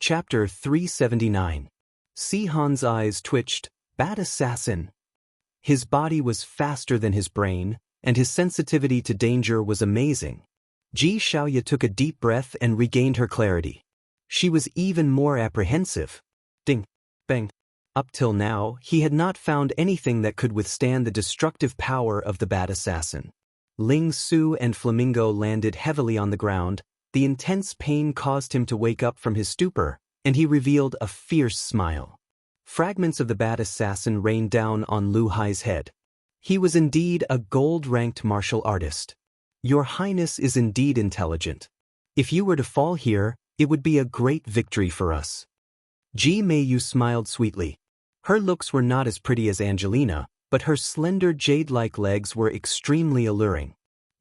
Chapter 379. Sihan's eyes twitched. Bad assassin. His body was faster than his brain, and his sensitivity to danger was amazing. Xianxia took a deep breath and regained her clarity. She was even more apprehensive. Ding, bang. Up till now, he had not found anything that could withstand the destructive power of the bad assassin. Ling Su and Flamingo landed heavily on the ground. The intense pain caused him to wake up from his stupor, and he revealed a fierce smile. Fragments of the bad assassin rained down on Lu Hai's head. He was indeed a gold-ranked martial artist. Your Highness is indeed intelligent. If you were to fall here, it would be a great victory for us. Ji Meiyu smiled sweetly. Her looks were not as pretty as Angelina, but her slender jade-like legs were extremely alluring.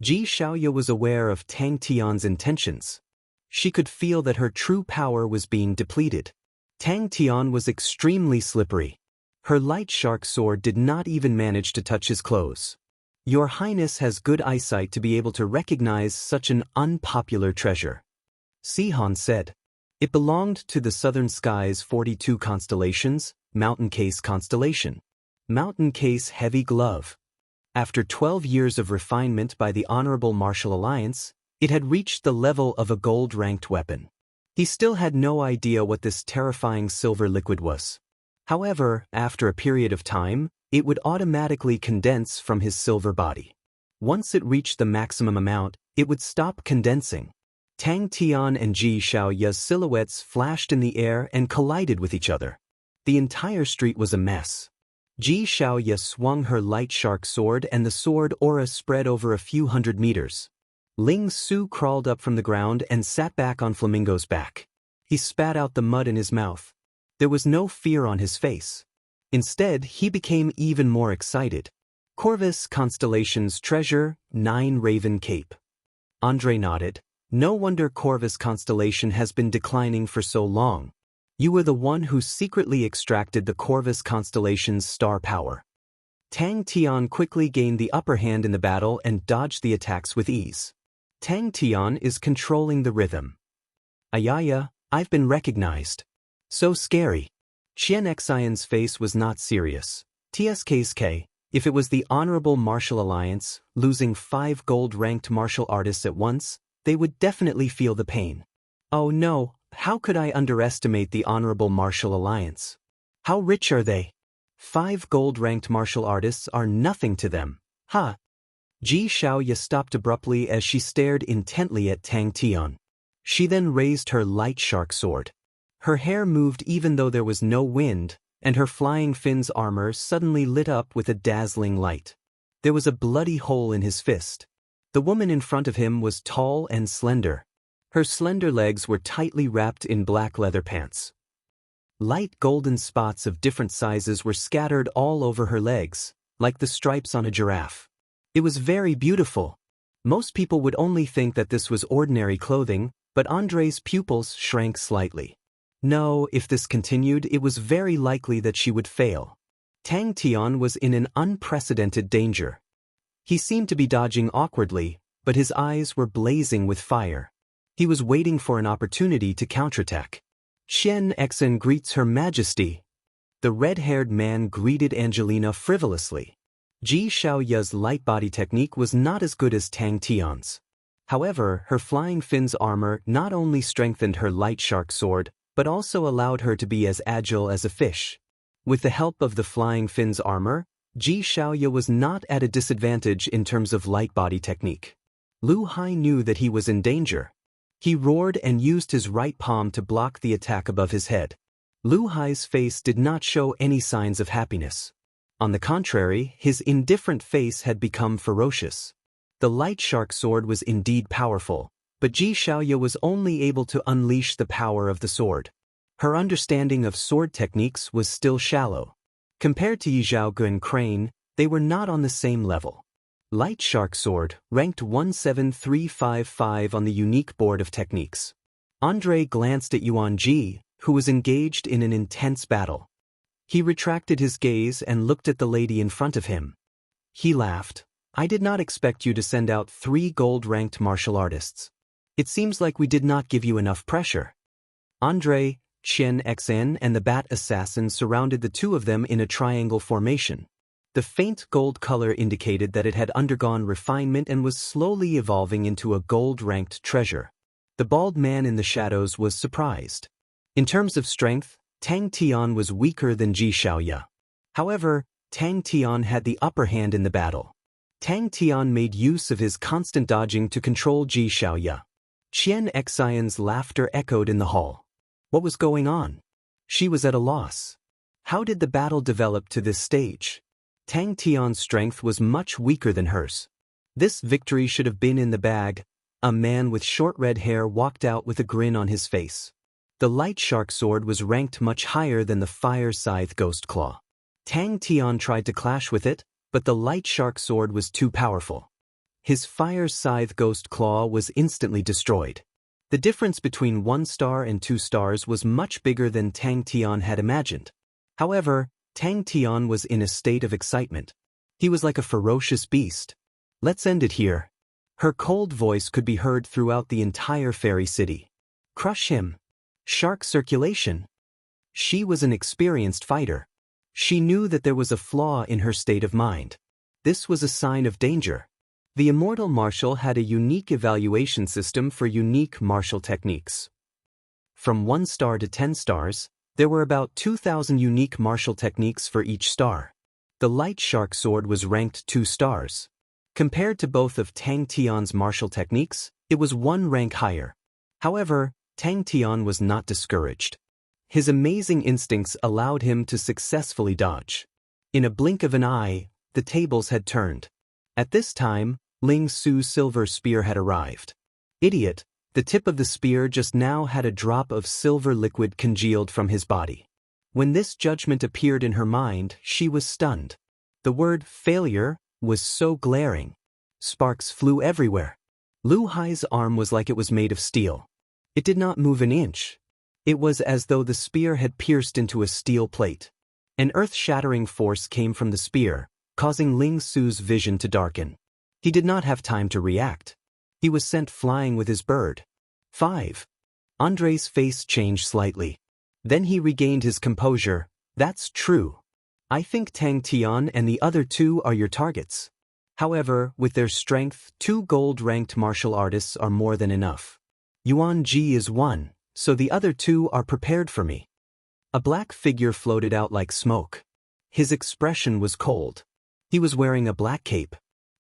Xianxia was aware of Tang Tian's intentions. She could feel that her true power was being depleted. Tang Tian was extremely slippery. Her light shark sword did not even manage to touch his clothes. Your Highness has good eyesight to be able to recognize such an unpopular treasure. Sihan said. It belonged to the southern sky's 42 constellations, Mountain Case Constellation. Mountain Case Heavy Glove. After 12 years of refinement by the Honorable Martial Alliance, it had reached the level of a gold-ranked weapon. He still had no idea what this terrifying silver liquid was. However, after a period of time, it would automatically condense from his silver body. Once it reached the maximum amount, it would stop condensing. Tang Tian and Xianxia's silhouettes flashed in the air and collided with each other. The entire street was a mess. Xianxia swung her light shark sword and the sword aura spread over a few hundred meters. Ling Su crawled up from the ground and sat back on Flamingo's back. He spat out the mud in his mouth. There was no fear on his face. Instead, he became even more excited. Corvus Constellation's treasure, 9 Raven Cape. Andre nodded. No wonder Corvus Constellation has been declining for so long. You were the one who secretly extracted the Corvus Constellation's star power. Tang Tian quickly gained the upper hand in the battle and dodged the attacks with ease. Tang Tian is controlling the rhythm. Ayaya, I've been recognized. So scary. Xianxia's face was not serious. TSKSK, if it was the Honorable Martial Alliance, losing 5 gold-ranked martial artists at once, they would definitely feel the pain. Oh no, how could I underestimate the Honorable Martial Alliance? How rich are they? 5 gold-ranked martial artists are nothing to them. Ha! Xianxia stopped abruptly as she stared intently at Tang Tian. She then raised her light shark sword. Her hair moved even though there was no wind, and her flying fin's armor suddenly lit up with a dazzling light. There was a bloody hole in his fist. The woman in front of him was tall and slender. Her slender legs were tightly wrapped in black leather pants. Light golden spots of different sizes were scattered all over her legs, like the stripes on a giraffe. It was very beautiful. Most people would only think that this was ordinary clothing, but Andre's pupils shrank slightly. No, if this continued, it was very likely that she would fail. Tang Tian was in an unprecedented danger. He seemed to be dodging awkwardly, but his eyes were blazing with fire. He was waiting for an opportunity to counterattack. Xianxia greets Her Majesty. The red-haired man greeted Angelina frivolously. Xianxia's light body technique was not as good as Tang Tian's. However, her flying fin's armor not only strengthened her light shark sword, but also allowed her to be as agile as a fish. With the help of the flying fin's armor, Xianxia was not at a disadvantage in terms of light body technique. Lu Hai knew that he was in danger. He roared and used his right palm to block the attack above his head. Lu Hai's face did not show any signs of happiness. On the contrary, his indifferent face had become ferocious. The light shark sword was indeed powerful, but Xianxia was only able to unleash the power of the sword. Her understanding of sword techniques was still shallow. Compared to Yizhaoge and Crane, they were not on the same level. Light Shark Sword, ranked 17355 on the unique board of techniques. Andre glanced at Yuan Ji, who was engaged in an intense battle. He retracted his gaze and looked at the lady in front of him. He laughed. I did not expect you to send out 3 gold-ranked martial artists. It seems like we did not give you enough pressure. Andre, Xianxia and the bat assassin surrounded the two of them in a triangle formation. The faint gold color indicated that it had undergone refinement and was slowly evolving into a gold-ranked treasure. The bald man in the shadows was surprised. In terms of strength, Tang Tian was weaker than Ji Xiaoya. However, Tang Tian had the upper hand in the battle. Tang Tian made use of his constant dodging to control Ji Xiaoya. Xianxia's laughter echoed in the hall. What was going on? She was at a loss. How did the battle develop to this stage? Tang Tian's strength was much weaker than hers. This victory should have been in the bag. A man with short red hair walked out with a grin on his face. The light shark sword was ranked much higher than the fire scythe ghost claw. Tang Tian tried to clash with it, but the light shark sword was too powerful. His fire scythe ghost claw was instantly destroyed. The difference between 1 star and 2 stars was much bigger than Tang Tian had imagined. However, Tang Tian was in a state of excitement. He was like a ferocious beast. Let's end it here. Her cold voice could be heard throughout the entire fairy city. Crush him. Shark circulation. She was an experienced fighter. She knew that there was a flaw in her state of mind. This was a sign of danger. The immortal martial had a unique evaluation system for unique martial techniques. From 1 star to 10 stars, there were about 2,000 unique martial techniques for each star. The light shark sword was ranked 2 stars. Compared to both of Tang Tian's martial techniques, it was 1 rank higher. However, Tang Tian was not discouraged. His amazing instincts allowed him to successfully dodge. In a blink of an eye, the tables had turned. At this time, Ling Su's silver spear had arrived. Idiot, the tip of the spear just now had a drop of silver liquid congealed from his body. When this judgment appeared in her mind, she was stunned. The word failure was so glaring. Sparks flew everywhere. Lu Hai's arm was like it was made of steel. It did not move an inch. It was as though the spear had pierced into a steel plate. An earth-shattering force came from the spear, causing Ling Su's vision to darken. He did not have time to react. He was sent flying with his bird. 5. Andre's face changed slightly. Then he regained his composure. That's true. I think Tang Tian and the other 2 are your targets. However, with their strength, 2 gold-ranked martial artists are more than enough. Yuan Ji is 1, so the other 2 are prepared for me. A black figure floated out like smoke. His expression was cold. He was wearing a black cape.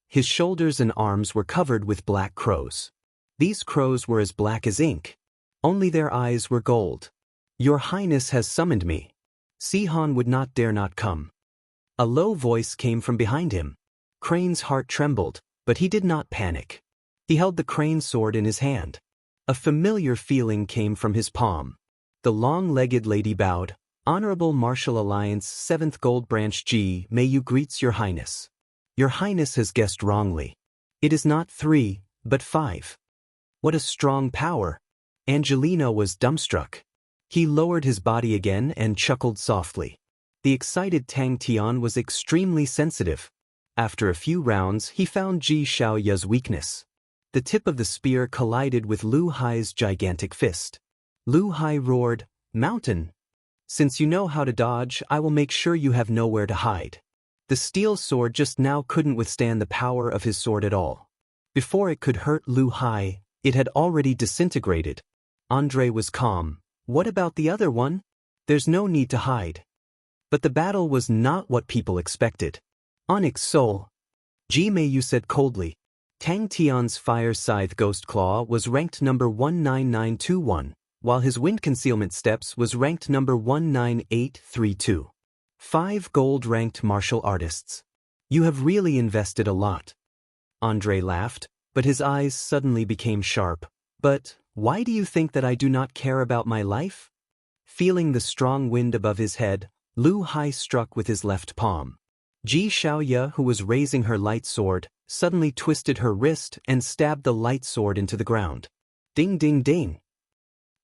His shoulders and arms were covered with black crows. These crows were as black as ink. Only their eyes were gold. Your Highness has summoned me. Sihan would not dare not come. A low voice came from behind him. Crane's heart trembled, but he did not panic. He held the crane sword in his hand. A familiar feeling came from his palm. The long-legged lady bowed. Honorable Martial Alliance 7th Gold Branch G, may you greets your Highness. Your Highness has guessed wrongly. It is not 3, but 5. What a strong power! Angelino was dumbstruck. He lowered his body again and chuckled softly. The excited Tang Tian was extremely sensitive. After a few rounds, he found Ji Xiaoya's weakness. The tip of the spear collided with Lu Hai's gigantic fist. Lu Hai roared, "Mountain! Since you know how to dodge, I will make sure you have nowhere to hide." The steel sword just now couldn't withstand the power of his sword at all. Before it could hurt Lu Hai, it had already disintegrated. Andre was calm. What about the other one? There's no need to hide. But the battle was not what people expected. Onyx Soul. Ji Meiyu said coldly. Tang Tian's fire scythe ghost claw was ranked number 19921, while his wind concealment steps was ranked number 19832. 5 gold-ranked martial artists. You have really invested a lot. Andre laughed, but his eyes suddenly became sharp. But why do you think that I do not care about my life? Feeling the strong wind above his head, Lu Hai struck with his left palm. Ji Xiaoya, who was raising her light sword, suddenly twisted her wrist and stabbed the light sword into the ground. Ding ding ding.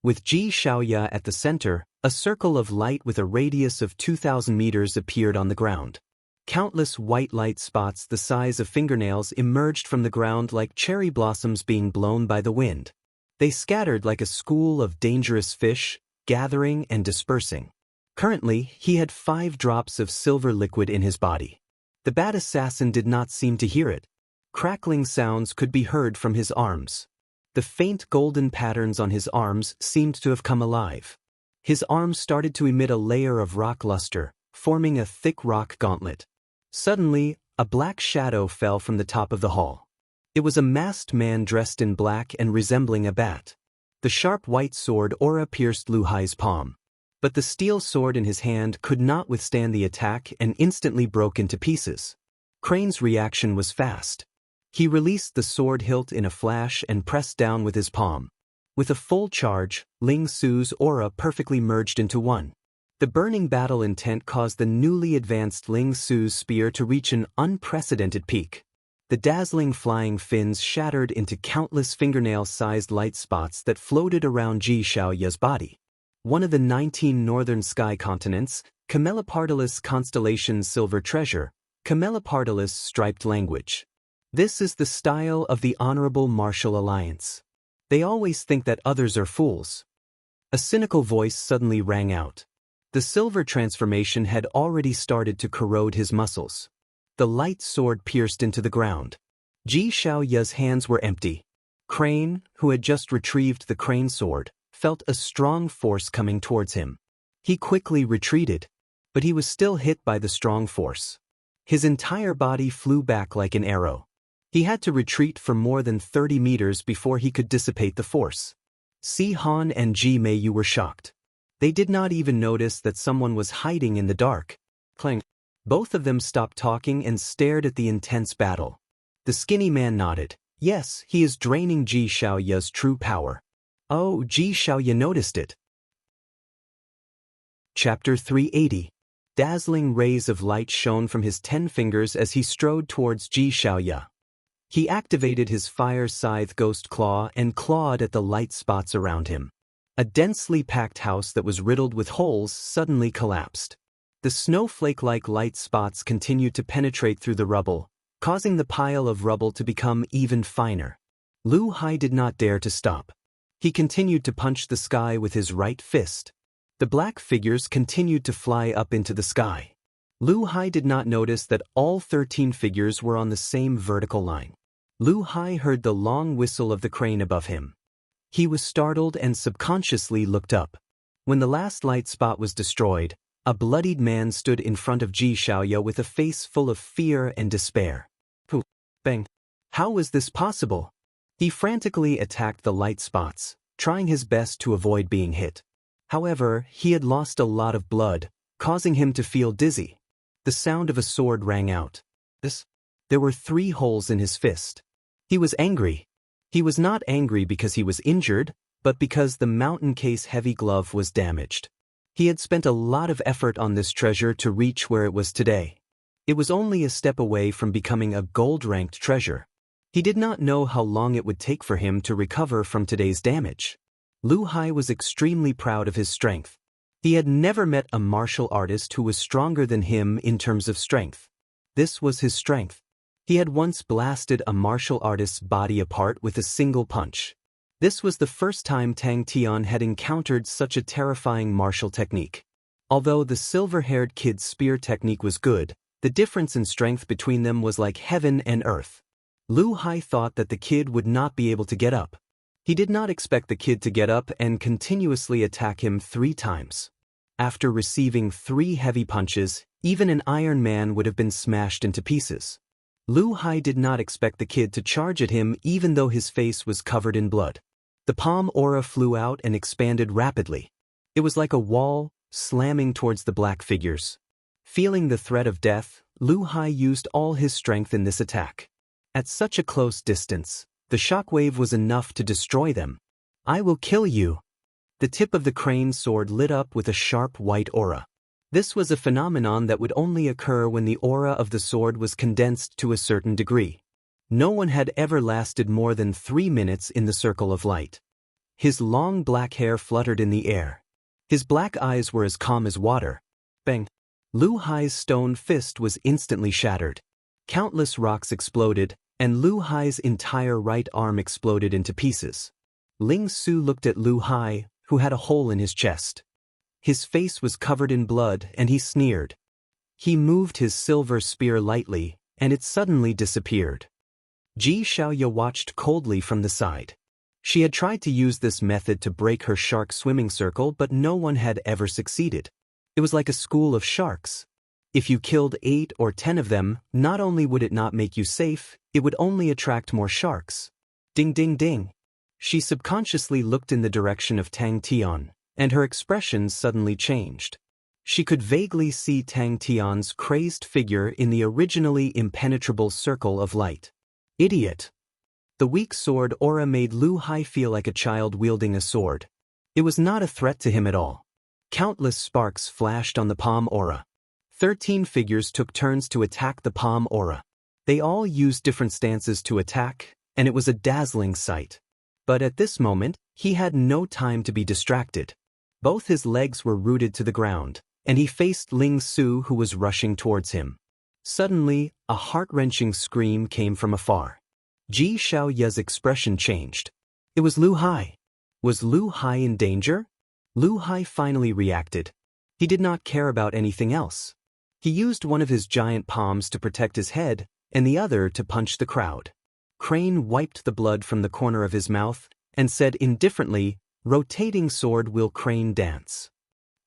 With Ji Xiaoya at the center, a circle of light with a radius of 2,000 meters appeared on the ground. Countless white light spots the size of fingernails emerged from the ground like cherry blossoms being blown by the wind. They scattered like a school of dangerous fish, gathering and dispersing. Currently, he had 5 drops of silver liquid in his body. The bad assassin did not seem to hear it. Crackling sounds could be heard from his arms. The faint golden patterns on his arms seemed to have come alive. His arms started to emit a layer of rock luster, forming a thick rock gauntlet. Suddenly, a black shadow fell from the top of the hall. It was a masked man dressed in black and resembling a bat. The sharp white sword aura pierced Lu Hai's palm. But the steel sword in his hand could not withstand the attack and instantly broke into pieces. Crane's reaction was fast. He released the sword hilt in a flash and pressed down with his palm. With a full charge, Ling Su's aura perfectly merged into one. The burning battle intent caused the newly advanced Ling Su's spear to reach an unprecedented peak. The dazzling flying fins shattered into countless fingernail-sized light spots that floated around Ji Xiaoya's body. One of the 19 northern sky continents, Camelopardalis constellation's silver treasure, Camelopardalis striped language. This is the style of the Honorable Martial Alliance. They always think that others are fools. A cynical voice suddenly rang out. The silver transformation had already started to corrode his muscles. The light sword pierced into the ground. Ji Xiaoya's hands were empty. Crane, who had just retrieved the crane sword, felt a strong force coming towards him. He quickly retreated, but he was still hit by the strong force. His entire body flew back like an arrow. He had to retreat for more than 30 meters before he could dissipate the force. Si Han and Ji Meiyu were shocked. They did not even notice that someone was hiding in the dark. Clang. Both of them stopped talking and stared at the intense battle. The skinny man nodded. Yes, he is draining Ji Xiaoya's true power. Oh, Ji Xiaoya noticed it. Chapter 380. Dazzling rays of light shone from his 10 fingers as he strode towards Ji Xiaoya. He activated his fire scythe ghost claw and clawed at the light spots around him. A densely packed house that was riddled with holes suddenly collapsed. The snowflake-like light spots continued to penetrate through the rubble, causing the pile of rubble to become even finer. Lu Hai did not dare to stop. He continued to punch the sky with his right fist. The black figures continued to fly up into the sky. Lu Hai did not notice that all 13 figures were on the same vertical line. Lu Hai heard the long whistle of the crane above him. He was startled and subconsciously looked up. When the last light spot was destroyed, a bloodied man stood in front of Ji Xiaoya with a face full of fear and despair. Pooh! Bang! How was this possible? He frantically attacked the light spots, trying his best to avoid being hit. However, he had lost a lot of blood, causing him to feel dizzy. The sound of a sword rang out. There were 3 holes in his fist. He was angry. He was not angry because he was injured, but because the mountain case heavy glove was damaged. He had spent a lot of effort on this treasure to reach where it was today. It was only a step away from becoming a gold-ranked treasure. He did not know how long it would take for him to recover from today's damage. Lu Hai was extremely proud of his strength. He had never met a martial artist who was stronger than him in terms of strength. This was his strength. He had once blasted a martial artist's body apart with a single punch. This was the first time Tang Tian had encountered such a terrifying martial technique. Although the silver-haired kid's spear technique was good, the difference in strength between them was like heaven and earth. Lu Hai thought that the kid would not be able to get up. He did not expect the kid to get up and continuously attack him 3 times. After receiving 3 heavy punches, even an Iron Man would have been smashed into pieces. Lu Hai did not expect the kid to charge at him even though his face was covered in blood. The palm aura flew out and expanded rapidly. It was like a wall, slamming towards the black figures. Feeling the threat of death, Lu Hai used all his strength in this attack. At such a close distance, the shockwave was enough to destroy them. I will kill you. The tip of the crane sword lit up with a sharp white aura. This was a phenomenon that would only occur when the aura of the sword was condensed to a certain degree. No one had ever lasted more than 3 minutes in the circle of light. His long black hair fluttered in the air. His black eyes were as calm as water. Bang! Lu Hai's stone fist was instantly shattered. Countless rocks exploded, and Lu Hai's entire right arm exploded into pieces. Ling Su looked at Lu Hai, who had a hole in his chest. His face was covered in blood and he sneered. He moved his silver spear lightly, and it suddenly disappeared. Xiaoya watched coldly from the side. She had tried to use this method to break her shark swimming circle, but no one had ever succeeded. It was like a school of sharks. If you killed 8 or 10 of them, not only would it not make you safe, it would only attract more sharks. Ding ding ding. She subconsciously looked in the direction of Tang Tian, and her expression suddenly changed. She could vaguely see Tang Tian's crazed figure in the originally impenetrable circle of light. Idiot! The weak sword aura made Lu Hai feel like a child wielding a sword. It was not a threat to him at all. Countless sparks flashed on the palm aura. 13 figures took turns to attack the palm aura. They all used different stances to attack, and it was a dazzling sight. But at this moment, he had no time to be distracted. Both his legs were rooted to the ground, and he faced Ling Su, who was rushing towards him. Suddenly, a heart-wrenching scream came from afar. Xiaoya's expression changed. It was Lu Hai. Was Lu Hai in danger? Lu Hai finally reacted. He did not care about anything else. He used one of his giant palms to protect his head, and the other to punch the crowd. Crane wiped the blood from the corner of his mouth, and said indifferently, "Rotating sword will Crane dance."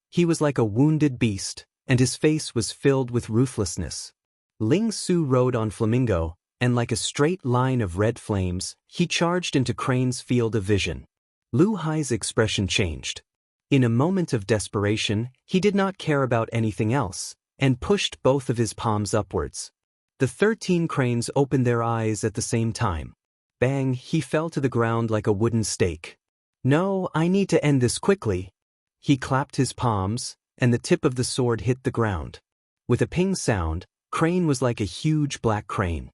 He was like a wounded beast, and his face was filled with ruthlessness. Ling Su rode on Flamingo, and like a straight line of red flames, he charged into Crane's field of vision. Lu Hai's expression changed. In a moment of desperation, he did not care about anything else, and pushed both of his palms upwards. The 13 cranes opened their eyes at the same time. Bang, he fell to the ground like a wooden stake. No, I need to end this quickly. He clapped his palms, and the tip of the sword hit the ground. With a ping sound, Crane was like a huge black crane.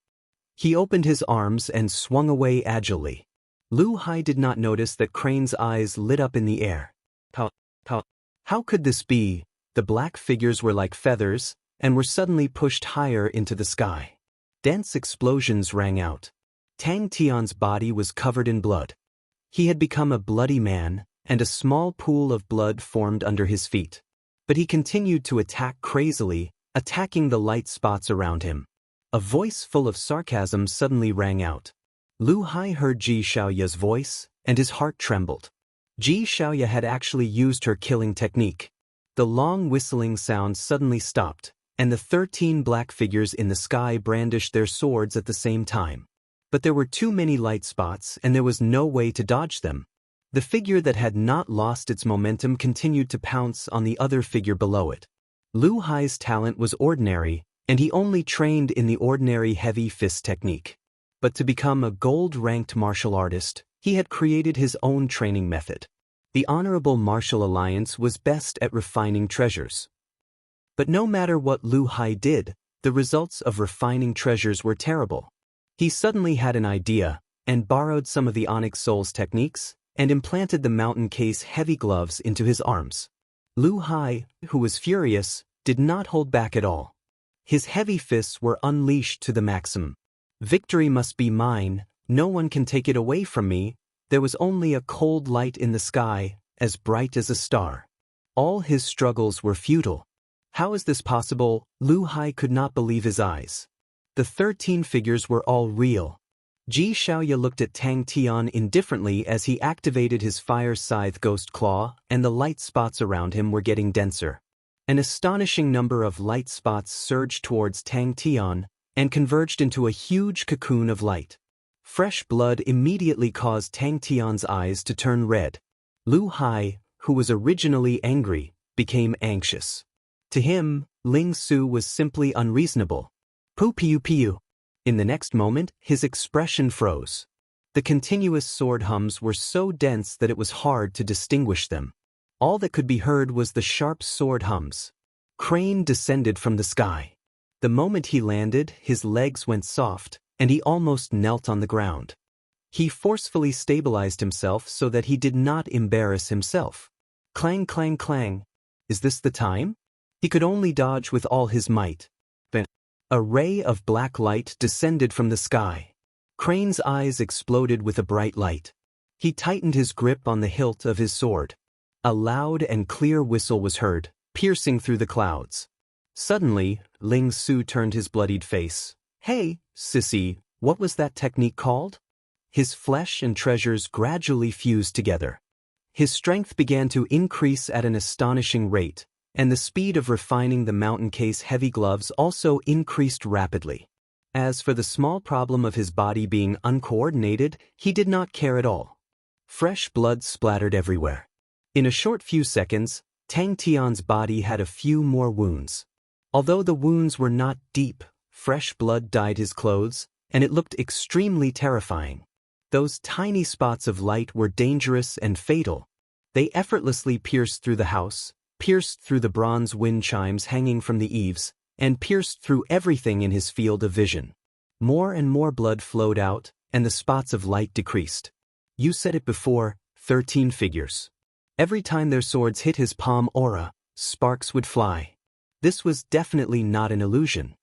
He opened his arms and swung away agilely. Lu Hai did not notice that Crane's eyes lit up in the air. How could this be? The black figures were like feathers, and were suddenly pushed higher into the sky. Dense explosions rang out. Tang Tian's body was covered in blood. He had become a bloody man, and a small pool of blood formed under his feet. But he continued to attack crazily, attacking the light spots around him. A voice full of sarcasm suddenly rang out. Lu Hai heard Xiaoya's voice, and his heart trembled. Xiaoya had actually used her killing technique. The long whistling sound suddenly stopped, and the 13 black figures in the sky brandished their swords at the same time. But there were too many light spots, and there was no way to dodge them. The figure that had not lost its momentum continued to pounce on the other figure below it. Lu Hai's talent was ordinary, and he only trained in the ordinary heavy fist technique. But to become a gold-ranked martial artist, he had created his own training method. The Honorable Martial Alliance was best at refining treasures. But no matter what Lu Hai did, the results of refining treasures were terrible. He suddenly had an idea, and borrowed some of the Onyx Soul's techniques, and implanted the Mountain Case heavy gloves into his arms. Lu Hai, who was furious, did not hold back at all. His heavy fists were unleashed to the maximum. Victory must be mine, no one can take it away from me. There was only a cold light in the sky, as bright as a star. All his struggles were futile. How is this possible? Lu Hai could not believe his eyes. The 13 figures were all real. Xiaoya looked at Tang Tian indifferently as he activated his fire scythe ghost claw, and the light spots around him were getting denser. An astonishing number of light spots surged towards Tang Tian, and converged into a huge cocoon of light. Fresh blood immediately caused Tang Tian's eyes to turn red. Lu Hai, who was originally angry, became anxious. To him, Ling Su was simply unreasonable. Pu piu piu. In the next moment, his expression froze. The continuous sword hums were so dense that it was hard to distinguish them. All that could be heard was the sharp sword hums. Crane descended from the sky. The moment he landed, his legs went soft, and he almost knelt on the ground. He forcefully stabilized himself so that he did not embarrass himself. Clang, clang, clang. Is this the time? He could only dodge with all his might. Then, a ray of black light descended from the sky. Crane's eyes exploded with a bright light. He tightened his grip on the hilt of his sword. A loud and clear whistle was heard, piercing through the clouds. Suddenly, Ling Su turned his bloodied face. "Hey, sissy, what was that technique called?" His flesh and treasures gradually fused together. His strength began to increase at an astonishing rate, and the speed of refining the mountain case heavy gloves also increased rapidly. As for the small problem of his body being uncoordinated, he did not care at all. Fresh blood splattered everywhere. In a short few seconds, Tang Tian's body had a few more wounds. Although the wounds were not deep, fresh blood dyed his clothes, and it looked extremely terrifying. Those tiny spots of light were dangerous and fatal. They effortlessly pierced through the house, pierced through the bronze wind chimes hanging from the eaves, and pierced through everything in his field of vision. More and more blood flowed out, and the spots of light decreased. You said it before, 13 figures. Every time their swords hit his palm aura, sparks would fly. This was definitely not an illusion.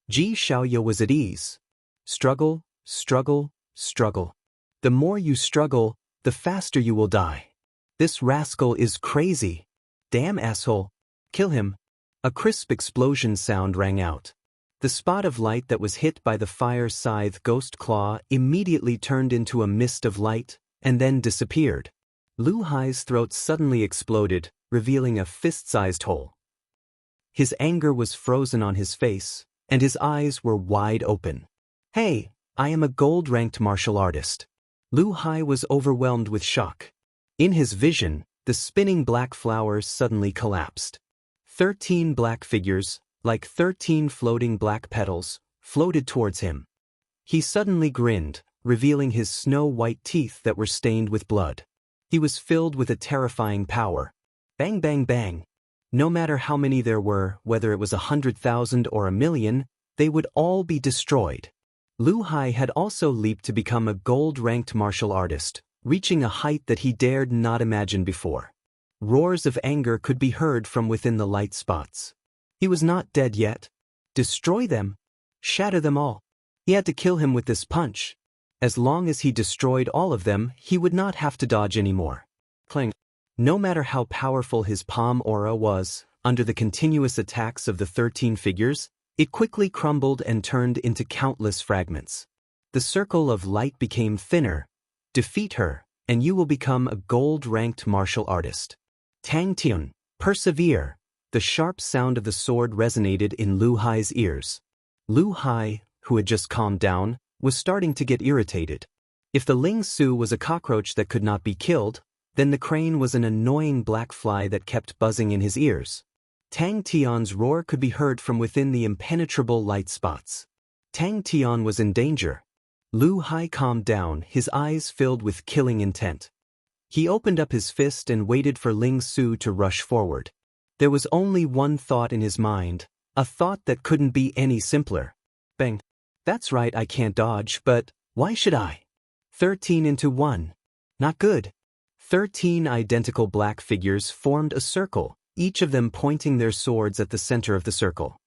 Ji Xiaoya was at ease. Struggle, struggle, struggle. The more you struggle, the faster you will die. This rascal is crazy. Damn asshole. Kill him. A crisp explosion sound rang out. The spot of light that was hit by the fire scythe ghost claw immediately turned into a mist of light, and then disappeared. Lu Hai's throat suddenly exploded, revealing a fist-sized hole. His anger was frozen on his face, and his eyes were wide open. "Hey, I am a gold-ranked martial artist." Lu Hai was overwhelmed with shock. In his vision, the spinning black flowers suddenly collapsed. 13 black figures, like 13 floating black petals, floated towards him. He suddenly grinned, revealing his snow-white teeth that were stained with blood. He was filled with a terrifying power. Bang, bang, bang. No matter how many there were, whether it was 100,000 or 1,000,000, they would all be destroyed. Lu Hai had also leaped to become a gold-ranked martial artist, reaching a height that he dared not imagine before. Roars of anger could be heard from within the light spots. He was not dead yet. Destroy them. Shatter them all. He had to kill him with this punch. As long as he destroyed all of them, he would not have to dodge anymore. Cling. No matter how powerful his palm aura was, under the continuous attacks of the 13 figures, it quickly crumbled and turned into countless fragments. The circle of light became thinner. Defeat her, and you will become a gold-ranked martial artist. Tang Tian, persevere. The sharp sound of the sword resonated in Lu Hai's ears. Lu Hai, who had just calmed down, was starting to get irritated. If the Ling Su was a cockroach that could not be killed, then the crane was an annoying black fly that kept buzzing in his ears. Tang Tian's roar could be heard from within the impenetrable light spots. Tang Tian was in danger. Lu Hai calmed down, his eyes filled with killing intent. He opened up his fist and waited for Ling Su to rush forward. There was only one thought in his mind, a thought that couldn't be any simpler. Bang. That's right, I can't dodge, but why should I? 13 into 1. Not good. 13 identical black figures formed a circle, each of them pointing their swords at the center of the circle.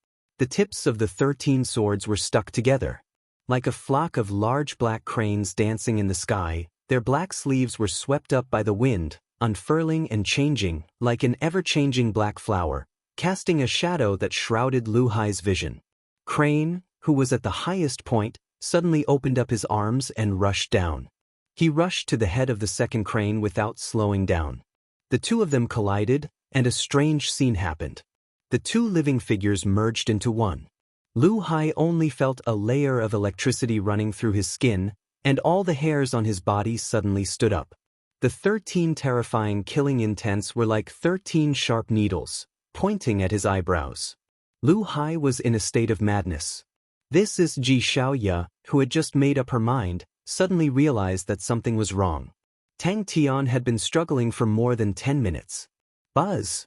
The tips of the 13 swords were stuck together. Like a flock of large black cranes dancing in the sky, their black sleeves were swept up by the wind, unfurling and changing, like an ever-changing black flower, casting a shadow that shrouded Lu Hai's vision. Crane, who was at the highest point, suddenly opened up his arms and rushed down. He rushed to the head of the second crane without slowing down. The two of them collided, and a strange scene happened. The two living figures merged into one. Lu Hai only felt a layer of electricity running through his skin, and all the hairs on his body suddenly stood up. The 13 terrifying killing intents were like 13 sharp needles, pointing at his eyebrows. Lu Hai was in a state of madness. This is Ji Xiaoya, who had just made up her mind, suddenly realized that something was wrong. Tang Tian had been struggling for more than 10 minutes. Buzz.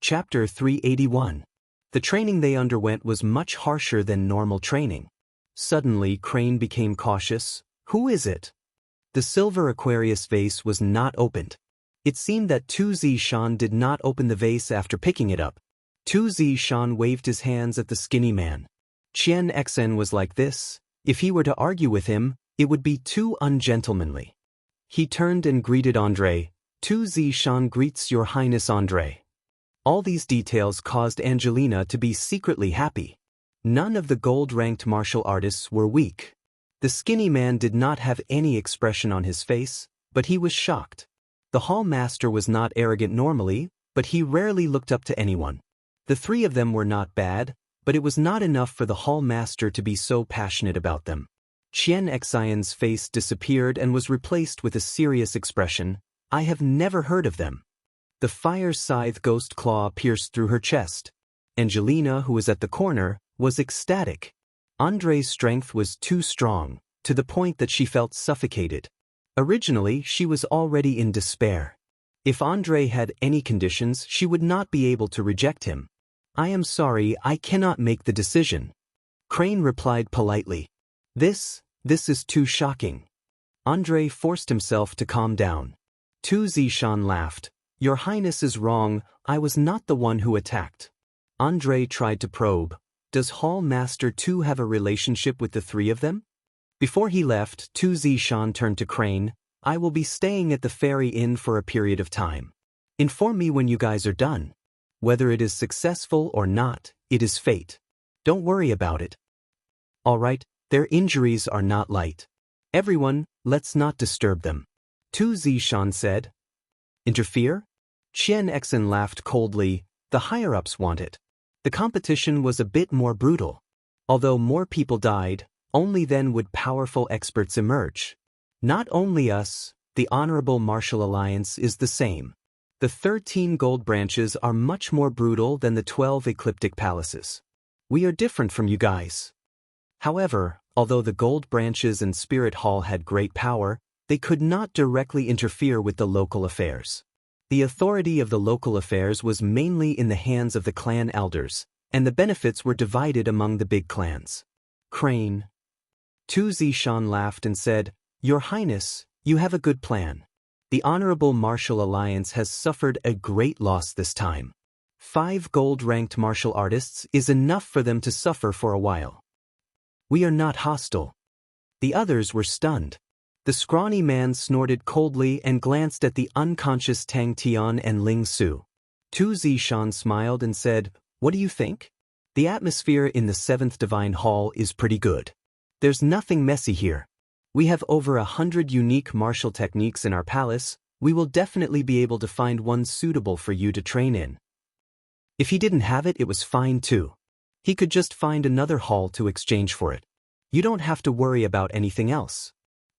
Chapter 381. The training they underwent was much harsher than normal training. Suddenly, Crane became cautious. Who is it? The silver Aquarius vase was not opened. It seemed that Tu Zishan did not open the vase after picking it up. Tu Zishan waved his hands at the skinny man. Qian Xen was like this. If he were to argue with him, it would be too ungentlemanly. He turned and greeted Andre. Tu Zishan greets Your Highness Andre. All these details caused Angelina to be secretly happy. None of the gold-ranked martial artists were weak. The skinny man did not have any expression on his face, but he was shocked. The hall master was not arrogant normally, but he rarely looked up to anyone. The three of them were not bad, but it was not enough for the hall master to be so passionate about them. Xianxia's face disappeared and was replaced with a serious expression. I have never heard of them. The fire scythe ghost claw pierced through her chest. Angelina, who was at the corner, was ecstatic. Andre's strength was too strong, to the point that she felt suffocated. Originally, she was already in despair. If Andre had any conditions, she would not be able to reject him. I am sorry, I cannot make the decision. Crane replied politely. This is too shocking. Andre forced himself to calm down. Tu Zishan laughed. Your Highness is wrong, I was not the one who attacked. Andre tried to probe. Does Hall Master Tu have a relationship with the three of them? Before he left, Tu Zishan turned to Crane. I will be staying at the Fairy Inn for a period of time. Inform me when you guys are done. Whether it is successful or not, it is fate. Don't worry about it. All right, their injuries are not light. Everyone, let's not disturb them. Tu Zishan said. Interfere? Xianxia laughed coldly. The higher-ups want it. The competition was a bit more brutal. Although more people died, only then would powerful experts emerge. Not only us, the Honorable Martial Alliance is the same. The 13 gold branches are much more brutal than the 12 ecliptic palaces. We are different from you guys. However, although the gold branches and Spirit Hall had great power, they could not directly interfere with the local affairs. The authority of the local affairs was mainly in the hands of the clan elders, and the benefits were divided among the big clans. Crane. Tu Zishan laughed and said, Your Highness, you have a good plan. The Honorable Martial Alliance has suffered a great loss this time. 5 gold-ranked martial artists is enough for them to suffer for a while. We are not hostile. The others were stunned. The scrawny man snorted coldly and glanced at the unconscious Tang Tian and Ling Su. Tu Zishan smiled and said, What do you think? The atmosphere in the 7th Divine Hall is pretty good. There's nothing messy here. We have over 100 unique martial techniques in our palace. We will definitely be able to find one suitable for you to train in. If he didn't have it, it was fine too. He could just find another hall to exchange for it. You don't have to worry about anything else.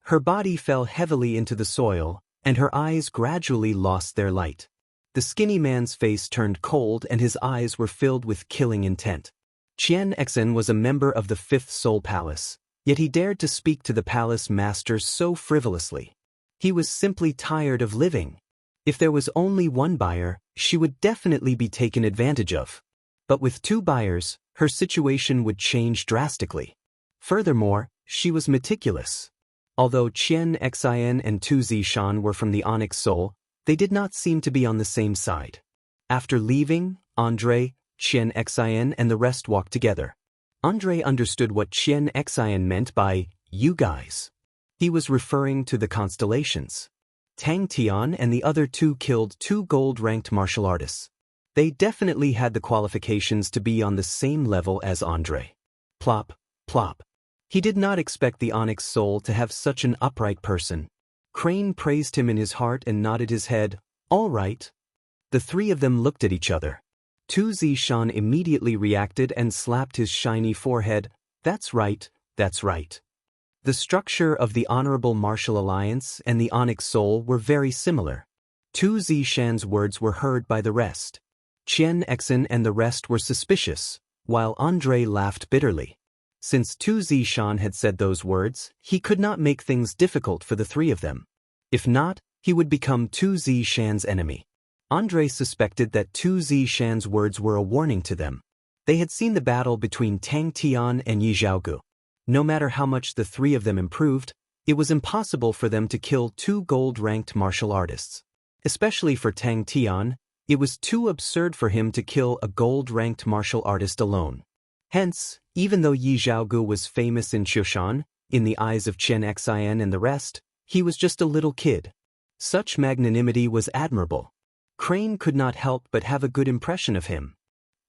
Her body fell heavily into the soil, and her eyes gradually lost their light. The skinny man's face turned cold and his eyes were filled with killing intent. Xianxia was a member of the 5th Soul Palace, yet he dared to speak to the palace master so frivolously. He was simply tired of living. If there was only one buyer, she would definitely be taken advantage of. But with 2 buyers, her situation would change drastically. Furthermore, she was meticulous. Although Xianxia and Tu Zishan were from the Onyx Soul, they did not seem to be on the same side. After leaving, Andre, Xianxia and the rest walked together. Andre understood what Xianxia meant by, you guys. He was referring to the constellations. Tang Tian and the other 2 killed 2 gold-ranked martial artists. They definitely had the qualifications to be on the same level as Andre. Plop, plop. He did not expect the Onyx Soul to have such an upright person. Crane praised him in his heart and nodded his head. All right. The 3 of them looked at each other. Tu Zishan immediately reacted and slapped his shiny forehead. That's right, that's right. The structure of the Honorable Martial Alliance and the Onyx Soul were very similar. Tu Zishan's words were heard by the rest. Xianxia and the rest were suspicious, while Andre laughed bitterly. Since Tu Zishan had said those words, he could not make things difficult for the 3 of them. If not, he would become Tu Zishan's enemy. Andre suspected that Tu Zishan's words were a warning to them. They had seen the battle between Tang Tian and Yi Zhaogu. No matter how much the 3 of them improved, it was impossible for them to kill 2 gold-ranked martial artists. Especially for Tang Tian, it was too absurd for him to kill a gold-ranked martial artist alone. Hence, even though Yi Zhaogu was famous in Shushan, in the eyes of Xianxia and the rest, he was just a little kid. Such magnanimity was admirable. Crane could not help but have a good impression of him.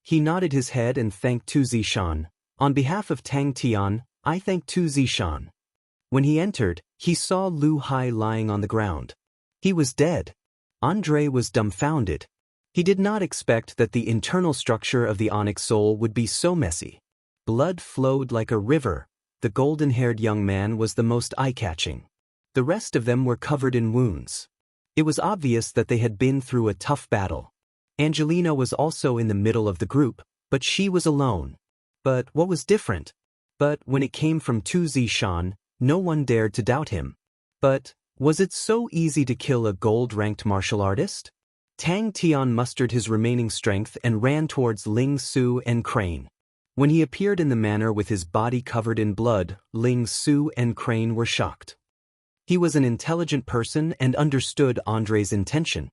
He nodded his head and thanked Tu Zishan. On behalf of Tang Tian, I thank Tu Zishan. When he entered, he saw Lu Hai lying on the ground. He was dead. Andre was dumbfounded. He did not expect that the internal structure of the onyx soul would be so messy. Blood flowed like a river. The golden-haired young man was the most eye-catching. The rest of them were covered in wounds. It was obvious that they had been through a tough battle. Angelina was also in the middle of the group, but she was alone. But what was different? But when it came from Tu Zishan, no one dared to doubt him. But was it so easy to kill a gold-ranked martial artist? Tang Tian mustered his remaining strength and ran towards Ling Su and Crane. When he appeared in the manor with his body covered in blood, Ling Su and Crane were shocked. He was an intelligent person and understood Andre's intention.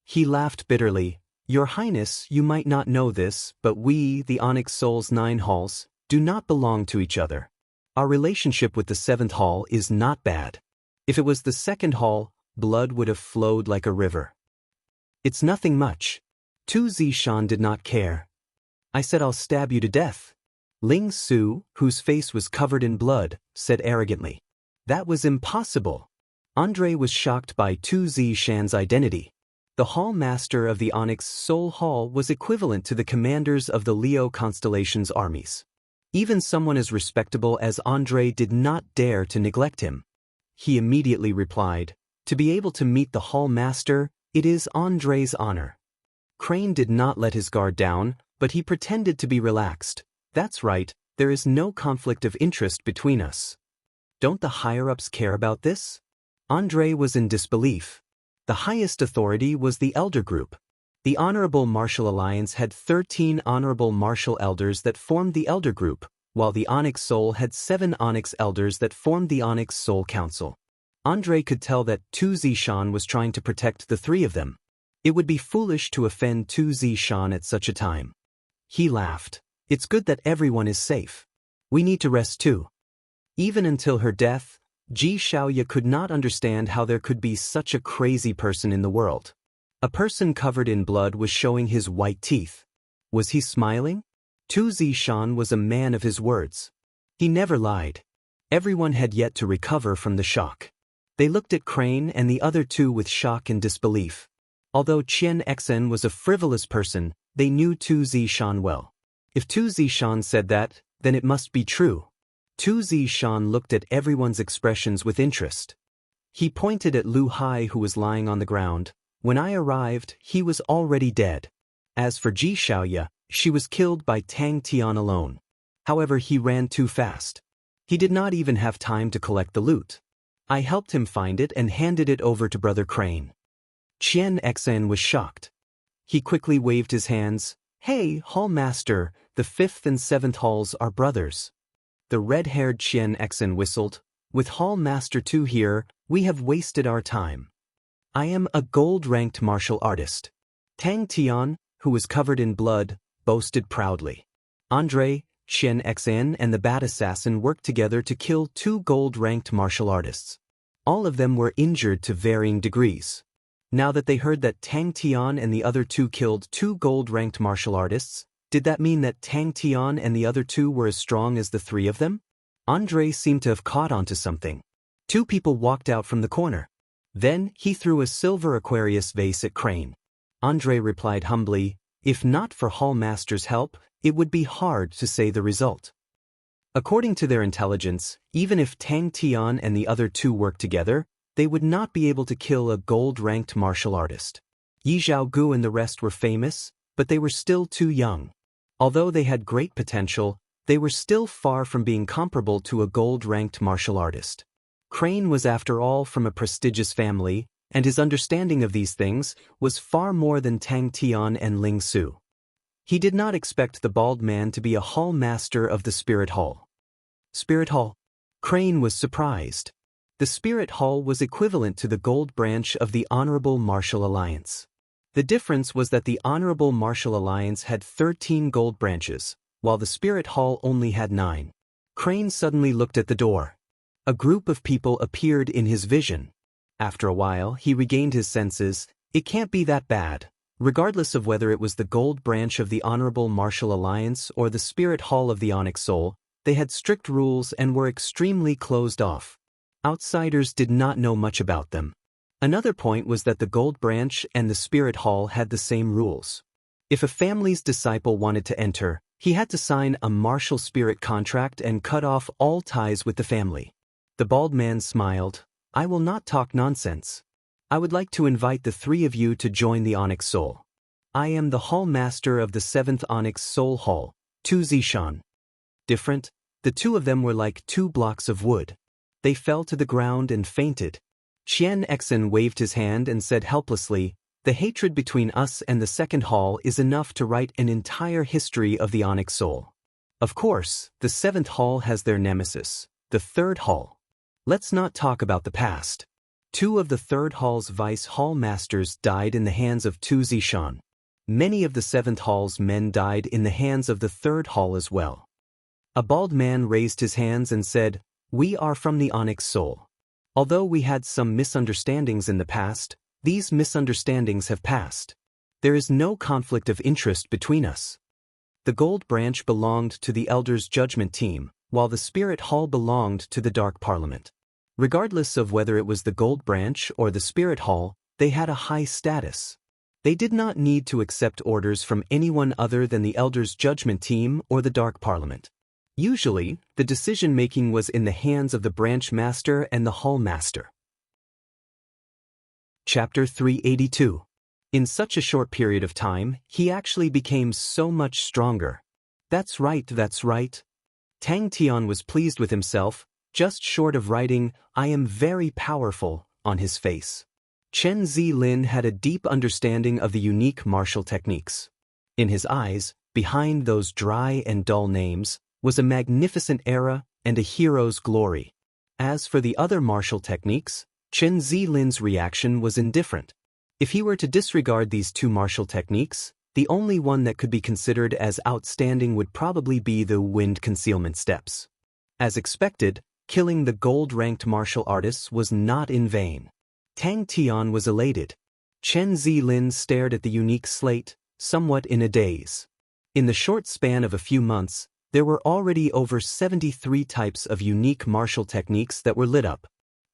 He laughed bitterly. Your Highness, you might not know this, but we, the Onyx Soul's 9 halls, do not belong to each other. Our relationship with the 7th hall is not bad. If it was the 2nd hall, blood would have flowed like a river. It's nothing much. Tu Zishan did not care. I said I'll stab you to death. Ling Su, whose face was covered in blood, said arrogantly. That was impossible. Andre was shocked by Tu Zishan's identity. The Hall Master of the Onyx Soul Hall was equivalent to the commanders of the Leo constellation's armies. Even someone as respectable as Andre did not dare to neglect him. He immediately replied, to be able to meet the Hall Master, it is Andre's honor. Crane did not let his guard down, but he pretended to be relaxed. That's right, there is no conflict of interest between us. Don't the higher-ups care about this? Andre was in disbelief. The highest authority was the Elder Group. The Honorable Martial Alliance had 13 Honorable Martial Elders that formed the Elder Group, while the Onyx Soul had 7 Onyx Elders that formed the Onyx Soul Council. Andre could tell that Tu Zishan was trying to protect the 3 of them. It would be foolish to offend Tu Zishan at such a time. He laughed. It's good that everyone is safe. We need to rest too. Even until her death, Ji Xiaoya could not understand how there could be such a crazy person in the world. A person covered in blood was showing his white teeth. Was he smiling? Tu Zishan was a man of his words. He never lied. Everyone had yet to recover from the shock. They looked at Crane and the other 2 with shock and disbelief. Although Qian Xen was a frivolous person, they knew Tu Zishan well. If Tu Zishan said that, then it must be true. Tu Zishan looked at everyone's expressions with interest. He pointed at Lu Hai, who was lying on the ground. When I arrived, he was already dead. As for Ji Xiaoya, she was killed by Tang Tian alone. However, he ran too fast. He did not even have time to collect the loot. I helped him find it and handed it over to Brother Crane. Qian Xen was shocked. He quickly waved his hands. Hey, Hall Master, the 5th and 7th halls are brothers. The red-haired Qian Xen whistled. With Hall Master 2 here, we have wasted our time. I am a gold-ranked martial artist. Tang Tian, who was covered in blood, boasted proudly. Andre, Qian Xen and the Bat Assassin worked together to kill 2 gold-ranked martial artists. All of them were injured to varying degrees. Now that they heard that Tang Tian and the other 2 killed 2 gold-ranked martial artists, did that mean that Tang Tian and the other 2 were as strong as the 3 of them? Andre seemed to have caught onto something. 2 people walked out from the corner. Then he threw a silver Aquarius vase at Crane. Andre replied humbly, if not for Hall Master's help, it would be hard to say the result. According to their intelligence, even if Tang Tian and the other 2 worked together, they would not be able to kill a gold-ranked martial artist. Yi Zhaogu and the rest were famous, but they were still too young. Although they had great potential, they were still far from being comparable to a gold-ranked martial artist. Crane was after all from a prestigious family, and his understanding of these things was far more than Tang Tian and Ling Su. He did not expect the bald man to be a hall master of the Spirit Hall. Spirit Hall? Crane was surprised. The Spirit Hall was equivalent to the gold branch of the Honorable Martial Alliance. The difference was that the Honorable Martial Alliance had 13 gold branches, while the Spirit Hall only had 9. Crane suddenly looked at the door. A group of people appeared in his vision. After a while, he regained his senses. It can't be that bad. Regardless of whether it was the gold branch of the Honorable Martial Alliance or the Spirit Hall of the Onyx Soul, they had strict rules and were extremely closed off. Outsiders did not know much about them. Another point was that the Gold Branch and the Spirit Hall had the same rules. If a family's disciple wanted to enter, he had to sign a martial spirit contract and cut off all ties with the family. The bald man smiled. I will not talk nonsense. I would like to invite the three of you to join the Onyx Soul. I am the Hall Master of the 7th Onyx Soul Hall, Tu Zishan. Different, the two of them were like two blocks of wood. They fell to the ground and fainted. Xianxia waved his hand and said helplessly, the hatred between us and the 2nd Hall is enough to write an entire history of the Onyx Soul. Of course, the 7th Hall has their nemesis, the 3rd Hall. Let's not talk about the past. 2 of the 3rd Hall's Vice Hall Masters died in the hands of Tu Zishan. Many of the 7th Hall's men died in the hands of the 3rd Hall as well. A bald man raised his hands and said, we are from the Onyx Soul. Although we had some misunderstandings in the past, these misunderstandings have passed. There is no conflict of interest between us. The Gold Branch belonged to the Elders' Judgment Team, while the Spirit Hall belonged to the Dark Parliament. Regardless of whether it was the Gold Branch or the Spirit Hall, they had a high status. They did not need to accept orders from anyone other than the Elders' Judgment Team or the Dark Parliament. Usually, the decision-making was in the hands of the Branch Master and the Hall Master. Chapter 382. In such a short period of time, he actually became so much stronger. That's right, that's right. Tang Tian was pleased with himself, just short of writing, I am very powerful, on his face. Chen Zilin had a deep understanding of the unique martial techniques. In his eyes, behind those dry and dull names, was a magnificent era and a hero's glory. As for the other martial techniques, Chen Zilin's reaction was indifferent. If he were to disregard these 2 martial techniques, the only one that could be considered as outstanding would probably be the wind concealment steps. As expected, killing the gold-ranked martial artists was not in vain. Tang Tian was elated. Chen Zilin stared at the unique slate, somewhat in a daze. In the short span of a few months, there were already over 73 types of unique martial techniques that were lit up.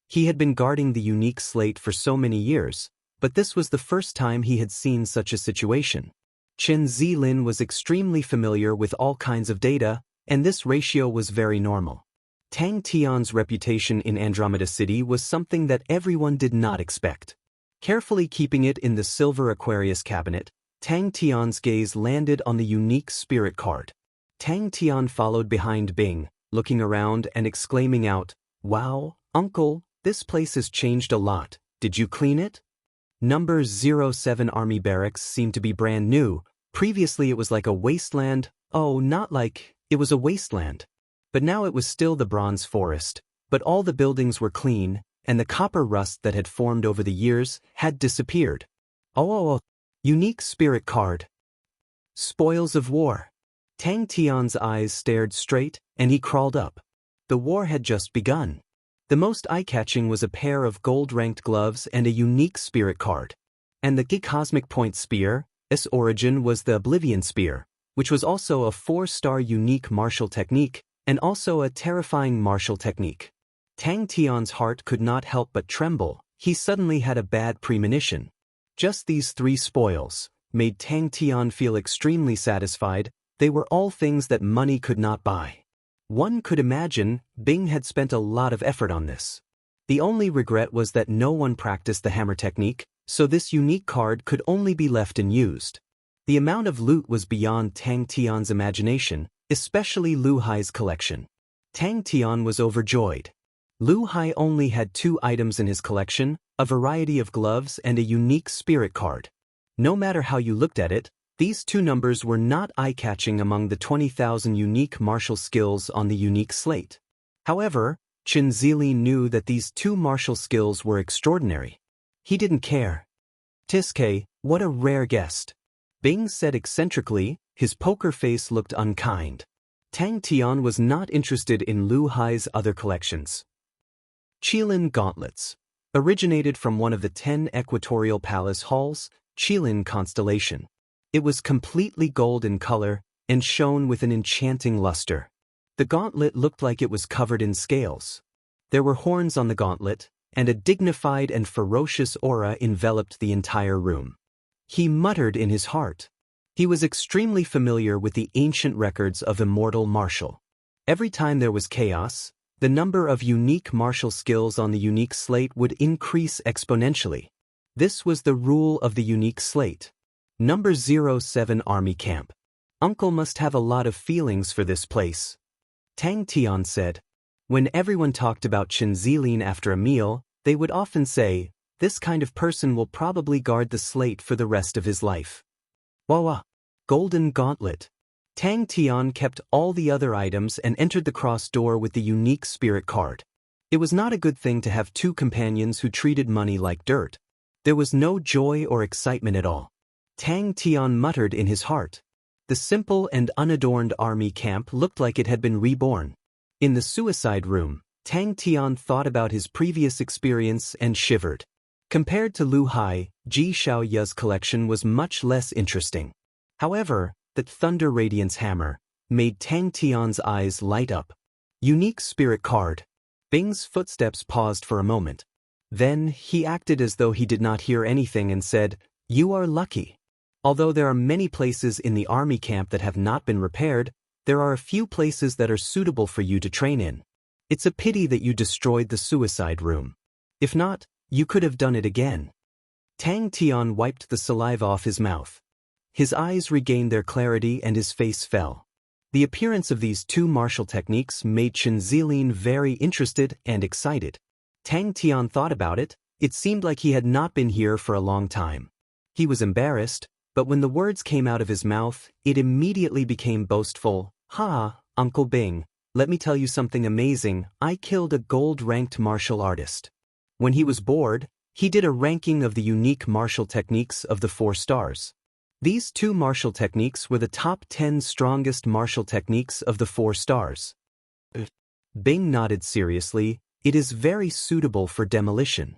He had been guarding the unique slate for so many years, but this was the first time he had seen such a situation. Chen Zilin was extremely familiar with all kinds of data, and this ratio was very normal. Tang Tian's reputation in Andromeda City was something that everyone did not expect. Carefully keeping it in the silver Aquarius cabinet, Tang Tian's gaze landed on the unique spirit card. Tang Tian followed behind Bing, looking around and exclaiming out, wow, uncle, this place has changed a lot. Did you clean it? Number 07 Army Barracks seemed to be brand new. Previously it was like a wasteland. Oh, not like, it was a wasteland. But now it was still the bronze forest, but all the buildings were clean, and the copper rust that had formed over the years had disappeared. Oh, unique spirit card. Spoils of war. Tang Tian's eyes stared straight, and he crawled up. The war had just begun. The most eye-catching was a pair of gold-ranked gloves and a unique spirit card. And the Cosmic Point Spear, its origin was the Oblivion Spear, which was also a 4-star unique martial technique, and also a terrifying martial technique. Tang Tian's heart could not help but tremble. He suddenly had a bad premonition. Just these 3 spoils made Tang Tian feel extremely satisfied. They were all things that money could not buy. One could imagine Bing had spent a lot of effort on this. The only regret was that no one practiced the hammer technique, so this unique card could only be left unused. The amount of loot was beyond Tang Tian's imagination, especially Lu Hai's collection. Tang Tian was overjoyed. Lu Hai only had 2 items in his collection, a variety of gloves and a unique spirit card. No matter how you looked at it, these 2 numbers were not eye-catching among the 20,000 unique martial skills on the unique slate. However, Chen Zilin knew that these 2 martial skills were extraordinary. He didn't care. Tiske, what a rare guest. Bing said eccentrically, his poker face looked unkind. Tang Tian was not interested in Lu Hai's other collections. Qilin gauntlets. originated from one of the 10 equatorial palace halls, Qilin constellation. It was completely gold in color and shone with an enchanting luster. The gauntlet looked like it was covered in scales. There were horns on the gauntlet, and a dignified and ferocious aura enveloped the entire room. He muttered in his heart. He was extremely familiar with the ancient records of immortal martial. Every time there was chaos, the number of unique martial skills on the unique slate would increase exponentially. This was the rule of the unique slate. Number 07 Army Camp. Uncle must have a lot of feelings for this place. Tang Tian said. When everyone talked about Chen Zilin after a meal, they would often say, "This kind of person will probably guard the slate for the rest of his life." Wawa. Golden Gauntlet. Tang Tian kept all the other items and entered the cross door with the unique spirit card. It was not a good thing to have two companions who treated money like dirt. There was no joy or excitement at all. Tang Tian muttered in his heart. The simple and unadorned army camp looked like it had been reborn. In the suicide room, Tang Tian thought about his previous experience and shivered. Compared to Lu Hai, Ji Xiaoya's collection was much less interesting. However, that Thunder Radiance hammer made Tang Tian's eyes light up. Unique spirit card. Bing's footsteps paused for a moment. Then, he acted as though he did not hear anything and said, "You are lucky. Although there are many places in the army camp that have not been repaired, there are a few places that are suitable for you to train in. It's a pity that you destroyed the suicide room. If not, you could have done it again." Tang Tian wiped the saliva off his mouth. His eyes regained their clarity and his face fell. The appearance of these two martial techniques made Chen Zilin very interested and excited. Tang Tian thought about it. It seemed like he had not been here for a long time. He was embarrassed, but when the words came out of his mouth, it immediately became boastful. "Ha, Uncle Bing, let me tell you something amazing. I killed a gold-ranked martial artist." When he was bored, he did a ranking of the unique martial techniques of the 4 stars. These two martial techniques were the top 10 strongest martial techniques of the 4 stars. Bing nodded seriously. It is very suitable for demolition.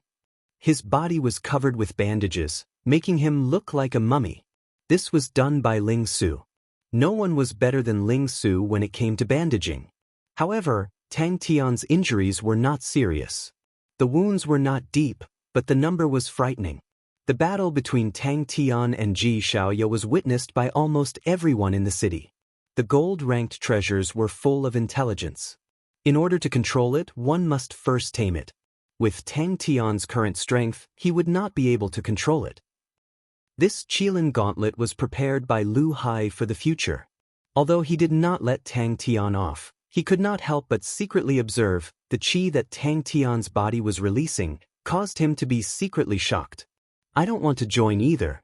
His body was covered with bandages, making him look like a mummy. This was done by Ling Su. No one was better than Ling Su when it came to bandaging. However, Tang Tian's injuries were not serious. The wounds were not deep, but the number was frightening. The battle between Tang Tian and Ji Xiaoya was witnessed by almost everyone in the city. The gold-ranked treasures were full of intelligence. In order to control it, one must first tame it. With Tang Tian's current strength, he would not be able to control it. This Qilin gauntlet was prepared by Lu Hai for the future. Although he did not let Tang Tian off, he could not help but secretly observe the qi that Tang Tian's body was releasing caused him to be secretly shocked. "I don't want to join either,"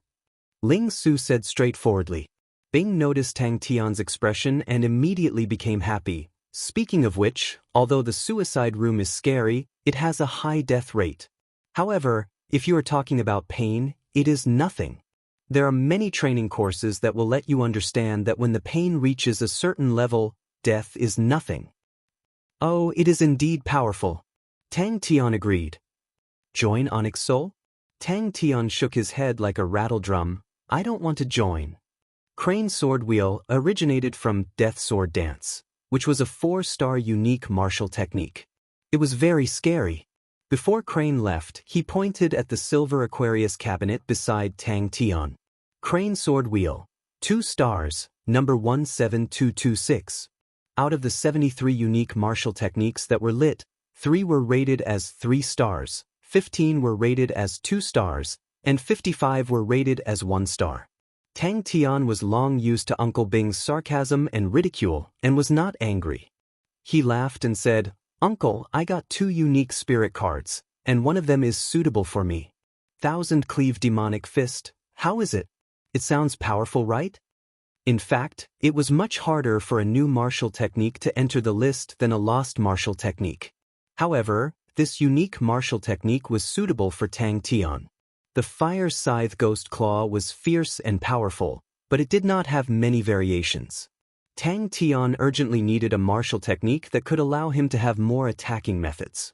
Ling Su said straightforwardly. Bing noticed Tang Tian's expression and immediately became happy. Speaking of which, although the suicide room is scary, it has a high death rate. However, if you are talking about pain, it is nothing. There are many training courses that will let you understand that when the pain reaches a certain level, death is nothing. "Oh, it is indeed powerful," Tang Tian agreed. "Join Onyx Soul?" Tang Tian shook his head like a rattle drum. "I don't want to join." Crane Sword Wheel originated from Death Sword Dance, which was a 4-star unique martial technique. It was very scary. Before Crane left, he pointed at the silver Aquarius cabinet beside Tang Tian. Crane Sword Wheel. 2 stars, number 17226. Out of the 73 unique martial techniques that were lit, 3 were rated as 3 stars, 15 were rated as 2 stars, and 55 were rated as 1 star. Tang Tian was long used to Uncle Bing's sarcasm and ridicule and was not angry. He laughed and said, "Uncle, I got 2 unique spirit cards, and one of them is suitable for me. Thousand Cleave Demonic Fist, how is it? It sounds powerful, right?" In fact, it was much harder for a new martial technique to enter the list than a lost martial technique. However, this unique martial technique was suitable for Tang Tian. The Fire Scythe Ghost Claw was fierce and powerful, but it did not have many variations. Tang Tian urgently needed a martial technique that could allow him to have more attacking methods.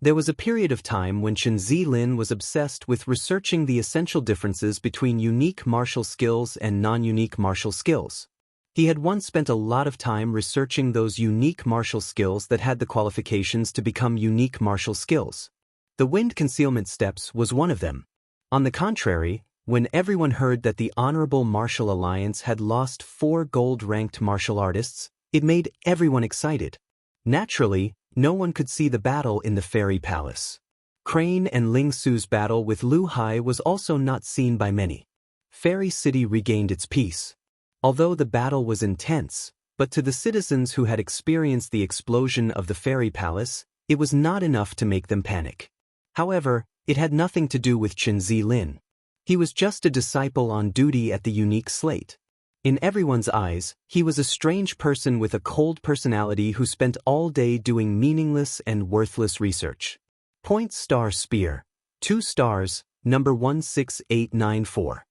There was a period of time when Lin was obsessed with researching the essential differences between unique martial skills and non-unique martial skills. He had once spent a lot of time researching those unique martial skills that had the qualifications to become unique martial skills. The wind concealment steps was one of them. On the contrary, when everyone heard that the Honorable Martial Alliance had lost 4 gold-ranked martial artists, it made everyone excited. Naturally, no one could see the battle in the Fairy Palace. Crane and Ling Su's battle with Lu Hai was also not seen by many. Fairy City regained its peace. Although the battle was intense, but to the citizens who had experienced the explosion of the Fairy Palace, it was not enough to make them panic. However, it had nothing to do with Lin. He was just a disciple on duty at the unique slate. In everyone's eyes, he was a strange person with a cold personality who spent all day doing meaningless and worthless research. Point star spear. 2 stars, number 16894.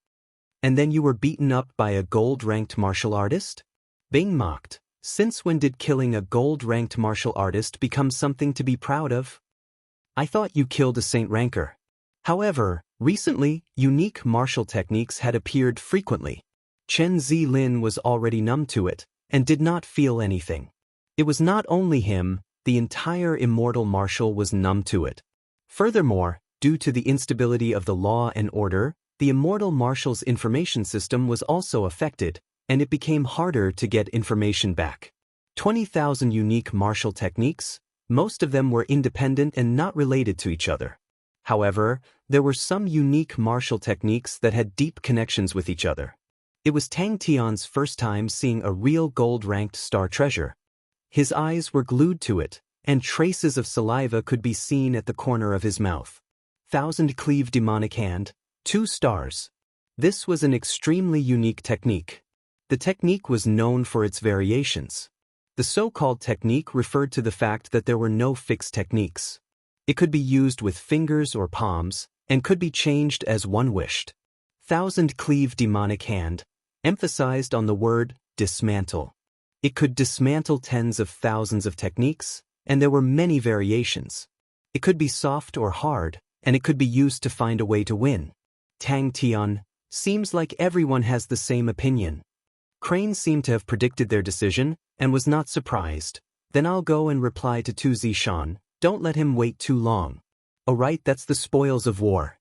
And then you were beaten up by a gold-ranked martial artist? Bing mocked. Since when did killing a gold-ranked martial artist become something to be proud of? I thought you killed a saint ranker. However, recently, unique martial techniques had appeared frequently. Lin was already numb to it, and did not feel anything. It was not only him, the entire immortal martial was numb to it. Furthermore, due to the instability of the law and order, the immortal martial's information system was also affected, and it became harder to get information back. 20,000 unique martial techniques, most of them were independent and not related to each other. However, there were some unique martial techniques that had deep connections with each other. It was Tang Tian's first time seeing a real gold-ranked star treasure. His eyes were glued to it, and traces of saliva could be seen at the corner of his mouth. 1000 Cleave Demonic Hand, 2 stars. This was an extremely unique technique. The technique was known for its variations. The so-called technique referred to the fact that there were no fixed techniques. It could be used with fingers or palms, and could be changed as one wished. 1000 Cleave Demonic Hand emphasized on the word dismantle. It could dismantle tens of thousands of techniques, and there were many variations. It could be soft or hard, and it could be used to find a way to win. Tang Tian, seems like everyone has the same opinion. Crane seemed to have predicted their decision, and was not surprised. Then I'll go and reply to Tu Zishan, don't let him wait too long. Oh right, that's the spoils of war.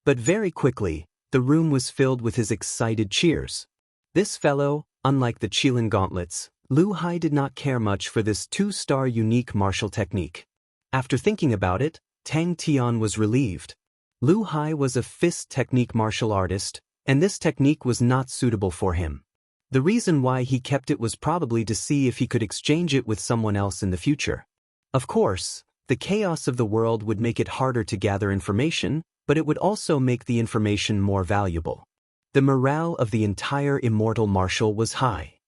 But very quickly, the room was filled with his excited cheers. This fellow, unlike the Qilin gauntlets, Lu Hai did not care much for this 2-star unique martial technique. After thinking about it, Tang Tian was relieved. Lu Hai was a fist technique martial artist, and this technique was not suitable for him. The reason why he kept it was probably to see if he could exchange it with someone else in the future. Of course, the chaos of the world would make it harder to gather information, but it would also make the information more valuable. The morale of the entire immortal martial was high.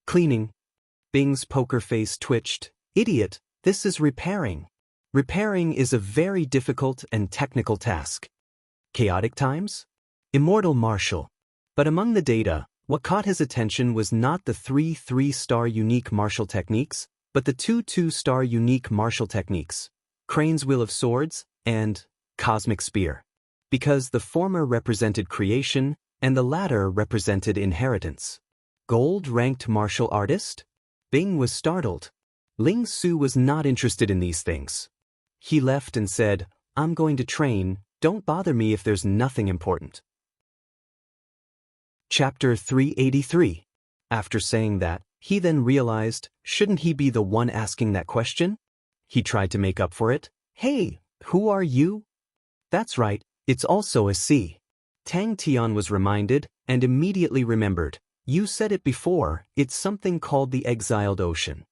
Cleaning. Bing's poker face twitched. Idiot, this is repairing. Repairing is a very difficult and technical task. Chaotic times? Immortal martial. But among the data, what caught his attention was not the 3 3-star unique martial techniques, but the 2 2-star unique martial techniques, Crane's Wheel of Swords and Cosmic Spear. Because the former represented creation, and the latter represented inheritance. Gold-ranked martial artist? Bing was startled. Ling Su was not interested in these things. He left and said, I'm going to train, don't bother me if there's nothing important. Chapter 383. After saying that, he then realized, shouldn't he be the one asking that question? He tried to make up for it. Hey, who are you? That's right, it's also a sea. Tang Tian was reminded, and immediately remembered. You said it before, it's something called the Exiled Ocean.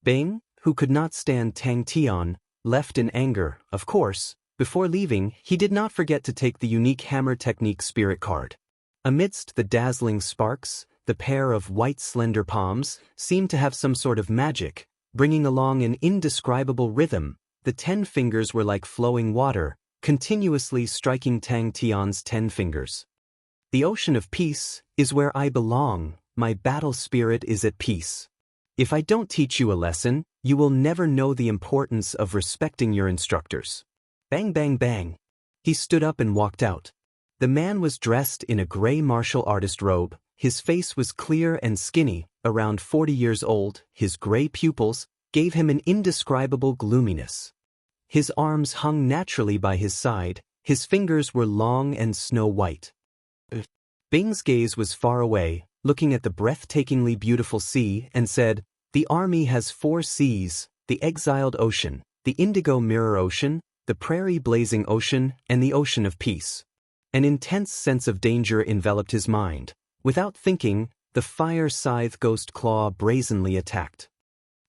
Bing, who could not stand Tang Tian, left in anger, of course. Before leaving, he did not forget to take the unique hammer technique spirit card. Amidst the dazzling sparks, the pair of white slender palms seemed to have some sort of magic, bringing along an indescribable rhythm. The 10 fingers were like flowing water, continuously striking Tang Tian's 10 fingers. The ocean of peace is where I belong, my battle spirit is at peace. If I don't teach you a lesson, you will never know the importance of respecting your instructors. Bang bang bang. He stood up and walked out. The man was dressed in a gray martial artist robe, his face was clear and skinny, around 40 years old, his gray pupils gave him an indescribable gloominess. His arms hung naturally by his side, his fingers were long and snow-white. Bing's gaze was far away, looking at the breathtakingly beautiful sea, and said, "The army has 4 seas, the exiled ocean, the indigo mirror ocean, the prairie blazing ocean, and the ocean of peace." An intense sense of danger enveloped his mind. Without thinking, the fire scythe ghost claw brazenly attacked.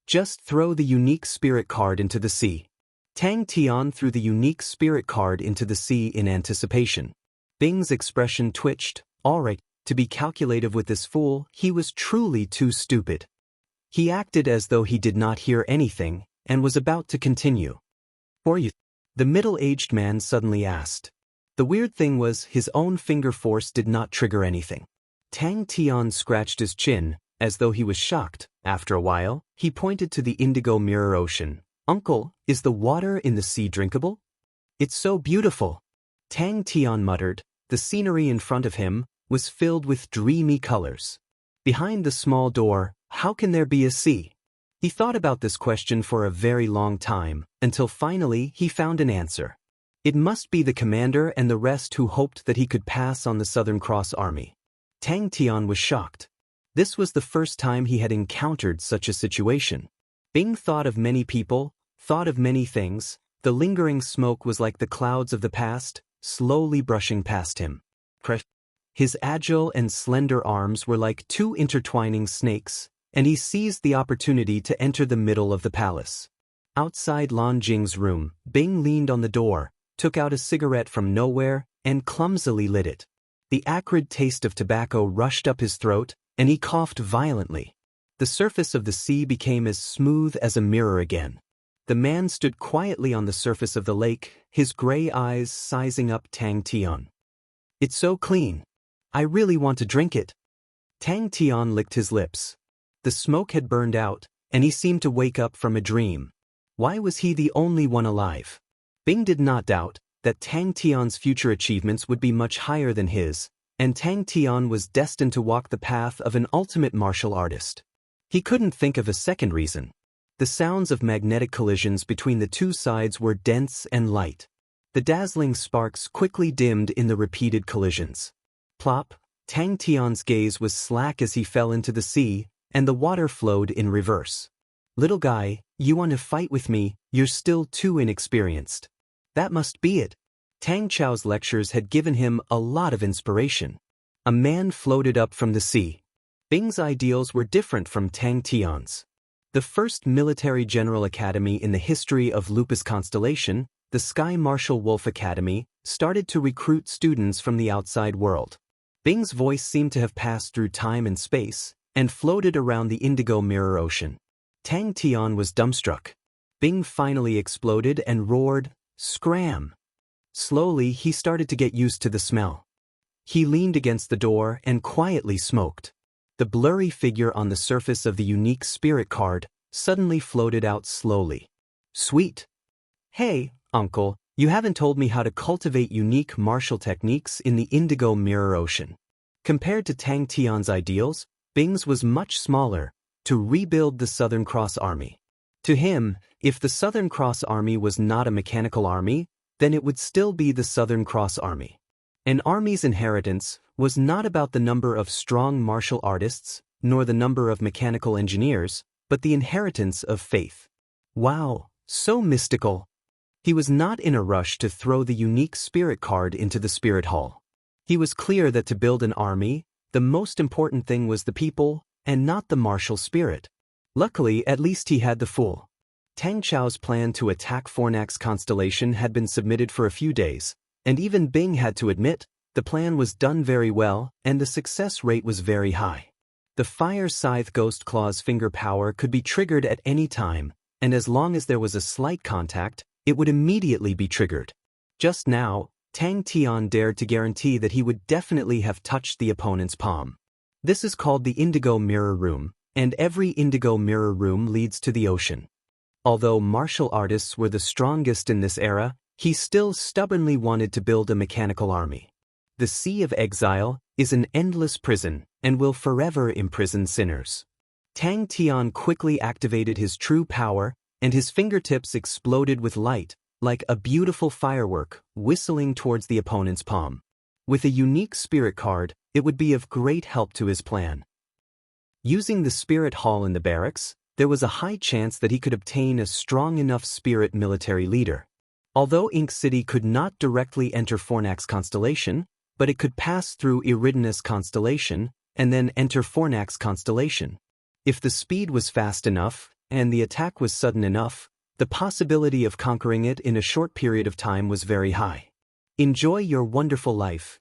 "Just throw the unique spirit card into the sea." Tang Tian threw the unique spirit card into the sea in anticipation. Bing's expression twitched. All right, to be calculative with this fool, he was truly too stupid. He acted as though he did not hear anything, and was about to continue. "For you?" the middle-aged man suddenly asked. The weird thing was, his own finger force did not trigger anything. Tang Tian scratched his chin, as though he was shocked. After a while, he pointed to the indigo mirror ocean. "Uncle, is the water in the sea drinkable?" "It's so beautiful." Tang Tian muttered. The scenery in front of him was filled with dreamy colors. Behind the small door, how can there be a sea? He thought about this question for a very long time, until finally he found an answer. It must be the commander and the rest who hoped that he could pass on the Southern Cross Army. Tang Tian was shocked. This was the first time he had encountered such a situation. Bing thought of many people, thought of many things. The lingering smoke was like the clouds of the past, slowly brushing past him. His agile and slender arms were like 2 intertwining snakes, and he seized the opportunity to enter the middle of the palace. Outside Lan Jing's room, Bing leaned on the door, took out a cigarette from nowhere, and clumsily lit it. The acrid taste of tobacco rushed up his throat, and he coughed violently. The surface of the sea became as smooth as a mirror again. The man stood quietly on the surface of the lake, his gray eyes sizing up Tang Tian. "It's so clean. I really want to drink it." Tang Tian licked his lips. The smoke had burned out, and he seemed to wake up from a dream. Why was he the only one alive? Bing did not doubt that Tang Tian's future achievements would be much higher than his, and Tang Tian was destined to walk the path of an ultimate martial artist. He couldn't think of a second reason. The sounds of magnetic collisions between the 2 sides were dense and light. The dazzling sparks quickly dimmed in the repeated collisions. Plop, Tang Tian's gaze was slack as he fell into the sea, and the water flowed in reverse. "Little guy, you want to fight with me? You're still too inexperienced." That must be it. Tang Chao's lectures had given him a lot of inspiration. A man floated up from the sea. Bing's ideals were different from Tang Tian's. The first military general academy in the history of Lupus Constellation, the Sky Marshal Wolf Academy, started to recruit students from the outside world. Bing's voice seemed to have passed through time and space, and floated around the indigo mirror ocean. Tang Tian was dumbstruck. Bing finally exploded and roared, "Scram!" Slowly, he started to get used to the smell. He leaned against the door and quietly smoked. The blurry figure on the surface of the unique spirit card suddenly floated out slowly. "Sweet. Hey, Uncle, you haven't told me how to cultivate unique martial techniques in the indigo mirror ocean." Compared to Tang Tian's ideals, Bing's was much smaller, to rebuild the Southern Cross Army. To him, if the Southern Cross Army was not a mechanical army, then it would still be the Southern Cross Army. An army's inheritance was not about the number of strong martial artists, nor the number of mechanical engineers, but the inheritance of faith. Wow, so mystical. He was not in a rush to throw the unique spirit card into the spirit hall. He was clear that to build an army, the most important thing was the people, and not the martial spirit. Luckily, at least he had the fool. Tang Chao's plan to attack Fornax Constellation had been submitted for a few days, and even Bing had to admit, the plan was done very well, and the success rate was very high. The Fire Scythe Ghost Claw's finger power could be triggered at any time, and as long as there was a slight contact, it would immediately be triggered. Just now, Tang Tian dared to guarantee that he would definitely have touched the opponent's palm. This is called the Indigo Mirror Room, and every Indigo Mirror Room leads to the ocean. Although martial artists were the strongest in this era, he still stubbornly wanted to build a mechanical army. The Sea of Exile is an endless prison and will forever imprison sinners. Tang Tian quickly activated his true power, and his fingertips exploded with light, like a beautiful firework whistling towards the opponent's palm. With a unique spirit card, it would be of great help to his plan. Using the spirit hall in the barracks, there was a high chance that he could obtain a strong enough spirit military leader. Although Ink City could not directly enter Fornax constellation, but it could pass through Eridanus constellation and then enter Fornax constellation. If the speed was fast enough, and the attack was sudden enough, the possibility of conquering it in a short period of time was very high. Enjoy your wonderful life,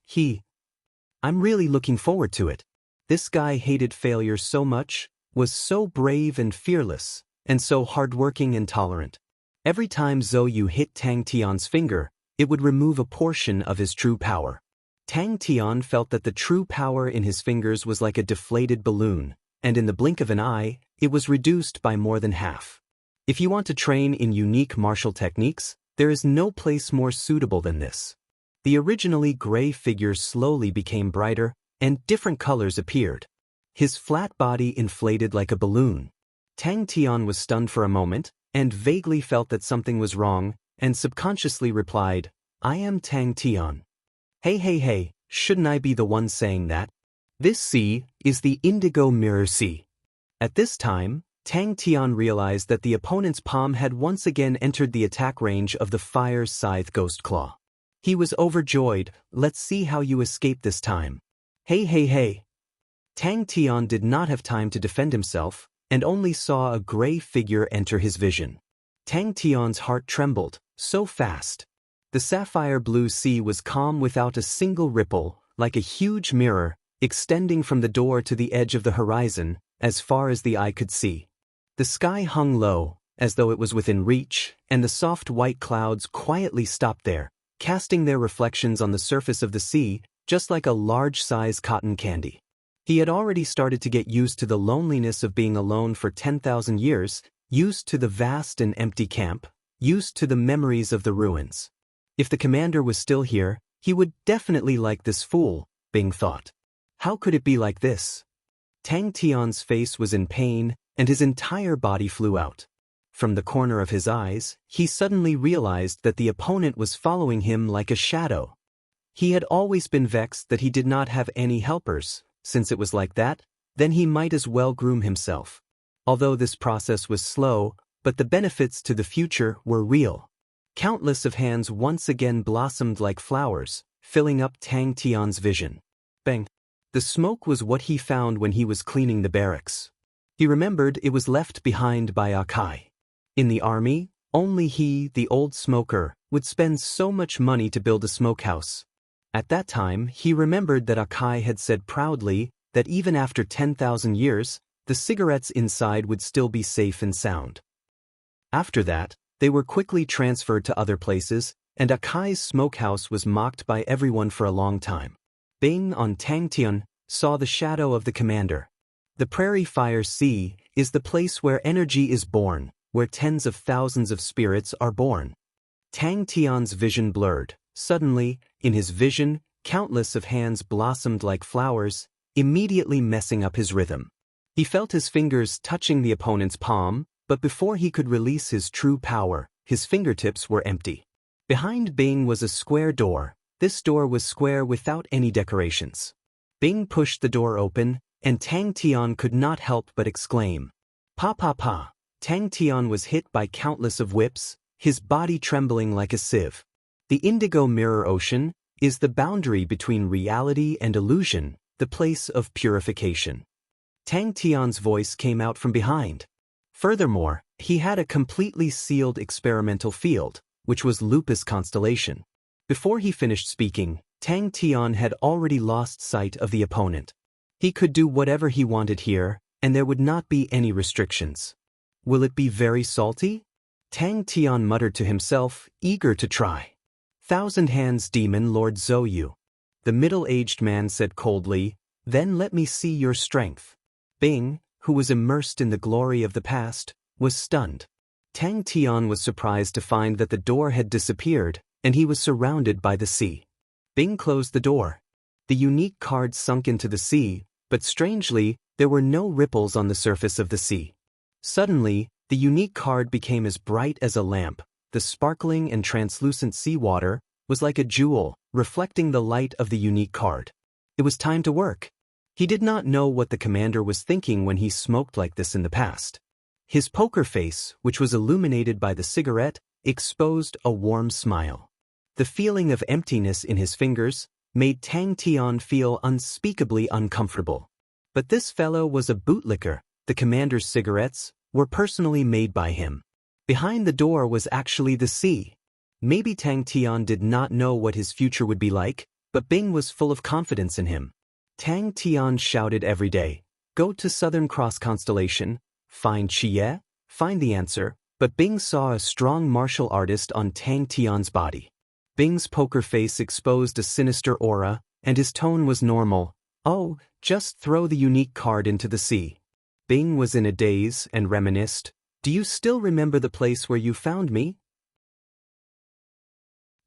I'm really looking forward to it. This guy hated failure so much, was so brave and fearless, and so hardworking and tolerant. Every time Zhou hit Tang Tian's finger, it would remove a portion of his true power. Tang Tian felt that the true power in his fingers was like a deflated balloon, and in the blink of an eye, it was reduced by more than half. If you want to train in unique martial techniques, there is no place more suitable than this. The originally gray figure slowly became brighter, and different colors appeared. His flat body inflated like a balloon. Tang Tian was stunned for a moment, and vaguely felt that something was wrong, and subconsciously replied, "I am Tang Tian." Hey, shouldn't I be the one saying that? This sea is the Indigo Mirror Sea. At this time, Tang Tian realized that the opponent's palm had once again entered the attack range of the Fire Scythe Ghost Claw. He was overjoyed. Let's see how you escape this time. Hey. Tang Tian did not have time to defend himself, and only saw a gray figure enter his vision. Tang Tian's heart trembled, so fast. The sapphire blue sea was calm without a single ripple, like a huge mirror, extending from the door to the edge of the horizon, as far as the eye could see. The sky hung low, as though it was within reach, and the soft white clouds quietly stopped there, casting their reflections on the surface of the sea, just like a large-size cotton candy. He had already started to get used to the loneliness of being alone for 10,000 years, used to the vast and empty camp, used to the memories of the ruins. If the commander was still here, he would definitely like this fool, Bing thought. How could it be like this? Tang Tian's face was in pain, and his entire body flew out. From the corner of his eyes, he suddenly realized that the opponent was following him like a shadow. He had always been vexed that he did not have any helpers. Since it was like that, then he might as well groom himself. Although this process was slow, but the benefits to the future were real. Countless of hands once again blossomed like flowers, filling up Tang Tian's vision. Bang! The smoke was what he found when he was cleaning the barracks. He remembered it was left behind by Akai. In the army, only he, the old smoker, would spend so much money to build a smokehouse. At that time, he remembered that Akai had said proudly that even after 10,000 years, the cigarettes inside would still be safe and sound. After that, they were quickly transferred to other places, and Akai's smokehouse was mocked by everyone for a long time. Bing on Tang Tian saw the shadow of the commander. The Prairie Fire Sea is the place where energy is born, where tens of thousands of spirits are born. Tang Tian's vision blurred. Suddenly, in his vision, countless of hands blossomed like flowers, immediately messing up his rhythm. He felt his fingers touching the opponent's palm, but before he could release his true power, his fingertips were empty. Behind Bing was a square door. This door was square without any decorations. Bing pushed the door open, and Tang Tian could not help but exclaim, Pa. Tang Tian was hit by countless of whips, his body trembling like a sieve. The Indigo Mirror Ocean is the boundary between reality and illusion, the place of purification. Tang Tian's voice came out from behind. Furthermore, he had a completely sealed experimental field, which was Lupus Constellation. Before he finished speaking, Tang Tian had already lost sight of the opponent. He could do whatever he wanted here, and there would not be any restrictions. Will it be very salty? Tang Tian muttered to himself, eager to try. Thousand Hands Demon Lord Zhou. The middle-aged man said coldly, then let me see your strength. Bing, who was immersed in the glory of the past, was stunned. Tang Tian was surprised to find that the door had disappeared, and he was surrounded by the sea. Bing closed the door. The unique card sunk into the sea, but strangely, there were no ripples on the surface of the sea. Suddenly, the unique card became as bright as a lamp. The sparkling and translucent seawater was like a jewel, reflecting the light of the unique card. It was time to work. He did not know what the commander was thinking when he smoked like this in the past. His poker face, which was illuminated by the cigarette, exposed a warm smile. The feeling of emptiness in his fingers made Tang Tian feel unspeakably uncomfortable. But this fellow was a bootlicker. The commander's cigarettes were personally made by him. Behind the door was actually the sea. Maybe Tang Tian did not know what his future would be like, but Bing was full of confidence in him. Tang Tian shouted every day, "Go to Southern Cross Constellation, find Xie, find the answer," but Bing saw a strong martial artist on Tang Tian's body. Bing's poker face exposed a sinister aura, and his tone was normal. "Oh, just throw the unique card into the sea." Bing was in a daze and reminisced, "Do you still remember the place where you found me?"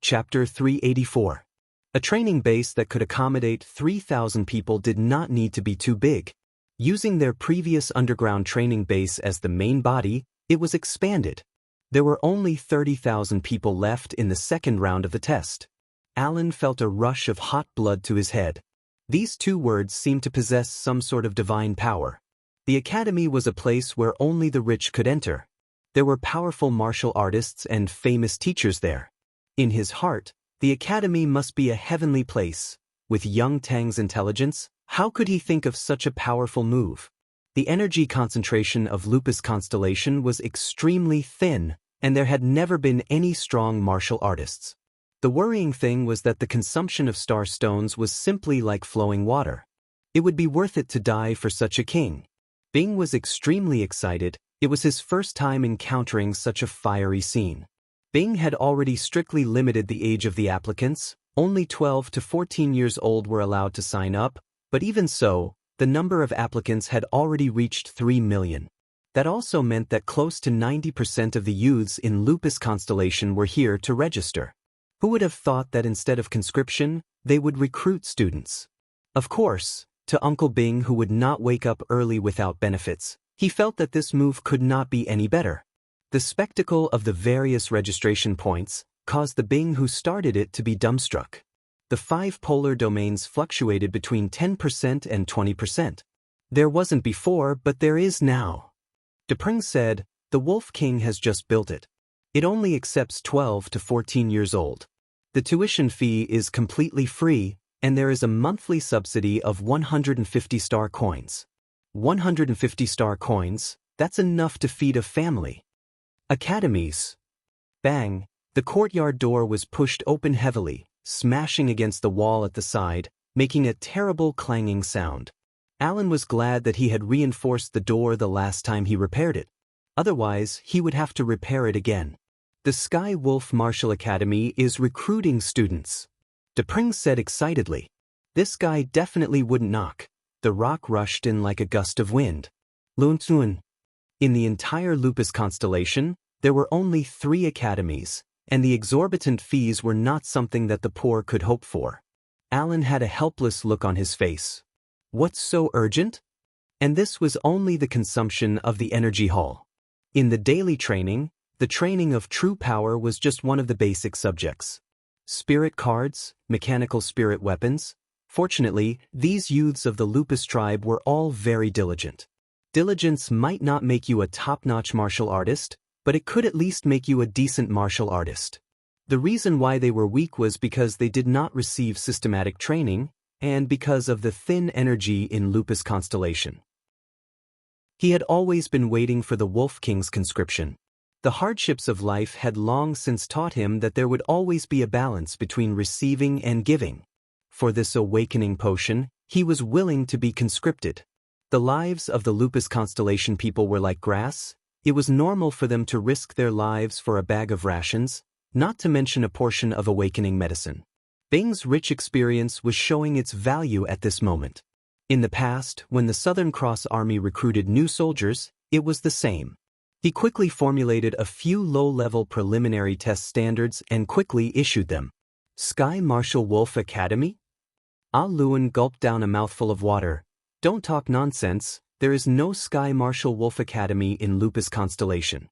Chapter 384. A training base that could accommodate 3,000 people did not need to be too big. Using their previous underground training base as the main body, it was expanded. There were only 30,000 people left in the second round of the test. Alan felt a rush of hot blood to his head. These two words seemed to possess some sort of divine power. The academy was a place where only the rich could enter. There were powerful martial artists and famous teachers there. In his heart, the academy must be a heavenly place. With young Tang's intelligence, how could he think of such a powerful move? The energy concentration of Lupus Constellation was extremely thin, and there had never been any strong martial artists. The worrying thing was that the consumption of star stones was simply like flowing water. It would be worth it to die for such a king. Bing was extremely excited. It was his first time encountering such a fiery scene. Bing had already strictly limited the age of the applicants. Only 12 to 14 years old were allowed to sign up, but even so, the number of applicants had already reached 3 million. That also meant that close to 90% of the youths in Lupus Constellation were here to register. Who would have thought that instead of conscription, they would recruit students? Of course, to Uncle Bing, who would not wake up early without benefits, he felt that this move could not be any better. The spectacle of the various registration points caused the Bing who started it to be dumbstruck. The 5 polar domains fluctuated between 10% and 20%. There wasn't before, but there is now. Depreng said, "The Wolf King has just built it. It only accepts 12 to 14 years old. The tuition fee is completely free, and there is a monthly subsidy of 150 star coins. 150 star coins, that's enough to feed a family." Academies. Bang! The courtyard door was pushed open heavily, smashing against the wall at the side, making a terrible clanging sound. Alan was glad that he had reinforced the door the last time he repaired it. Otherwise, he would have to repair it again. The Sky Wolf Martial Academy is recruiting students. Depreng said excitedly. This guy definitely wouldn't knock. The rock rushed in like a gust of wind. Lunzun. In the entire Lupus Constellation, there were only 3 academies, and the exorbitant fees were not something that the poor could hope for. Alan had a helpless look on his face. What's so urgent? And this was only the consumption of the energy hall. In the daily training, the training of true power was just one of the basic subjects. Spirit cards, mechanical spirit weapons. Fortunately, these youths of the Lupus tribe were all very diligent. Diligence might not make you a top-notch martial artist, but it could at least make you a decent martial artist. The reason why they were weak was because they did not receive systematic training, and because of the thin energy in Lupus Constellation. He had always been waiting for the Wolf King's conscription. The hardships of life had long since taught him that there would always be a balance between receiving and giving. For this awakening potion, he was willing to be conscripted. The lives of the Lupus Constellation people were like grass. It was normal for them to risk their lives for a bag of rations, not to mention a portion of awakening medicine. Bing's rich experience was showing its value at this moment. In the past, when the Southern Cross Army recruited new soldiers, it was the same. He quickly formulated a few low-level preliminary test standards and quickly issued them. Sky Martial Wolf Academy? Lin gulped down a mouthful of water. Don't talk nonsense, there is no Sky Martial Wolf Academy in Lupus Constellation.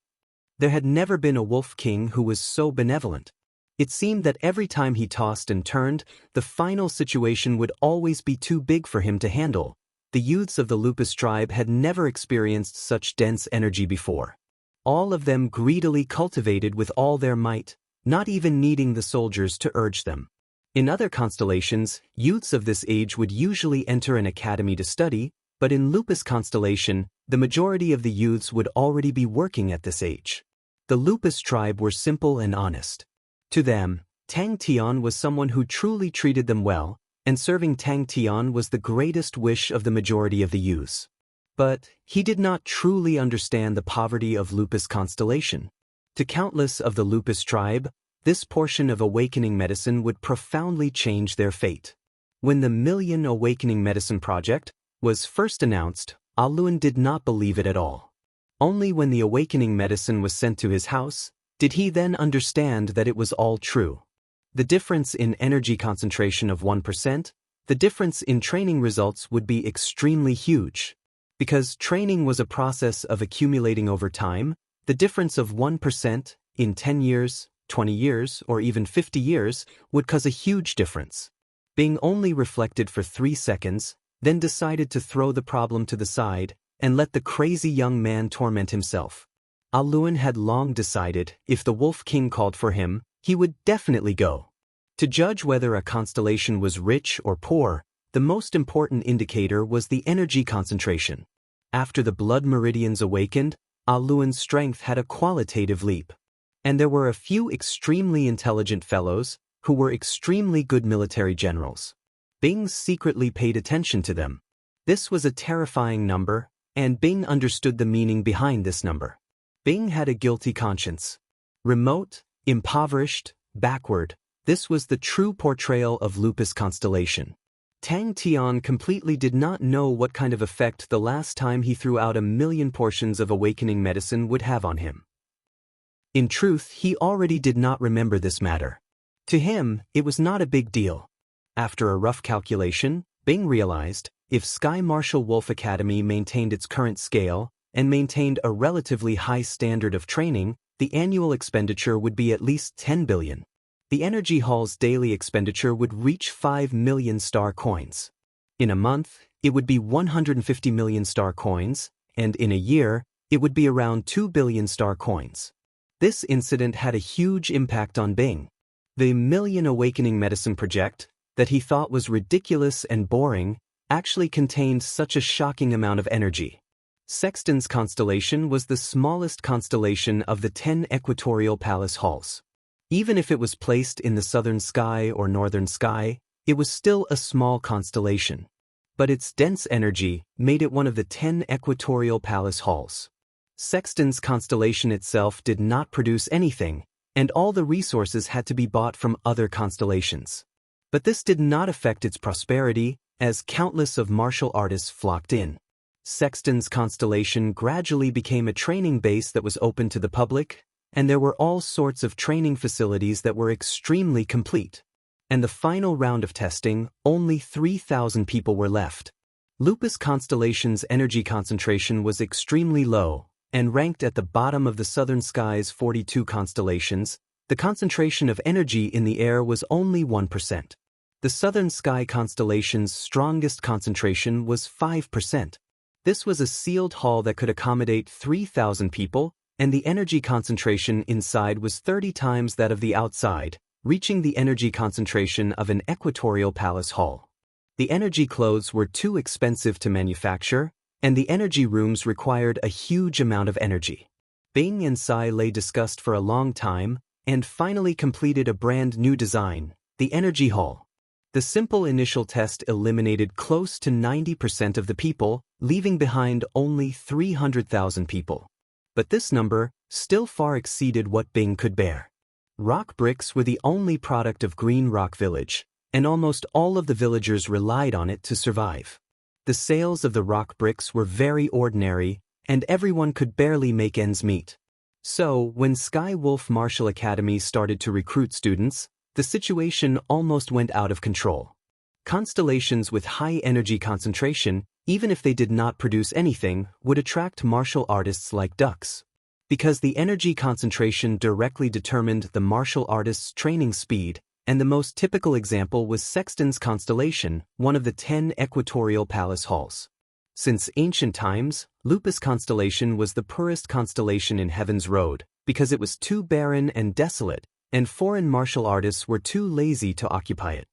There had never been a Wolf King who was so benevolent. It seemed that every time he tossed and turned, the final situation would always be too big for him to handle. The youths of the Lupus tribe had never experienced such dense energy before. All of them greedily cultivated with all their might, not even needing the soldiers to urge them. In other constellations, youths of this age would usually enter an academy to study, but in Lupus Constellation, the majority of the youths would already be working at this age. The Lupus tribe were simple and honest. To them, Tang Tian was someone who truly treated them well, and serving Tang Tian was the greatest wish of the majority of the youths. But he did not truly understand the poverty of Lupus Constellation. To countless of the Lupus tribe, this portion of awakening medicine would profoundly change their fate. When the Million Awakening Medicine Project was first announced, Lin did not believe it at all. Only when the awakening medicine was sent to his house, did he then understand that it was all true. The difference in energy concentration of 1%, the difference in training results would be extremely huge. Because training was a process of accumulating over time, the difference of 1% in 10 years, 20 years, or even 50 years would cause a huge difference. Bing only reflected for 3 seconds, then decided to throw the problem to the side and let the crazy young man torment himself. Lin had long decided if the Wolf King called for him, he would definitely go. To judge whether a constellation was rich or poor, the most important indicator was the energy concentration. After the blood meridians awakened, Lin's strength had a qualitative leap. And there were a few extremely intelligent fellows who were extremely good military generals. Bing secretly paid attention to them. This was a terrifying number, and Bing understood the meaning behind this number. Bing had a guilty conscience. Remote, impoverished, backward, this was the true portrayal of Lupus Constellation. Tang Tian completely did not know what kind of effect the last time he threw out 1,000,000 portions of awakening medicine would have on him. In truth, he already did not remember this matter. To him, it was not a big deal. After a rough calculation, Bing realized, if Sky Martial Wolf Academy maintained its current scale, and maintained a relatively high standard of training, the annual expenditure would be at least 10 billion. The Energy Hall's daily expenditure would reach 5 million star coins. In a month, it would be 150 million star coins, and in a year, it would be around 2 billion star coins. This incident had a huge impact on Bing. The Million Awakening Medicine Project, that he thought was ridiculous and boring, actually contained such a shocking amount of energy. Sexton's constellation was the smallest constellation of the 10 equatorial palace halls. Even if it was placed in the southern sky or northern sky, it was still a small constellation. But its dense energy made it one of the 10 equatorial palace halls. Sexton's constellation itself did not produce anything, and all the resources had to be bought from other constellations. But this did not affect its prosperity, as countless of martial artists flocked in. Sexton's constellation gradually became a training base that was open to the public, and there were all sorts of training facilities that were extremely complete. And the final round of testing, only 3,000 people were left. Lupus Constellation's energy concentration was extremely low, and ranked at the bottom of the southern sky's 42 constellations, the concentration of energy in the air was only 1%. The southern sky constellation's strongest concentration was 5%. This was a sealed hall that could accommodate 3,000 people, and the energy concentration inside was 30 times that of the outside, reaching the energy concentration of an equatorial palace hall. The energy clothes were too expensive to manufacture, and the energy rooms required a huge amount of energy. Bing and Sai Lei discussed for a long time, and finally completed a brand new design, the Energy Hall. The simple initial test eliminated close to 90% of the people, leaving behind only 300,000 people. But this number still far exceeded what Bing could bear. Rock bricks were the only product of Green Rock Village, and almost all of the villagers relied on it to survive. The sales of the rock bricks were very ordinary, and everyone could barely make ends meet. So, when Sky Wolf Martial Academy started to recruit students, the situation almost went out of control. Constellations with high energy concentration, even if they did not produce anything, would attract martial artists like ducks. Because the energy concentration directly determined the martial artist's training speed, and the most typical example was Sexton's constellation, one of the 10 equatorial palace halls. Since ancient times, Lupus constellation was the poorest constellation in Heaven's Road, because it was too barren and desolate, and foreign martial artists were too lazy to occupy it.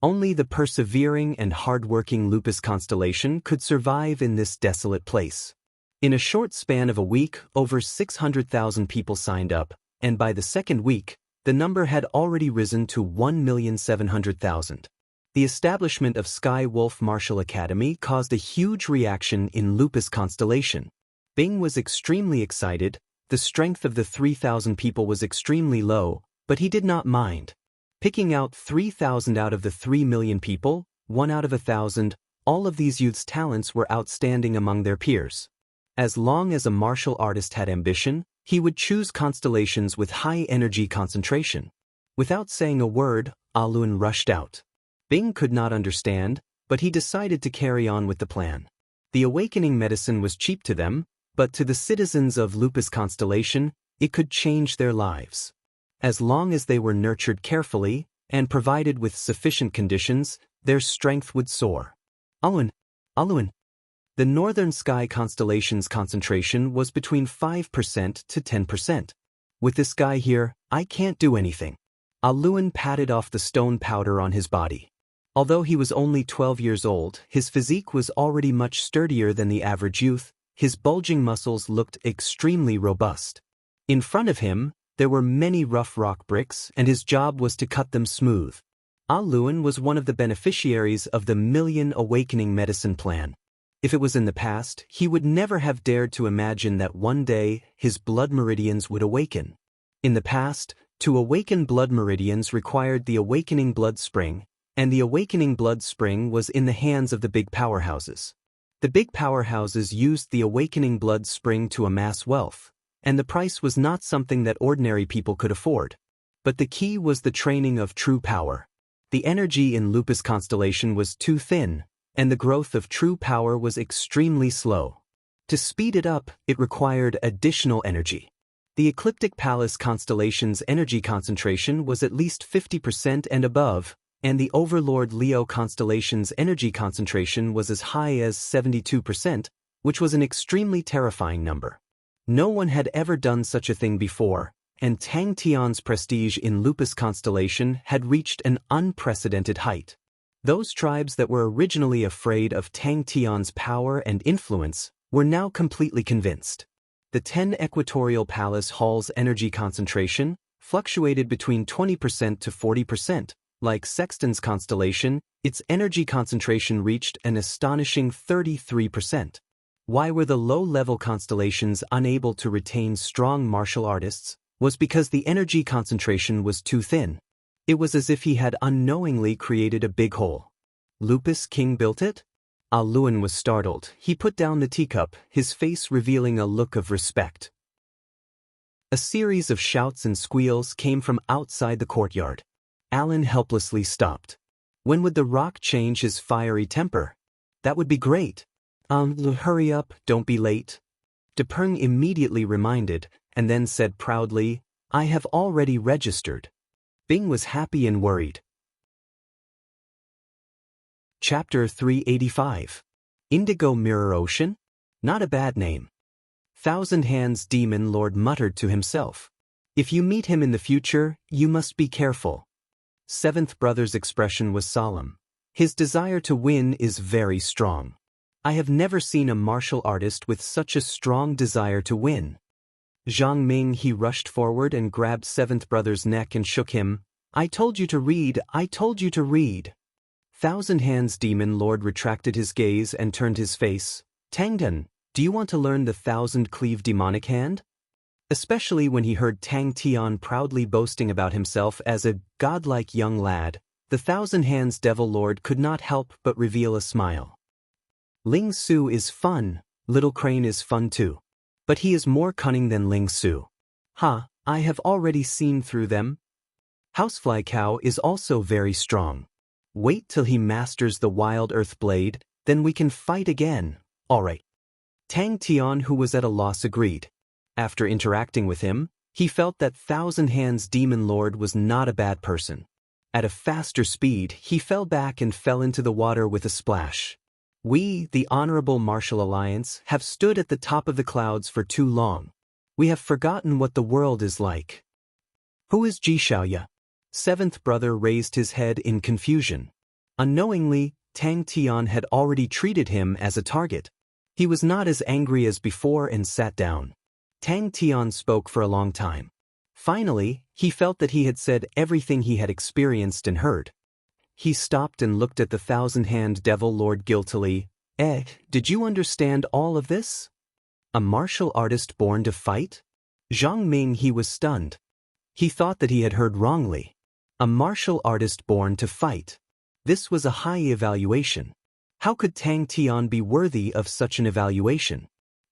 Only the persevering and hard-working Lupus constellation could survive in this desolate place. In a short span of a week, over 600,000 people signed up, and by the second week, the number had already risen to 1,700,000. The establishment of Sky Wolf Martial Academy caused a huge reaction in Lupus constellation. Bing was extremely excited. The strength of the 3,000 people was extremely low, but he did not mind. Picking out 3,000 out of the 3 million people, 1 out of 1,000, all of these youths' talents were outstanding among their peers. As long as a martial artist had ambition, he would choose constellations with high energy concentration. Without saying a word, Alun rushed out. Bing could not understand, but he decided to carry on with the plan. The awakening medicine was cheap to them, but to the citizens of Lupus constellation, it could change their lives. As long as they were nurtured carefully and provided with sufficient conditions, their strength would soar. Alun. The northern sky constellation's concentration was between 5% to 10%. With this guy here, I can't do anything. Alun patted off the stone powder on his body. Although he was only 12 years old, his physique was already much sturdier than the average youth. His bulging muscles looked extremely robust. In front of him, there were many rough rock bricks, and his job was to cut them smooth. Alun was one of the beneficiaries of the Million Awakening Medicine Plan. If it was in the past, he would never have dared to imagine that one day his blood meridians would awaken. In the past, to awaken blood meridians required the awakening blood spring, and the awakening blood spring was in the hands of the big powerhouses. The big powerhouses used the awakening blood spring to amass wealth, and the price was not something that ordinary people could afford. But the key was the training of true power. The energy in Lupus constellation was too thin, and the growth of true power was extremely slow. To speed it up, it required additional energy. The Ecliptic Palace constellation's energy concentration was at least 50% and above, and the Overlord Leo constellation's energy concentration was as high as 72%, which was an extremely terrifying number. No one had ever done such a thing before, and Tang Tian's prestige in Lupus constellation had reached an unprecedented height. Those tribes that were originally afraid of Tang Tian's power and influence were now completely convinced. The 10 equatorial palace halls' energy concentration fluctuated between 20% to 40%. Like Sexton's constellation, its energy concentration reached an astonishing 33%. Why were the low-level constellations unable to retain strong martial artists? Was because the energy concentration was too thin. It was as if he had unknowingly created a big hole. Lupus King built it? Alun was startled. He put down the teacup, his face revealing a look of respect. A series of shouts and squeals came from outside the courtyard. Alan helplessly stopped. When would the rock change his fiery temper? That would be great. Hurry up, don't be late. Depeng immediately reminded, and then said proudly, I have already registered. Bing was happy and worried. Chapter 385. Indigo Mirror Ocean? Not a bad name. Thousand Hands Demon Lord muttered to himself. If you meet him in the future, you must be careful. Seventh Brother's expression was solemn. His desire to win is very strong. I have never seen a martial artist with such a strong desire to win. Zhang Ming he rushed forward and grabbed Seventh Brother's neck and shook him. I told you to read, I told you to read. Thousand Hands Demon Lord retracted his gaze and turned his face. Tangdan, do you want to learn the Thousand Cleave Demonic Hand? Especially when he heard Tang Tian proudly boasting about himself as a godlike young lad, the Thousand Hands Devil Lord could not help but reveal a smile. Ling Su is fun, Little Crane is fun too. But he is more cunning than Ling Su. Ha, I have already seen through them. Housefly Cow is also very strong. Wait till he masters the Wild Earth Blade, then we can fight again. Alright. Tang Tian, who was at a loss, agreed. After interacting with him, he felt that Thousand Hands Demon Lord was not a bad person. At a faster speed, he fell back and fell into the water with a splash. We, the Honorable Martial Alliance, have stood at the top of the clouds for too long. We have forgotten what the world is like. Who is Xianxia? Seventh brother raised his head in confusion. Unknowingly, Tang Tian had already treated him as a target. He was not as angry as before and sat down. Tang Tian spoke for a long time. Finally, he felt that he had said everything he had experienced and heard. He stopped and looked at the Thousand-Hand Devil Lord guiltily. Did you understand all of this? A martial artist born to fight? Zhang Ming, he was stunned. He thought that he had heard wrongly. A martial artist born to fight. This was a high evaluation. How could Tang Tian be worthy of such an evaluation?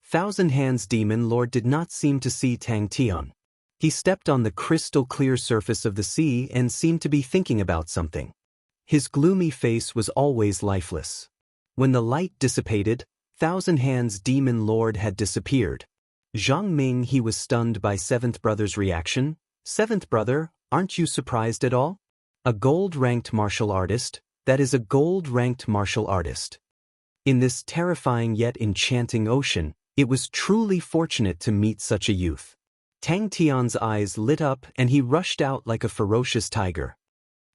Thousand Hands Demon Lord did not seem to see Tang Tian. He stepped on the crystal-clear surface of the sea and seemed to be thinking about something. His gloomy face was always lifeless. When the light dissipated, Thousand Hands Demon Lord had disappeared. Zhang Ming, he was stunned by Seventh Brother's reaction. Seventh Brother, aren't you surprised at all? A gold-ranked martial artist, that is a gold-ranked martial artist. In this terrifying yet enchanting ocean, it was truly fortunate to meet such a youth. Tang Tian's eyes lit up and he rushed out like a ferocious tiger.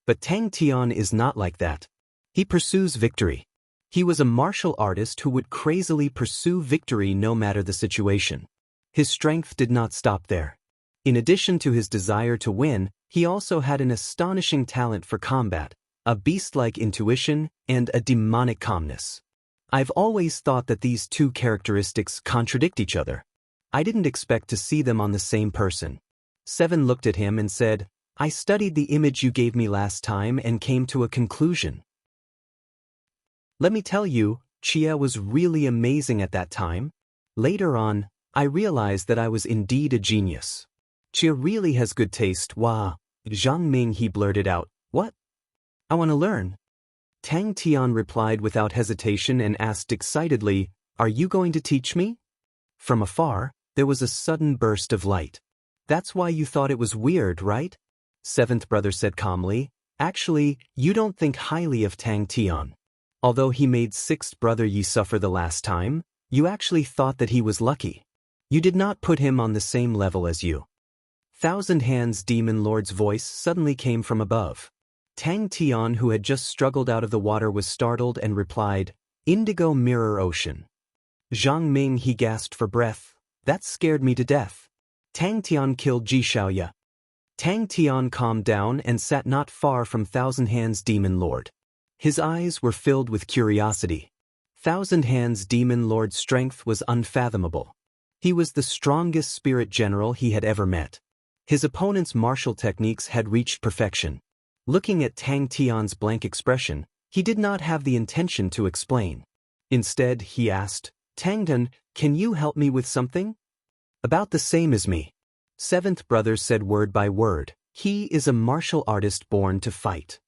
But Tang Tian is not like that. He pursues victory. He was a martial artist who would crazily pursue victory no matter the situation. His strength did not stop there. In addition to his desire to win, he also had an astonishing talent for combat, a beast-like intuition, and a demonic calmness. I've always thought that these two characteristics contradict each other. I didn't expect to see them on the same person. Seven looked at him and said, I studied the image you gave me last time and came to a conclusion. Let me tell you, Chia was really amazing at that time. Later on, I realized that I was indeed a genius. Chia really has good taste. Wow. Zhang Ming, he blurted out, what? I want to learn. Tang Tian replied without hesitation and asked excitedly, are you going to teach me? From afar, there was a sudden burst of light. That's why you thought it was weird, right? Seventh brother said calmly, actually, you don't think highly of Tang Tian. Although he made sixth brother Yi suffer the last time, you actually thought that he was lucky. You did not put him on the same level as you. Thousand Hands Demon Lord's voice suddenly came from above. Tang Tian, who had just struggled out of the water, was startled and replied, Indigo Mirror Ocean. Zhang Ming, he gasped for breath. That scared me to death. Tang Tian killed Xianxia. Tang Tian calmed down and sat not far from Thousand Hands Demon Lord. His eyes were filled with curiosity. Thousand Hands Demon Lord's strength was unfathomable. He was the strongest spirit general he had ever met. His opponent's martial techniques had reached perfection. Looking at Tang Tian's blank expression, he did not have the intention to explain. Instead, he asked, Tangdan, can you help me with something? About the same as me. Seventh brother said word by word, he is a martial artist born to fight.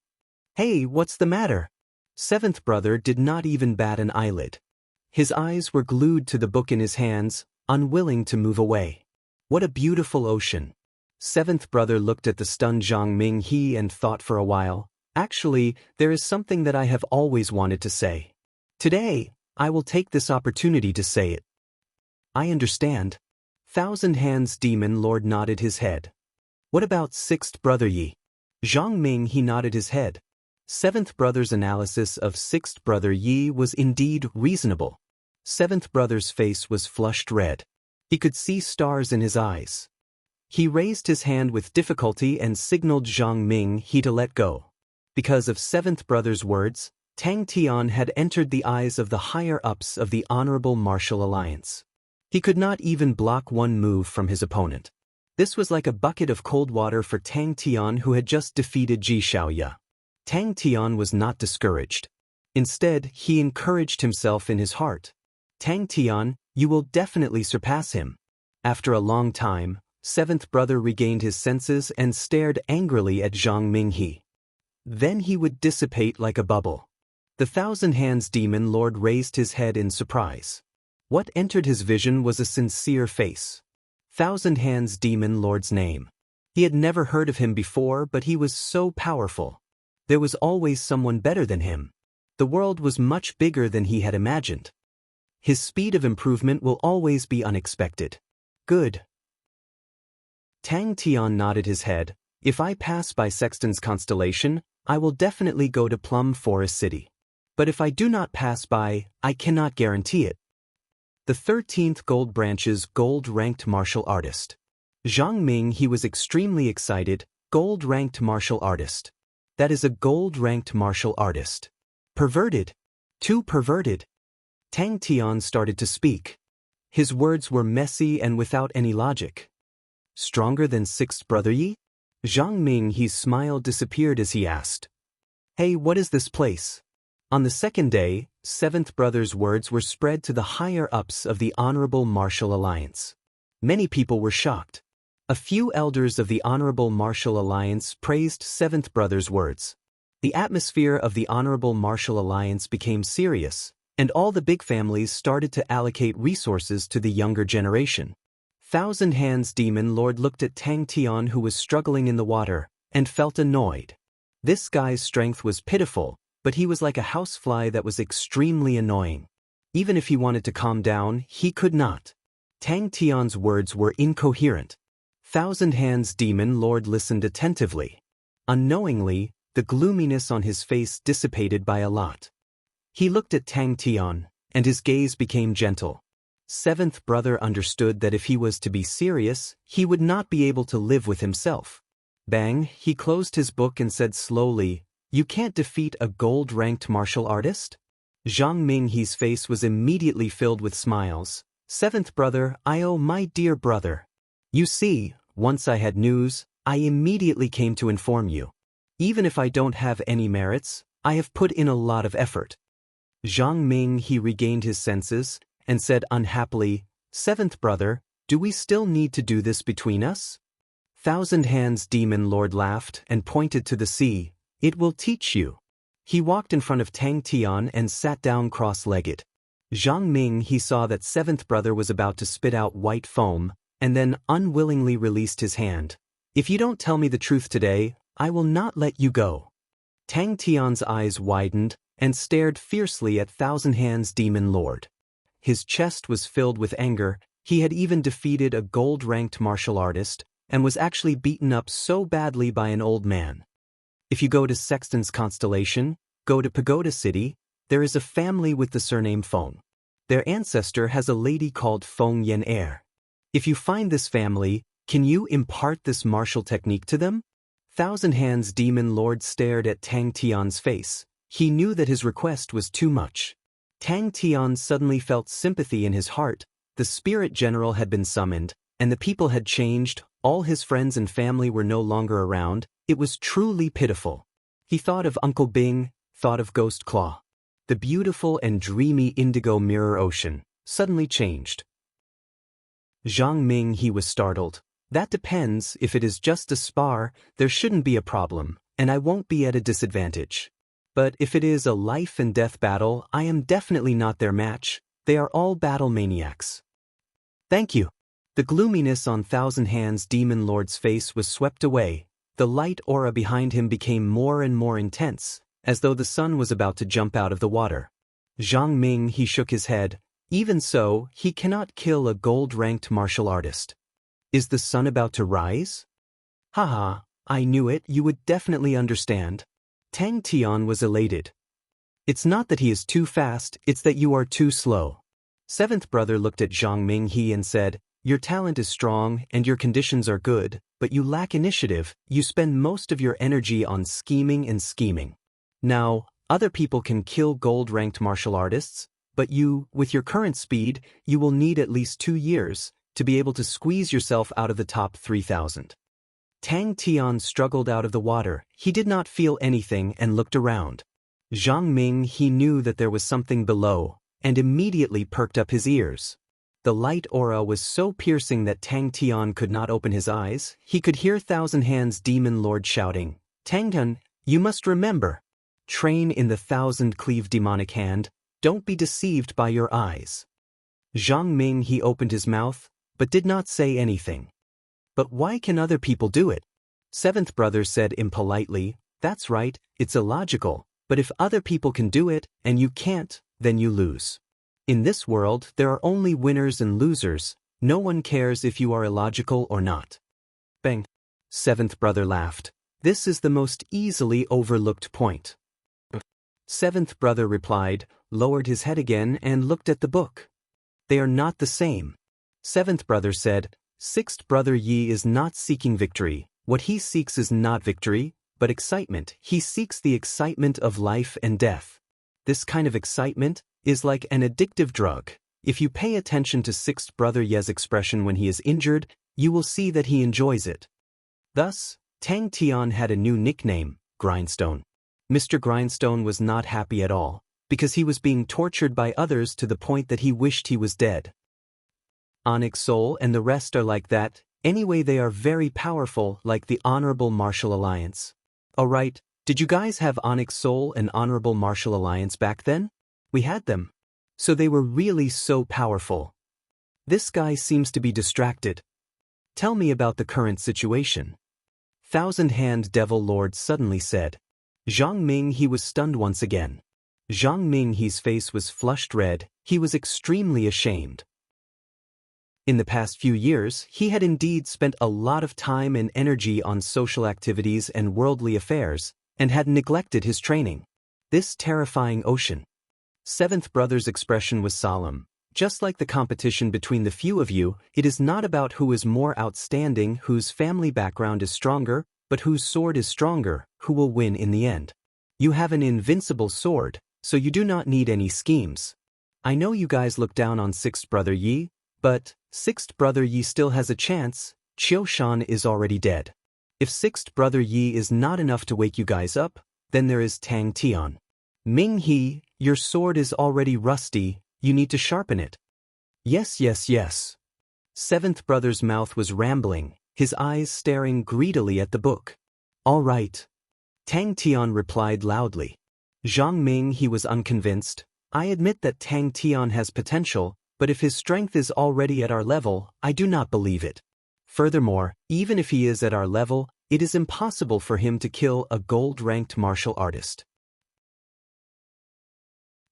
Hey, what's the matter? Seventh brother did not even bat an eyelid. His eyes were glued to the book in his hands, unwilling to move away. What a beautiful ocean. Seventh brother looked at the stunned Zhang Ming he and thought for a while, actually, there is something that I have always wanted to say. Today, I will take this opportunity to say it. I understand. Thousand Hands Demon Lord nodded his head. What about sixth brother Yi? Zhang Ming, he nodded his head. Seventh brother's analysis of sixth brother Yi was indeed reasonable. Seventh brother's face was flushed red. He could see stars in his eyes. He raised his hand with difficulty and signaled Zhang Ming he to let go. Because of seventh brother's words, Tang Tian had entered the eyes of the higher-ups of the Honorable Martial Alliance. He could not even block one move from his opponent. This was like a bucket of cold water for Tang Tian, who had just defeated Xianxia. Tang Tian was not discouraged. Instead, he encouraged himself in his heart. Tang Tian, you will definitely surpass him. After a long time, seventh brother regained his senses and stared angrily at Zhang Minghe. Then he would dissipate like a bubble. The Thousand Hands Demon Lord raised his head in surprise. What entered his vision was a sincere face. Thousand Hands Demon Lord's name. He had never heard of him before, but he was so powerful. There was always someone better than him. The world was much bigger than he had imagined. His speed of improvement will always be unexpected. Good. Tang Tian nodded his head. If I pass by Sexton's constellation, I will definitely go to Plum Forest City. But if I do not pass by, I cannot guarantee it. The 13th Gold Branch's gold-ranked martial artist. Zhang Ming, he was extremely excited. Gold-ranked martial artist. That is a gold-ranked martial artist. Perverted. Too perverted. Tang Tian started to speak. His words were messy and without any logic. Stronger than sixth brother Yi? Zhang Ming, his smile disappeared as he asked. Hey, what is this place? On the second day, seventh brother's words were spread to the higher-ups of the Honorable Martial Alliance. Many people were shocked. A few elders of the Honorable Martial Alliance praised seventh brother's words. The atmosphere of the Honorable Martial Alliance became serious, and all the big families started to allocate resources to the younger generation. Thousand Hands Demon Lord looked at Tang Tian, who was struggling in the water, and felt annoyed. This guy's strength was pitiful, but he was like a housefly that was extremely annoying. Even if he wanted to calm down, he could not. Tang Tian's words were incoherent. Thousand Hands Demon Lord listened attentively. Unknowingly, the gloominess on his face dissipated by a lot. He looked at Tang Tian, and his gaze became gentle. Seventh brother understood that if he was to be serious, he would not be able to live with himself. Bang, he closed his book and said slowly, You can't defeat a gold-ranked martial artist? Zhang Minghe's face was immediately filled with smiles. Seventh brother, my dear brother. You see, once I had news, I immediately came to inform you. Even if I don't have any merits, I have put in a lot of effort. Zhang Minghe regained his senses, and said unhappily, Seventh brother, do we still need to do this between us? Thousand Hands Demon Lord laughed and pointed to the sea. It will teach you. He walked in front of Tang Tian and sat down cross-legged. Zhang Ming, he saw that seventh brother was about to spit out white foam, and then unwillingly released his hand. If you don't tell me the truth today, I will not let you go. Tang Tian's eyes widened and stared fiercely at Thousand Hands Demon Lord. His chest was filled with anger. He had even defeated a gold-ranked martial artist, and was actually beaten up so badly by an old man. If you go to Sexton's constellation, go to Pagoda City, there is a family with the surname Feng. Their ancestor has a lady called Feng Yan. If you find this family, can you impart this martial technique to them? Thousand Hands Demon Lord stared at Tang Tian's face. He knew that his request was too much. Tang Tian suddenly felt sympathy in his heart. The spirit general had been summoned, and the people had changed. All his friends and family were no longer around. It was truly pitiful. He thought of Uncle Bing, thought of Ghost Claw. The beautiful and dreamy indigo mirror ocean suddenly changed. Zhang Ming, he was startled. That depends. If it is just a spar, there shouldn't be a problem, and I won't be at a disadvantage. But if it is a life and death battle, I am definitely not their match. They are all battle maniacs. Thank you. The gloominess on Thousand Hands Demon Lord's face was swept away. The light aura behind him became more and more intense, as though the sun was about to jump out of the water. Zhang Ming, he shook his head. Even so, he cannot kill a gold-ranked martial artist. Is the sun about to rise? Haha, I knew it. You would definitely understand. Tang Tian was elated. It's not that he is too fast, it's that you are too slow. Seventh brother looked at Zhang Minghe and said, Your talent is strong and your conditions are good, but you lack initiative. You spend most of your energy on scheming and scheming. Now, other people can kill gold-ranked martial artists, but you, with your current speed, you will need at least 2 years to be able to squeeze yourself out of the top 3,000. Tang Tian struggled out of the water. He did not feel anything and looked around. Zhang Ming, he knew that there was something below. and immediately perked up his ears. The light aura was so piercing that Tang Tian could not open his eyes. He could hear Thousand Hands Demon Lord shouting, "Tang Tian, you must remember. Train in the thousand-cleaved demonic hand. Don't be deceived by your eyes." Zhang Ming he opened his mouth, but did not say anything. "But why can other people do it?" Seventh brother said impolitely, "That's right, it's illogical, but if other people can do it, and you can't, then you lose. In this world, there are only winners and losers. No one cares if you are illogical or not." Bang. Seventh brother laughed. "This is the most easily overlooked point." Seventh brother replied, lowered his head again and looked at the book. "They are not the same." Seventh brother said, "Sixth brother Yi is not seeking victory. What he seeks is not victory, but excitement. He seeks the excitement of life and death. This kind of excitement is like an addictive drug. If you pay attention to sixth brother Ye's expression when he is injured, you will see that he enjoys it." Thus, Tang Tian had a new nickname, Grindstone. Mr. Grindstone was not happy at all, because he was being tortured by others to the point that he wished he was dead. Onyx Soul and the rest are like that. Anyway, they are very powerful, like the Honorable Martial Alliance. Alright, did you guys have Onyx Soul and Honorable Martial Alliance back then? We had them. So they were really so powerful. This guy seems to be distracted. Tell me about the current situation. Thousand Hand Devil Lord suddenly said. Zhang Ming he was stunned once again. Zhang Ming he's face was flushed red, he was extremely ashamed. In the past few years, he had indeed spent a lot of time and energy on social activities and worldly affairs, and had neglected his training. This terrifying ocean. Seventh brother's expression was solemn. Just like the competition between the few of you, it is not about who is more outstanding, whose family background is stronger, but whose sword is stronger, who will win in the end. You have an invincible sword, so you do not need any schemes. I know you guys look down on sixth brother Yi, but sixth brother Yi still has a chance. Qiu Shan is already dead. If sixth brother Yi is not enough to wake you guys up, then there is Tang Tian. Ming He, your sword is already rusty, you need to sharpen it. Yes, yes, yes. Seventh brother's mouth was rambling, his eyes staring greedily at the book. All right. Tang Tian replied loudly. Zhang Ming he was unconvinced. I admit that Tang Tian has potential, but if his strength is already at our level, I do not believe it. Furthermore, even if he is at our level, it is impossible for him to kill a gold-ranked martial artist.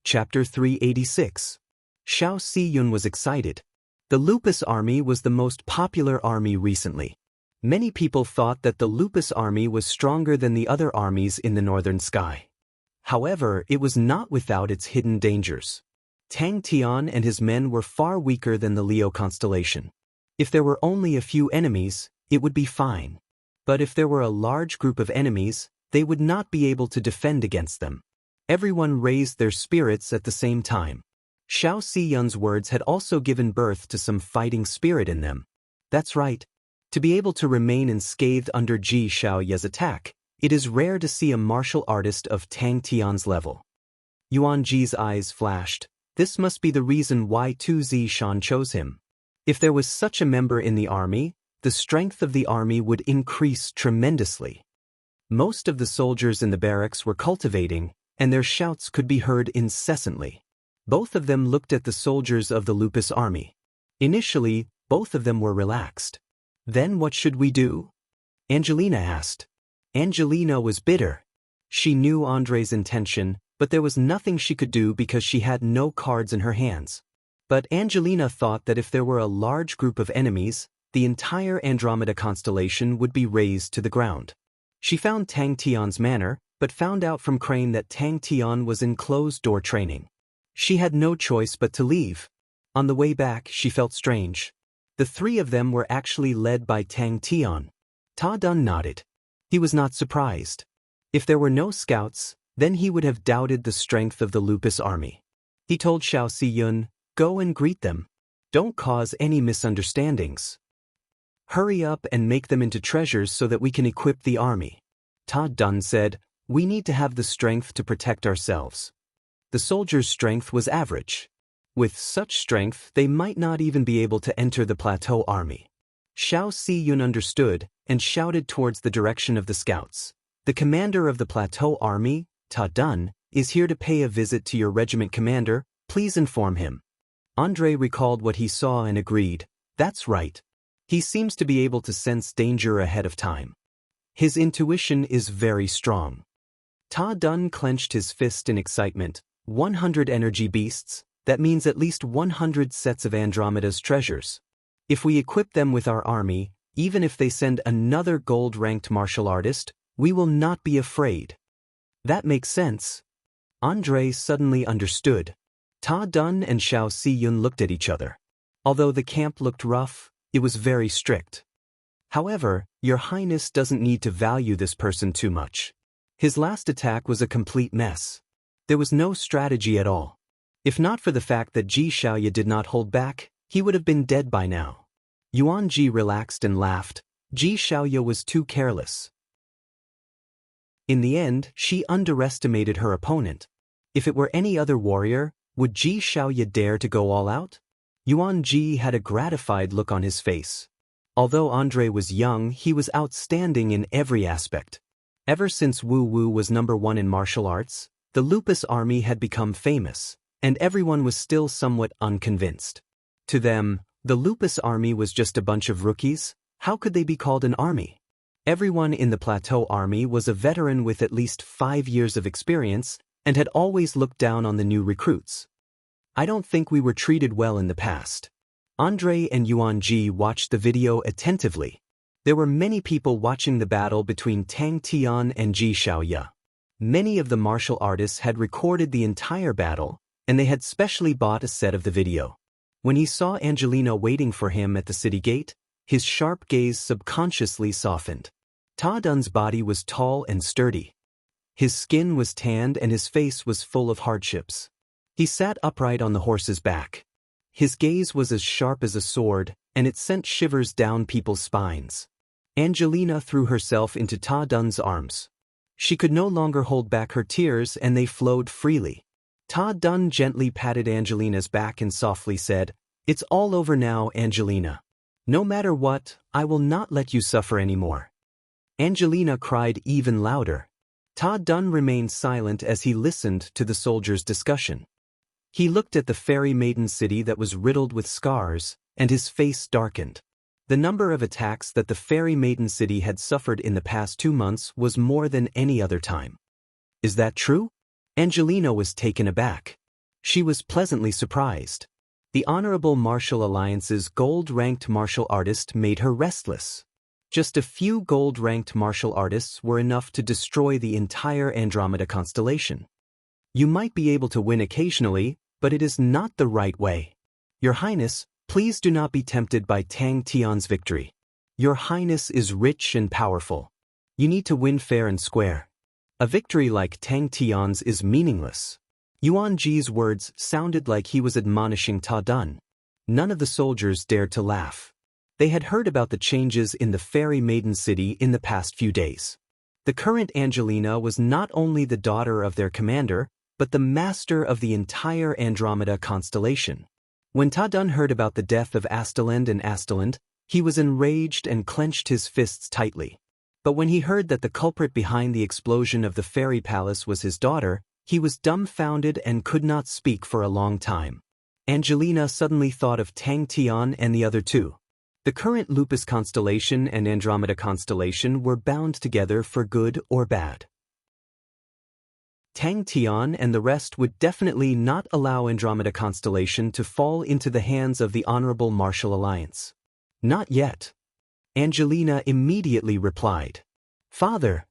Chapter 386. Xiao Siyun was excited. The Lupus Army was the most popular army recently. Many people thought that the Lupus Army was stronger than the other armies in the northern sky. However, it was not without its hidden dangers. Tang Tian and his men were far weaker than the Leo constellation. If there were only a few enemies, it would be fine. But if there were a large group of enemies, they would not be able to defend against them. Everyone raised their spirits at the same time. Xiao Siyun's words had also given birth to some fighting spirit in them. That's right. To be able to remain unscathed under Ji Xiaoye's attack, it is rare to see a martial artist of Tang Tian's level. Yuan Ji's eyes flashed. This must be the reason why Tu Zishan chose him. If there was such a member in the army, the strength of the army would increase tremendously. Most of the soldiers in the barracks were cultivating, and their shouts could be heard incessantly. Both of them looked at the soldiers of the Lupus Army. Initially, both of them were relaxed. Then what should we do? Angelina asked. Angelina was bitter. She knew Andre's intention, but there was nothing she could do because she had no cards in her hands. But Angelina thought that if there were a large group of enemies, the entire Andromeda constellation would be razed to the ground. She found Tang Tian's manor, but found out from Crane that Tang Tian was in closed-door training. She had no choice but to leave. On the way back, she felt strange. The three of them were actually led by Tang Tian. Ta Dun nodded. He was not surprised. If there were no scouts, then he would have doubted the strength of the Lupus Army. He told Xiao Siyun, go and greet them. Don't cause any misunderstandings. Hurry up and make them into treasures so that we can equip the army. Ta Dun said, we need to have the strength to protect ourselves. The soldiers' strength was average. With such strength, they might not even be able to enter the plateau army. Xiao Siyun understood and shouted towards the direction of the scouts. The commander of the plateau army, Ta Dun, is here to pay a visit to your regiment commander. Please inform him. Andre recalled what he saw and agreed. That's right. He seems to be able to sense danger ahead of time. His intuition is very strong. Ta Dun clenched his fist in excitement. 100 energy beasts, that means at least 100 sets of Andromeda's treasures. If we equip them with our army, even if they send another gold-ranked martial artist, we will not be afraid. That makes sense. Andre suddenly understood. Ta Dun and Xiao Siyun looked at each other. Although the camp looked rough, it was very strict. However, Your Highness doesn't need to value this person too much. His last attack was a complete mess. There was no strategy at all. If not for the fact that Ji Xiaoya did not hold back, he would have been dead by now. Yuan Ji relaxed and laughed. Ji Xiaoya was too careless. In the end, she underestimated her opponent. If it were any other warrior, would Ji Xiaoya dare to go all out? Yuan Ji had a gratified look on his face. Although Andre was young, he was outstanding in every aspect. Ever since Wu Wu was #1 in martial arts, the Lupus army had become famous, and everyone was still somewhat unconvinced. To them, the Lupus army was just a bunch of rookies. How could they be called an army? Everyone in the Plateau army was a veteran with at least 5 years of experience and had always looked down on the new recruits. I don't think we were treated well in the past. Andre and Yuan Ji watched the video attentively. There were many people watching the battle between Tang Tian and Ji Xiaoya. Many of the martial artists had recorded the entire battle, and they had specially bought a set of the video. When he saw Angelina waiting for him at the city gate, his sharp gaze subconsciously softened. Ta Dun's body was tall and sturdy. His skin was tanned and his face was full of hardships. He sat upright on the horse's back. His gaze was as sharp as a sword, and it sent shivers down people's spines. Angelina threw herself into Ta Dun's arms. She could no longer hold back her tears and they flowed freely. Ta Dun gently patted Angelina's back and softly said, "It's all over now, Angelina. No matter what, I will not let you suffer anymore." Angelina cried even louder. Ta Dun remained silent as he listened to the soldiers' discussion. He looked at the fairy maiden city that was riddled with scars, and his face darkened. The number of attacks that the fairy maiden city had suffered in the past 2 months was more than any other time. Is that true? Angelina was taken aback. She was pleasantly surprised. The Honorable Martial Alliance's gold-ranked martial artist made her restless. Just a few gold-ranked martial artists were enough to destroy the entire Andromeda constellation. You might be able to win occasionally, but it is not the right way. Your Highness, please do not be tempted by Tang Tian's victory. Your Highness is rich and powerful. You need to win fair and square. A victory like Tang Tian's is meaningless. Yuan Ji's words sounded like he was admonishing Ta Dun. None of the soldiers dared to laugh. They had heard about the changes in the fairy maiden city in the past few days. The current Angelina was not only the daughter of their commander, but the master of the entire Andromeda constellation. When Ta Dun heard about the death of Astelland and Astelland, he was enraged and clenched his fists tightly. But when he heard that the culprit behind the explosion of the fairy palace was his daughter, he was dumbfounded and could not speak for a long time. Angelina suddenly thought of Tang Tian and the other two. The current Lupus constellation and Andromeda constellation were bound together for good or bad. Tang Tian and the rest would definitely not allow Andromeda constellation to fall into the hands of the Honorable Martial Alliance. Not yet. Angelina immediately replied. Father.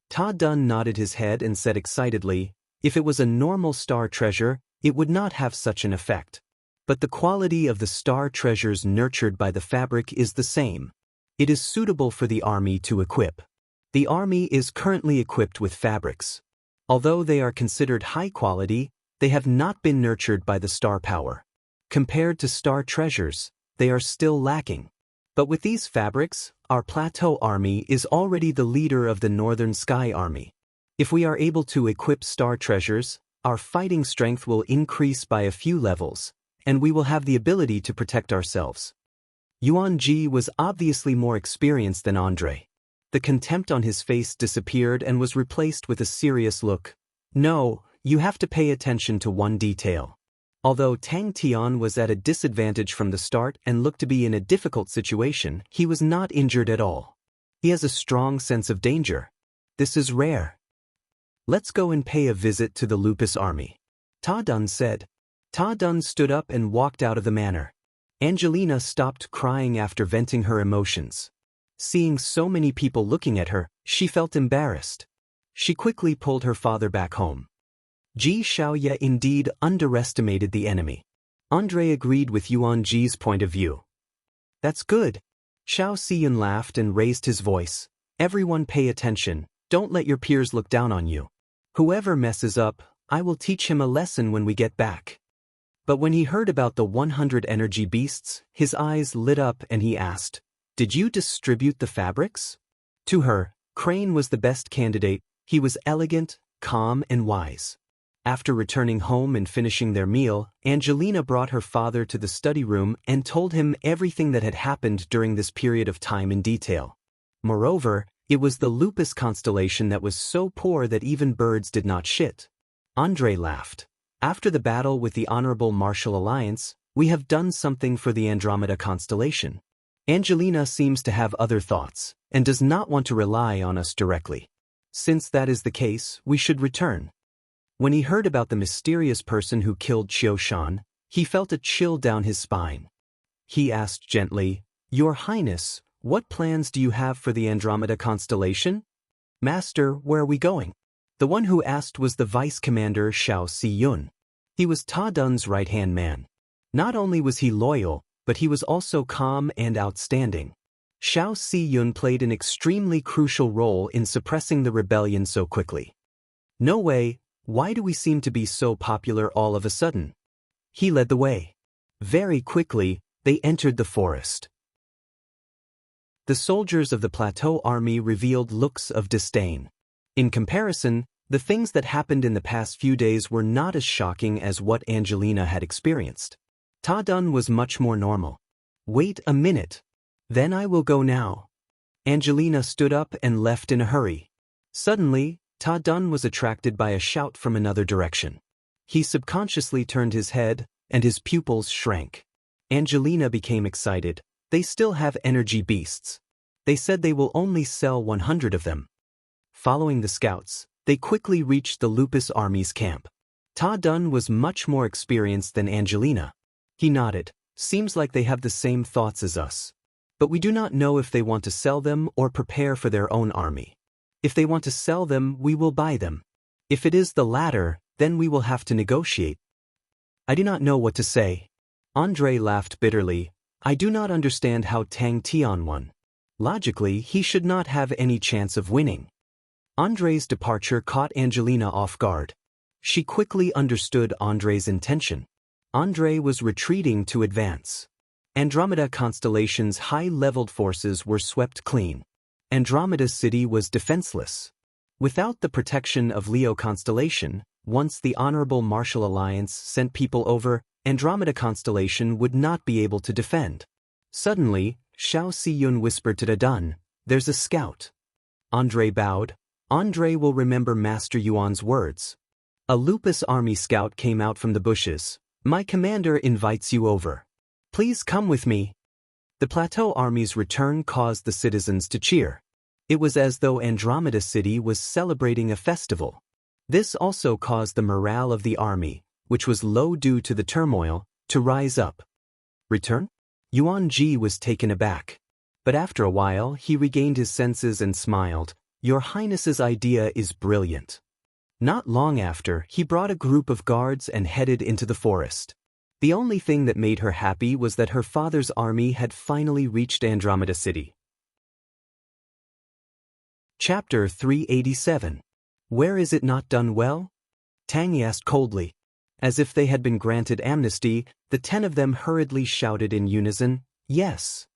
Ta Dun nodded his head and said excitedly, if it was a normal star treasure, it would not have such an effect. But the quality of the star treasures nurtured by the fabric is the same. It is suitable for the army to equip. The army is currently equipped with fabrics. Although they are considered high quality, they have not been nurtured by the star power. Compared to star treasures, they are still lacking. But with these fabrics, our plateau army is already the leader of the Northern Sky Army. If we are able to equip star treasures, our fighting strength will increase by a few levels, and we will have the ability to protect ourselves. Yuan Ji was obviously more experienced than Andre. The contempt on his face disappeared and was replaced with a serious look. No, you have to pay attention to one detail. Although Tang Tian was at a disadvantage from the start and looked to be in a difficult situation, he was not injured at all. He has a strong sense of danger. This is rare. Let's go and pay a visit to the Lupus army, Ta Dun said. Ta Dun stood up and walked out of the manor. Angelina stopped crying after venting her emotions. Seeing so many people looking at her, she felt embarrassed. She quickly pulled her father back home. Ji Xiaoye indeed underestimated the enemy. Andre agreed with Yuan Ji's point of view. That's good. Xiao Xiyun laughed and raised his voice. Everyone pay attention, don't let your peers look down on you. Whoever messes up, I will teach him a lesson when we get back. But when he heard about the 100 energy beasts, his eyes lit up and he asked, Did you distribute the fabrics? To her, Crane was the best candidate. He was elegant, calm and wise. After returning home and finishing their meal, Angelina brought her father to the study room and told him everything that had happened during this period of time in detail. Moreover, it was the Lupus constellation that was so poor that even birds did not shit. Andre laughed. After the battle with the Honorable Martial Alliance, we have done something for the Andromeda constellation. Angelina seems to have other thoughts, and does not want to rely on us directly. Since that is the case, we should return. When he heard about the mysterious person who killed Qiu Shan, he felt a chill down his spine. He asked gently, Your Highness, what plans do you have for the Andromeda constellation? Master, where are we going? The one who asked was the Vice Commander Xiao Xiyun. He was Ta Dun's right-hand man. Not only was he loyal, but he was also calm and outstanding. Xiao Xiyun played an extremely crucial role in suppressing the rebellion so quickly. No way, why do we seem to be so popular all of a sudden? He led the way. Very quickly, they entered the forest. The soldiers of the plateau army revealed looks of disdain. In comparison, the things that happened in the past few days were not as shocking as what Angelina had experienced. Ta Dun was much more normal. Wait a minute. Then I will go now. Angelina stood up and left in a hurry. Suddenly, Ta Dun was attracted by a shout from another direction. He subconsciously turned his head, and his pupils shrank. Angelina became excited. They still have energy beasts. They said they will only sell 100 of them. Following the scouts, they quickly reached the Lupus army's camp. Ta Dun was much more experienced than Angelina. He nodded. Seems like they have the same thoughts as us. But we do not know if they want to sell them or prepare for their own army. If they want to sell them, we will buy them. If it is the latter, then we will have to negotiate. I do not know what to say. Andre laughed bitterly. I do not understand how Tang Tian won. Logically, he should not have any chance of winning. Andre's departure caught Angelina off guard. She quickly understood Andre's intention. Andre was retreating to advance. Andromeda constellation's high-leveled forces were swept clean. Andromeda City was defenseless. Without the protection of Leo constellation, once the Honorable Martial Alliance sent people over, Andromeda constellation would not be able to defend. Suddenly, Xiao Xiyun whispered to Ta Dun, There's a scout. Andre bowed. Andre will remember Master Yuan's words. A Lupus army scout came out from the bushes. My commander invites you over. Please come with me. The plateau army's return caused the citizens to cheer. It was as though Andromeda City was celebrating a festival. This also caused the morale of the army, which was low due to the turmoil, to rise up. Return? Yuan Ji was taken aback. But after a while he regained his senses and smiled. Your Highness's idea is brilliant. Not long after, he brought a group of guards and headed into the forest. The only thing that made her happy was that her father's army had finally reached Andromeda City. Chapter 387. Where is it not done well? Tang asked coldly. As if they had been granted amnesty, the 10 of them hurriedly shouted in unison, Yes.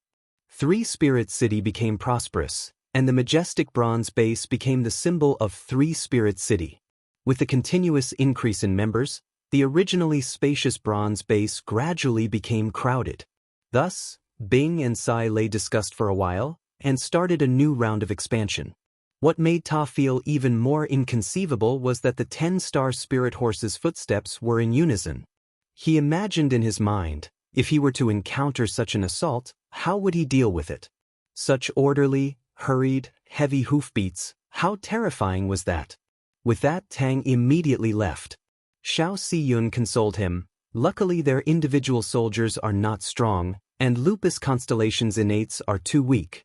Three Spirit City became prosperous, and the majestic bronze base became the symbol of Three Spirit City. With the continuous increase in members, the originally spacious bronze base gradually became crowded. Thus, Bing and Sai Lei discussed for a while and started a new round of expansion. What made Ta feel even more inconceivable was that the 10-star spirit horse's footsteps were in unison. He imagined in his mind, if he were to encounter such an assault, how would he deal with it? Such orderly, hurried, heavy hoofbeats, how terrifying was that? With that, Tang immediately left. Xiao Siyun consoled him, luckily their individual soldiers are not strong, and Lupus Constellation's innates are too weak.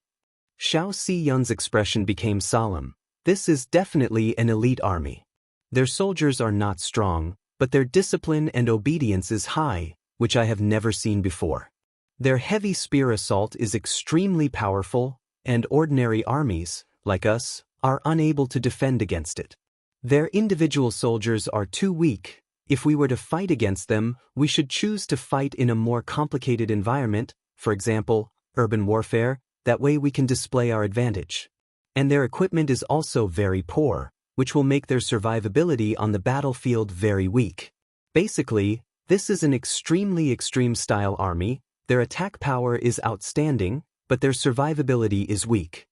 Xiao Siyun's expression became solemn. This is definitely an elite army. Their soldiers are not strong, but their discipline and obedience is high, which I have never seen before. Their heavy spear assault is extremely powerful, and ordinary armies, like us, are unable to defend against it. Their individual soldiers are too weak. If we were to fight against them, we should choose to fight in a more complicated environment, for example, urban warfare, that way we can display our advantage. And their equipment is also very poor, which will make their survivability on the battlefield very weak. Basically, this is an extremely extreme-style army. Their attack power is outstanding, but their survivability is weak.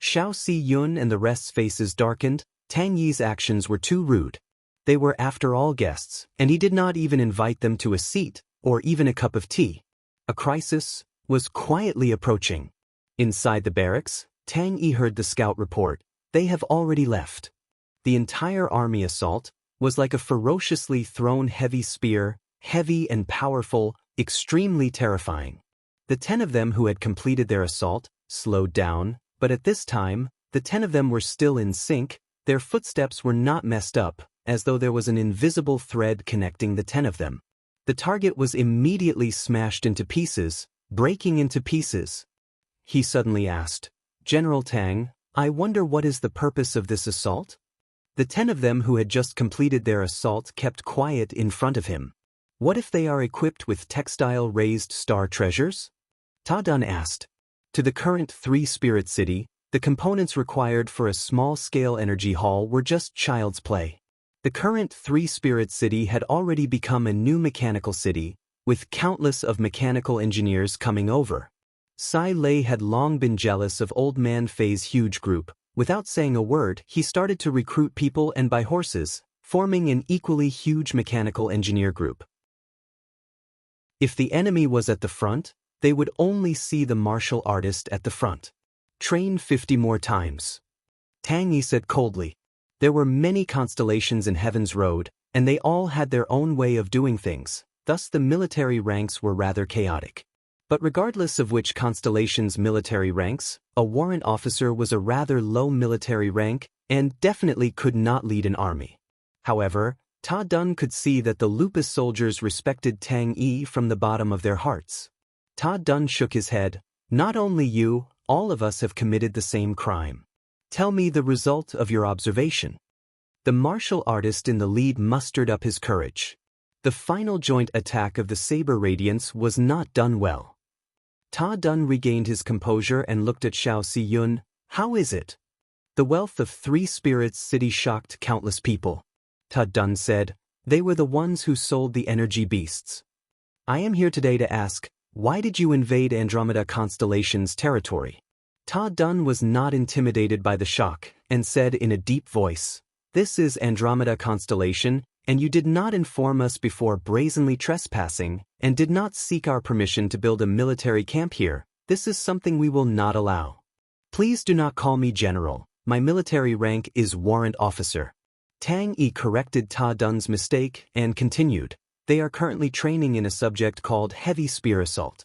Xiao Siyun and the rest's faces darkened. Tang Yi's actions were too rude. They were after all guests, and he did not even invite them to a seat, or even a cup of tea. A crisis was quietly approaching. Inside the barracks, Tang Yi heard the scout report. They have already left. The entire army assault was like a ferociously thrown heavy spear, heavy and powerful, extremely terrifying. The 10 of them who had completed their assault slowed down, but at this time, the 10 of them were still in sync. Their footsteps were not messed up, as though there was an invisible thread connecting the 10 of them. The target was immediately smashed into pieces, breaking into pieces. He suddenly asked, "General Tang, I wonder what is the purpose of this assault?" The 10 of them who had just completed their assault kept quiet in front of him. "What if they are equipped with textile-raised star treasures?" Ta Dun asked. To the current 3-spirit city, the components required for a small-scale energy hall were just child's play. The current 3-spirit city had already become a new mechanical city, with countless of mechanical engineers coming over. Sai Lei had long been jealous of Old Man Fei's huge group. Without saying a word, he started to recruit people and buy horses, forming an equally huge mechanical engineer group. If the enemy was at the front, they would only see the martial artist at the front. "Train 50 more times," Tang Yi said coldly. There were many constellations in Heaven's Road, and they all had their own way of doing things, thus the military ranks were rather chaotic. But regardless of which constellation's military ranks, a warrant officer was a rather low military rank and definitely could not lead an army. However, Ta Dun could see that the Lupus soldiers respected Tang Yi from the bottom of their hearts. Ta Dun shook his head. "Not only you, all of us have committed the same crime. Tell me the result of your observation." The martial artist in the lead mustered up his courage. The final joint attack of the saber radiance was not done well. Ta Dun regained his composure and looked at Xiao Siyun. "How is it?" The wealth of 3 spirits city shocked countless people. Ta Dun said, "They were the ones who sold the energy beasts. I am here today to ask, why did you invade Andromeda Constellation's territory?" Ta Dun was not intimidated by the shock, and said in a deep voice, "This is Andromeda Constellation, and you did not inform us before brazenly trespassing, and did not seek our permission to build a military camp here. This is something we will not allow. Please do not call me General. My military rank is Warrant Officer." Tang Yi corrected Ta Dun's mistake and continued, "They are currently training in a subject called Heavy Spear Assault."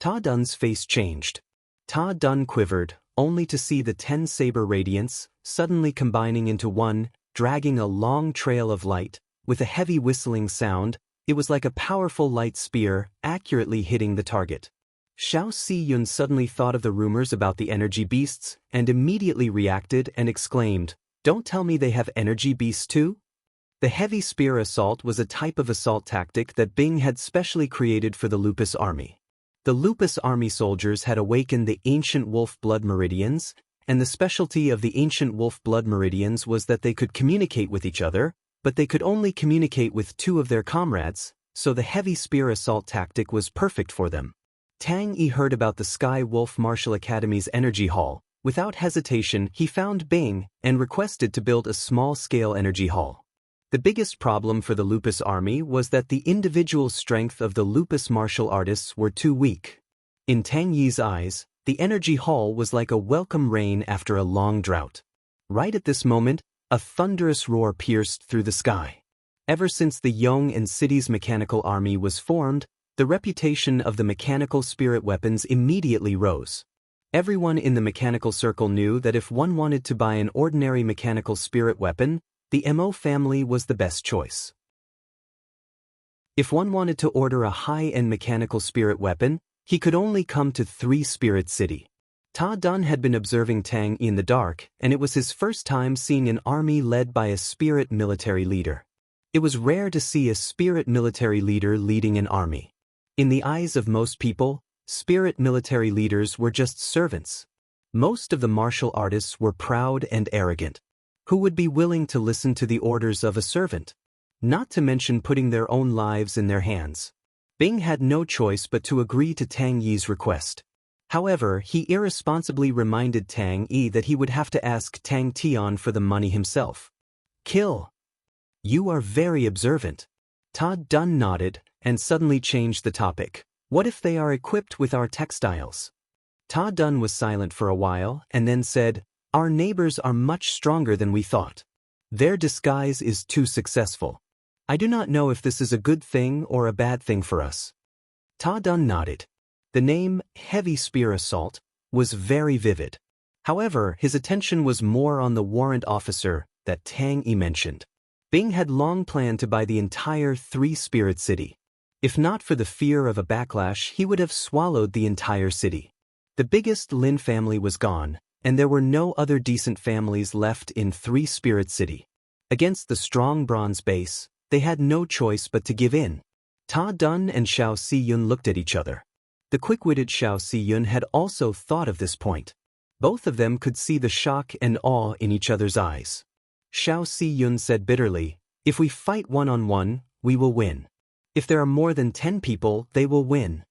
Ta Dun's face changed. Ta Dun quivered, only to see the 10 saber radiance suddenly combining into one, dragging a long trail of light. With a heavy whistling sound, it was like a powerful light spear, accurately hitting the target. Xiao Siyun suddenly thought of the rumors about the energy beasts, and immediately reacted and exclaimed, "Don't tell me they have energy beasts too?" The heavy spear assault was a type of assault tactic that Bing had specially created for the Lupus army. The Lupus army soldiers had awakened the ancient wolf blood meridians, and the specialty of the ancient wolf blood meridians was that they could communicate with each other, but they could only communicate with 2 of their comrades, so the heavy spear assault tactic was perfect for them. Tang Yi heard about the Sky Wolf Martial Academy's energy hall. Without hesitation, he found Bing and requested to build a small-scale energy hall. The biggest problem for the Lupus army was that the individual strength of the Lupus martial artists were too weak. In Tang Yi's eyes, the energy hall was like a welcome rain after a long drought. Right at this moment, a thunderous roar pierced through the sky. Ever since the Yong and City's mechanical army was formed, the reputation of the mechanical spirit weapons immediately rose. Everyone in the mechanical circle knew that if one wanted to buy an ordinary mechanical spirit weapon, the Mo family was the best choice. If one wanted to order a high-end mechanical spirit weapon, he could only come to 3 Spirit City. Ta Dun had been observing Tang in the dark, and it was his first time seeing an army led by a spirit military leader. It was rare to see a spirit military leader leading an army. In the eyes of most people, spirit military leaders were just servants. Most of the martial artists were proud and arrogant. Who would be willing to listen to the orders of a servant? Not to mention putting their own lives in their hands. Bing had no choice but to agree to Tang Yi's request. However, he irresponsibly reminded Tang Yi that he would have to ask Tang Tian for the money himself. Kill. You are very observant. Ta Dun nodded and suddenly changed the topic. What if they are equipped with our textiles? Ta Dun was silent for a while and then said, our neighbors are much stronger than we thought. Their disguise is too successful. I do not know if this is a good thing or a bad thing for us. Ta Dun nodded. The name, Heavy Spear Assault, was very vivid. However, his attention was more on the warrant officer that Tang Yi mentioned. Bing had long planned to buy the entire 3 Spirit City. If not for the fear of a backlash, he would have swallowed the entire city. The biggest Lin family was gone, and there were no other decent families left in 3 Spirit City. Against the strong bronze base, they had no choice but to give in. Ta Dun and Xiao Siyun looked at each other. The quick-witted Xiao Siyun had also thought of this point. Both of them could see the shock and awe in each other's eyes. Xiao Siyun said bitterly, if we fight one-on-one, we will win. If there are more than 10 people, they will win.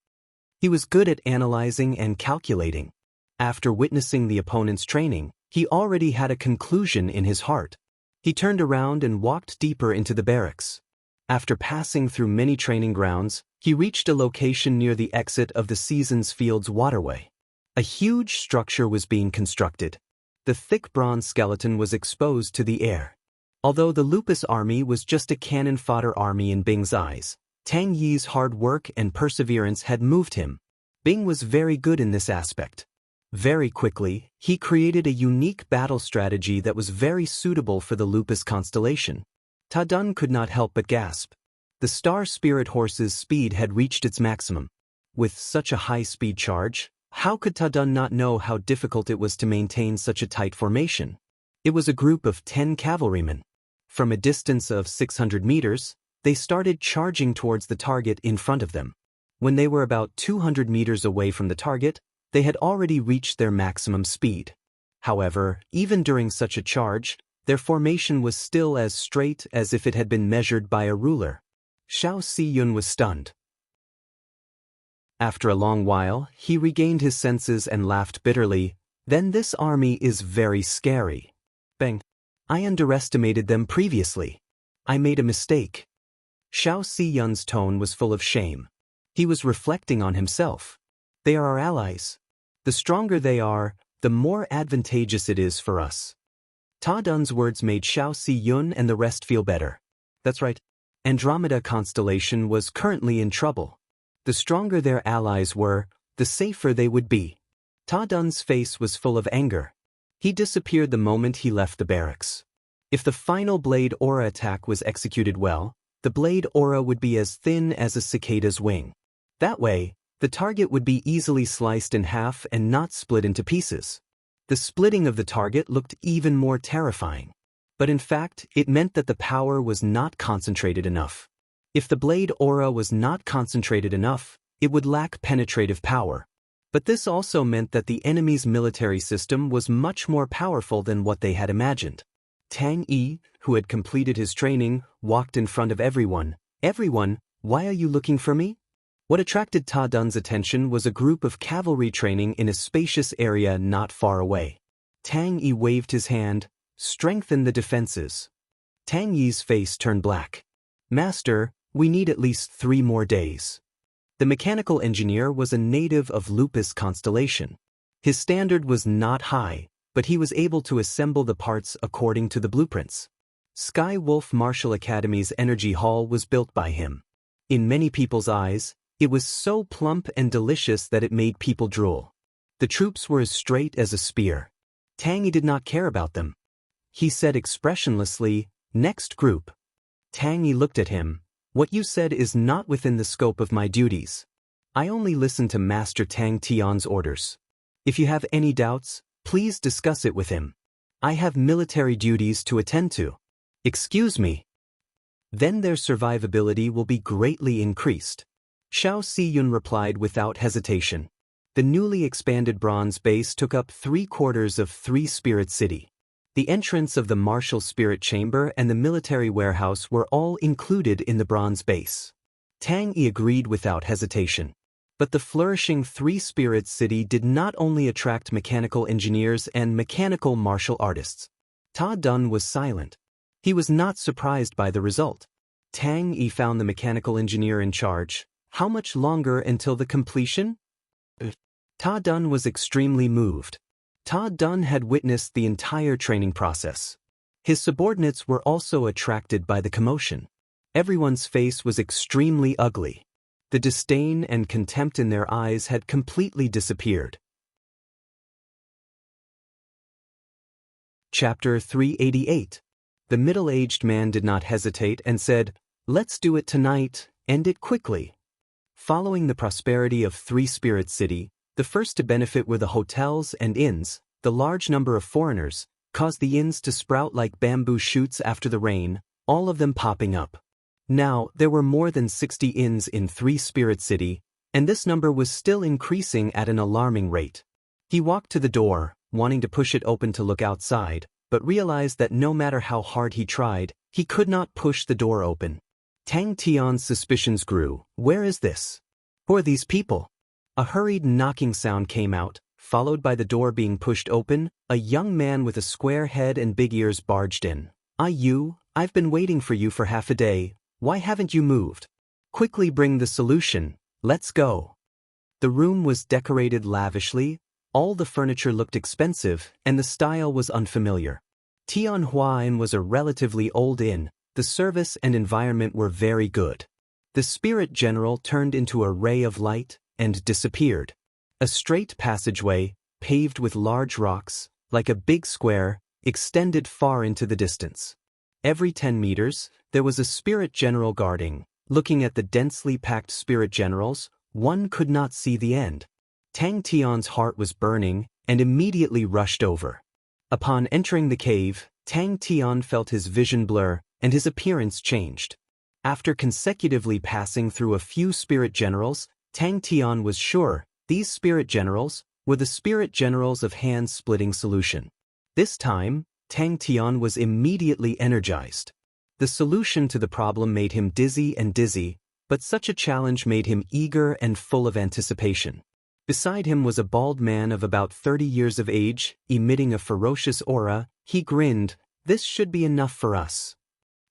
He was good at analyzing and calculating. After witnessing the opponent's training, he already had a conclusion in his heart. He turned around and walked deeper into the barracks. After passing through many training grounds, he reached a location near the exit of the Seasons Fields waterway. A huge structure was being constructed. The thick bronze skeleton was exposed to the air. Although the Lupus army was just a cannon fodder army in Bing's eyes, Tang Yi's hard work and perseverance had moved him. Bing was very good in this aspect. Very quickly, he created a unique battle strategy that was very suitable for the Lupus constellation. Ta Dun could not help but gasp. The Star Spirit Horse's speed had reached its maximum. With such a high-speed charge, how could Ta Dun not know how difficult it was to maintain such a tight formation? It was a group of 10 cavalrymen. From a distance of 600 meters, they started charging towards the target in front of them. When they were about 200 meters away from the target, they had already reached their maximum speed. However, even during such a charge, their formation was still as straight as if it had been measured by a ruler. Xiao Siyun was stunned. After a long while, he regained his senses and laughed bitterly. Then this army is very scary. Bang. I underestimated them previously. I made a mistake. Xiao Siyun's tone was full of shame. He was reflecting on himself. They are our allies. The stronger they are, the more advantageous it is for us. Ta Dun's words made Xiao Siyun and the rest feel better. That's right. Andromeda constellation was currently in trouble. The stronger their allies were, the safer they would be. Ta Dun's face was full of anger. He disappeared the moment he left the barracks. If the final blade aura attack was executed well, the blade aura would be as thin as a cicada's wing. That way, the target would be easily sliced in half and not split into pieces. The splitting of the target looked even more terrifying. But in fact, it meant that the power was not concentrated enough. If the blade aura was not concentrated enough, it would lack penetrative power. But this also meant that the enemy's military system was much more powerful than what they had imagined. Tang Yi, who had completed his training, walked in front of everyone. Everyone, why are you looking for me? What attracted Ta Dun's attention was a group of cavalry training in a spacious area not far away. Tang Yi waved his hand, strengthen the defenses. Tang Yi's face turned black. Master, we need at least 3 more days. The mechanical engineer was a native of Lupus Constellation. His standard was not high, but he was able to assemble the parts according to the blueprints. Sky Wolf Martial Academy's energy hall was built by him. In many people's eyes, it was so plump and delicious that it made people drool. The troops were as straight as a spear. Tang Yi did not care about them. He said expressionlessly, "Next group." Tang Yi looked at him. "What you said is not within the scope of my duties. I only listen to Master Tang Tian's orders. If you have any doubts, please discuss it with him. I have military duties to attend to." "Excuse me." "Then their survivability will be greatly increased." Xiao Siyun replied without hesitation. The newly expanded bronze base took up 3/4 of 3 Spirit City. The entrance of the martial spirit chamber and the military warehouse were all included in the bronze base. Tang Yi agreed without hesitation. But the flourishing 3 Spirit City did not only attract mechanical engineers and mechanical martial artists. Ta Dun was silent. He was not surprised by the result. Tang Yi found the mechanical engineer in charge. How much longer until the completion? Ta Dun was extremely moved. Ta Dun had witnessed the entire training process. His subordinates were also attracted by the commotion. Everyone's face was extremely ugly. The disdain and contempt in their eyes had completely disappeared. Chapter 388. The middle-aged man did not hesitate and said, "Let's do it tonight, end it quickly." Following the prosperity of 3 Spirit City, the first to benefit were the hotels and inns. The large number of foreigners caused the inns to sprout like bamboo shoots after the rain, all of them popping up. Now, there were more than 60 inns in 3 Spirit City, and this number was still increasing at an alarming rate. He walked to the door, wanting to push it open to look outside, but realized that no matter how hard he tried, he could not push the door open. Tang Tian's suspicions grew. Where is this? Who are these people? A hurried knocking sound came out, followed by the door being pushed open. A young man with a square head and big ears barged in. I've been waiting for you for half a day. Why haven't you moved? Quickly bring the solution. Let's go. The room was decorated lavishly. All the furniture looked expensive, and the style was unfamiliar. Tianhua Inn was a relatively old inn. The service and environment were very good. The spirit general turned into a ray of light and disappeared. A straight passageway, paved with large rocks, like a big square, extended far into the distance. Every 10 meters, there was a spirit general guarding. Looking at the densely packed spirit generals, one could not see the end. Tang Tian's heart was burning and immediately rushed over. Upon entering the cave, Tang Tian felt his vision blur and his appearance changed. After consecutively passing through a few spirit generals, Tang Tian was sure these spirit generals were the spirit generals of hand-splitting solution. This time, Tang Tian was immediately energized. The solution to the problem made him dizzy, but such a challenge made him eager and full of anticipation. Beside him was a bald man of about 30 years of age, emitting a ferocious aura. He grinned. This should be enough for us.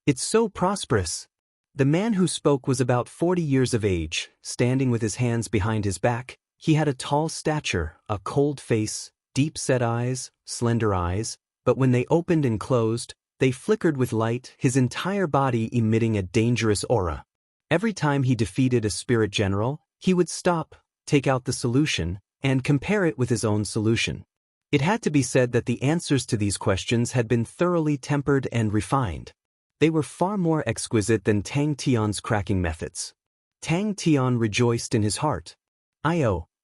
It's so prosperous. The man who spoke was about 40 years of age, standing with his hands behind his back. He had a tall stature, a cold face, deep-set eyes, slender eyes, but when they opened and closed, they flickered with light, his entire body emitting a dangerous aura. Every time he defeated a spirit general, he would stop, take out the solution, and compare it with his own solution. It had to be said that the answers to these questions had been thoroughly tempered and refined. They were far more exquisite than Tang Tian's cracking methods. Tang Tian rejoiced in his heart.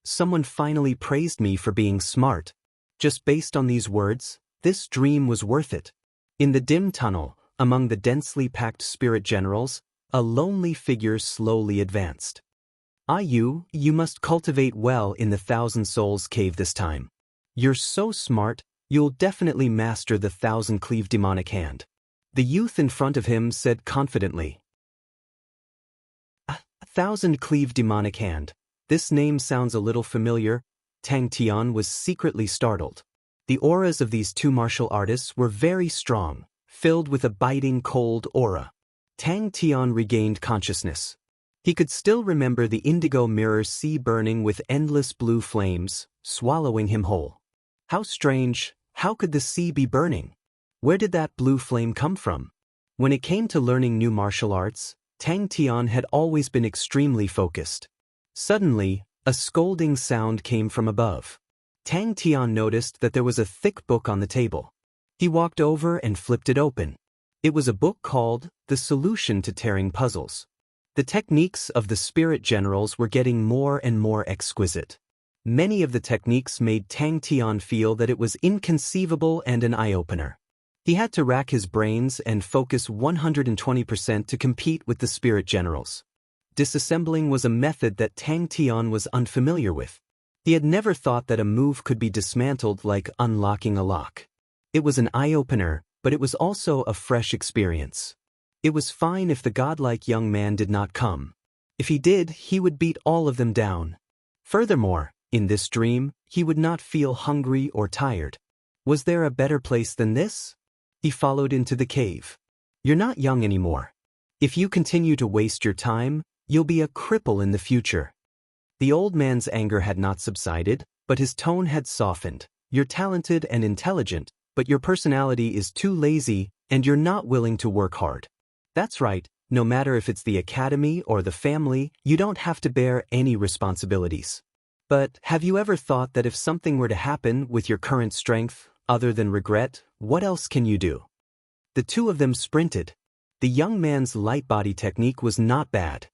Someone finally praised me for being smart. Just based on these words, this dream was worth it. In the dim tunnel, among the densely packed spirit generals, a lonely figure slowly advanced. You must cultivate well in the Thousand Souls cave this time. You're so smart, You'll definitely master the thousand-cleave demonic hand. The youth in front of him said confidently. A thousand-cleave demonic hand. This name sounds a little familiar. Tang Tian was secretly startled. The auras of these two martial artists were very strong, filled with a biting cold aura. Tang Tian regained consciousness. He could still remember the indigo mirror sea burning with endless blue flames, swallowing him whole. How strange, how could the sea be burning? Where did that blue flame come from? When it came to learning new martial arts, Tang Tian had always been extremely focused. Suddenly, a scolding sound came from above. Tang Tian noticed that there was a thick book on the table. He walked over and flipped it open. It was a book called The Solution to Tearing Puzzles. The techniques of the spirit generals were getting more and more exquisite. Many of the techniques made Tang Tian feel that it was inconceivable and an eye-opener. He had to rack his brains and focus 120% to compete with the spirit generals. Disassembling was a method that Tang Tian was unfamiliar with. He had never thought that a move could be dismantled like unlocking a lock. It was an eye-opener, but it was also a fresh experience. It was fine if the godlike young man did not come. If he did, he would beat all of them down. Furthermore, in this dream, he would not feel hungry or tired. Was there a better place than this? He followed into the cave. You're not young anymore. If you continue to waste your time, you'll be a cripple in the future. The old man's anger had not subsided, but his tone had softened. You're talented and intelligent, but your personality is too lazy, and you're not willing to work hard. That's right, no matter if it's the academy or the family, you don't have to bear any responsibilities. But have you ever thought that if something were to happen with your current strength, other than regret, what else can you do? The two of them sprinted. The young man's light body technique was not bad.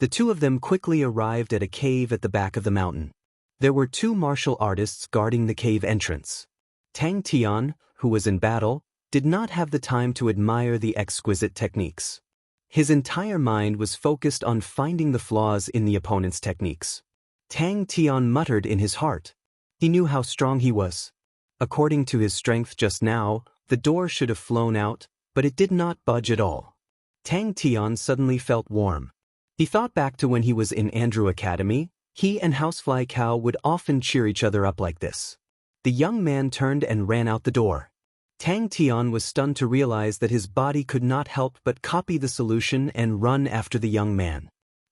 The two of them quickly arrived at a cave at the back of the mountain. There were two martial artists guarding the cave entrance. Tang Tian, who was in battle, did not have the time to admire the exquisite techniques. His entire mind was focused on finding the flaws in the opponent's techniques. Tang Tian muttered in his heart. He knew how strong he was. According to his strength just now, the door should have flown out, but it did not budge at all. Tang Tian suddenly felt warm. He thought back to when he was in Andrew Academy. He and Housefly Cow would often cheer each other up like this. The young man turned and ran out the door. Tang Tian was stunned to realize that his body could not help but copy the solution and run after the young man.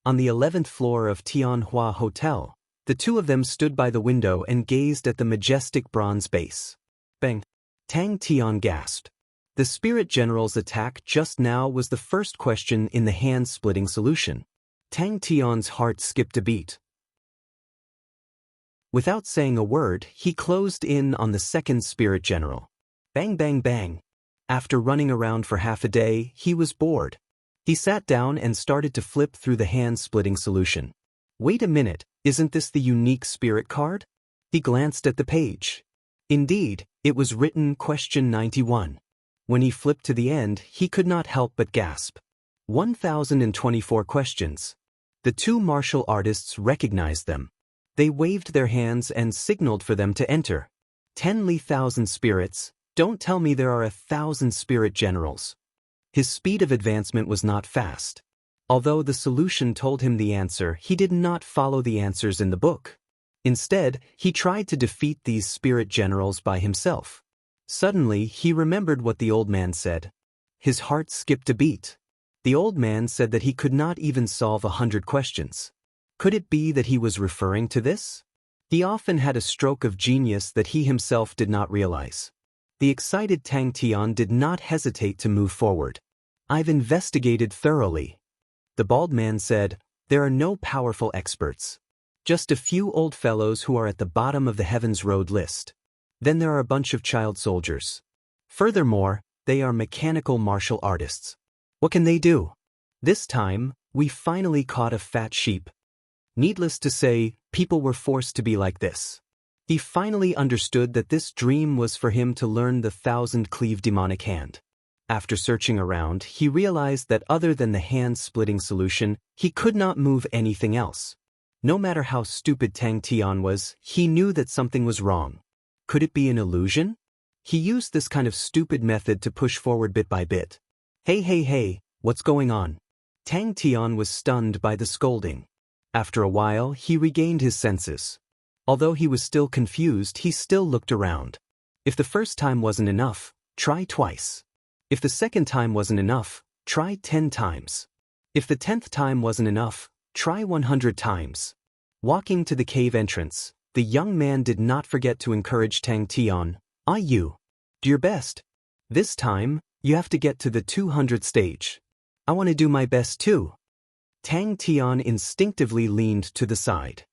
On the 11th floor of Tianhua Hotel, the two of them stood by the window and gazed at the majestic bronze base. Bang! Tang Tian gasped. The spirit general's attack just now was the first question in the hand-splitting solution. Tang Tian's heart skipped a beat. Without saying a word, he closed in on the second spirit general. Bang bang bang. After running around for half a day, he was bored. He sat down and started to flip through the hand-splitting solution. Wait a minute, isn't this the unique spirit card? He glanced at the page. Indeed, it was written question 91. When he flipped to the end, he could not help but gasp. 1,024 questions. The two martial artists recognized them. They waved their hands and signaled for them to enter. 10,000 spirits, don't tell me there are 1,000 spirit generals. His speed of advancement was not fast. Although the solution told him the answer, he did not follow the answers in the book. Instead, he tried to defeat these spirit generals by himself. Suddenly, he remembered what the old man said. His heart skipped a beat. The old man said that he could not even solve 100 questions. Could it be that he was referring to this? He often had a stroke of genius that he himself did not realize. The excited Tang Tian did not hesitate to move forward. I've investigated thoroughly. The bald man said, there are no powerful experts. Just a few old fellows who are at the bottom of the Heaven's Road list. Then there are a bunch of child soldiers. Furthermore, they are mechanical martial artists. What can they do? This time, we finally caught a fat sheep. Needless to say, people were forced to be like this. He finally understood that this dream was for him to learn the 1,000-cleave demonic hand. After searching around, he realized that other than the hand-splitting solution, he could not move anything else. No matter how stupid Tang Tian was, he knew that something was wrong. Could it be an illusion? He used this kind of stupid method to push forward bit by bit. Hey, what's going on? Tang Tian was stunned by the scolding. After a while, he regained his senses. Although he was still confused, he still looked around. If the first time wasn't enough, try twice. If the second time wasn't enough, try 10 times. If the 10th time wasn't enough, try 100 times. Walking to the cave entrance, the young man did not forget to encourage Tang Tian. You do your best. This time, you have to get to the 200th stage. I want to do my best too. Tang Tian instinctively leaned to the side.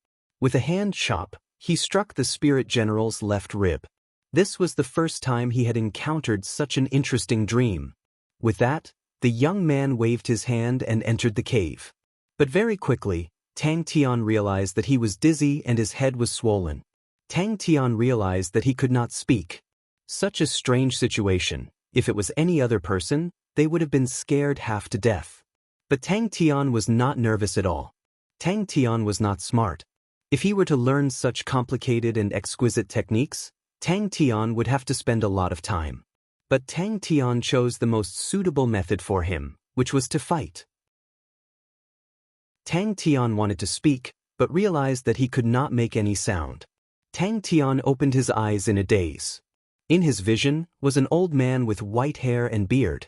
With a hand chop, he struck the spirit general's left rib. This was the first time he had encountered such an interesting dream. With that, the young man waved his hand and entered the cave. But very quickly, Tang Tian realized that he was dizzy and his head was swollen. Tang Tian realized that he could not speak. Such a strange situation. If it was any other person, they would have been scared half to death. But Tang Tian was not nervous at all. Tang Tian was not smart. If he were to learn such complicated and exquisite techniques, Tang Tian would have to spend a lot of time. But Tang Tian chose the most suitable method for him, which was to fight. Tang Tian wanted to speak, but realized that he could not make any sound. Tang Tian opened his eyes in a daze. In his vision was an old man with white hair and beard.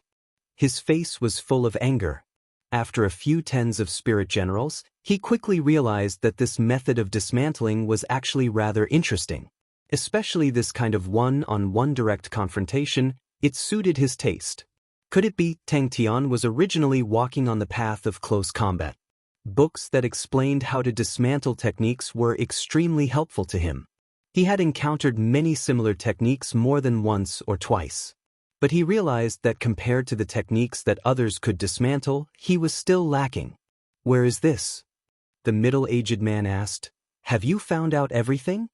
His face was full of anger. After a few tens of spirit generals, he quickly realized that this method of dismantling was actually rather interesting. Especially this kind of one-on-one direct confrontation, it suited his taste. Could it be Tang Tian was originally walking on the path of close combat? Books that explained how to dismantle techniques were extremely helpful to him. He had encountered many similar techniques more than once or twice. But he realized that compared to the techniques that others could dismantle, he was still lacking. Where is this? The middle-aged man asked. Have you found out everything?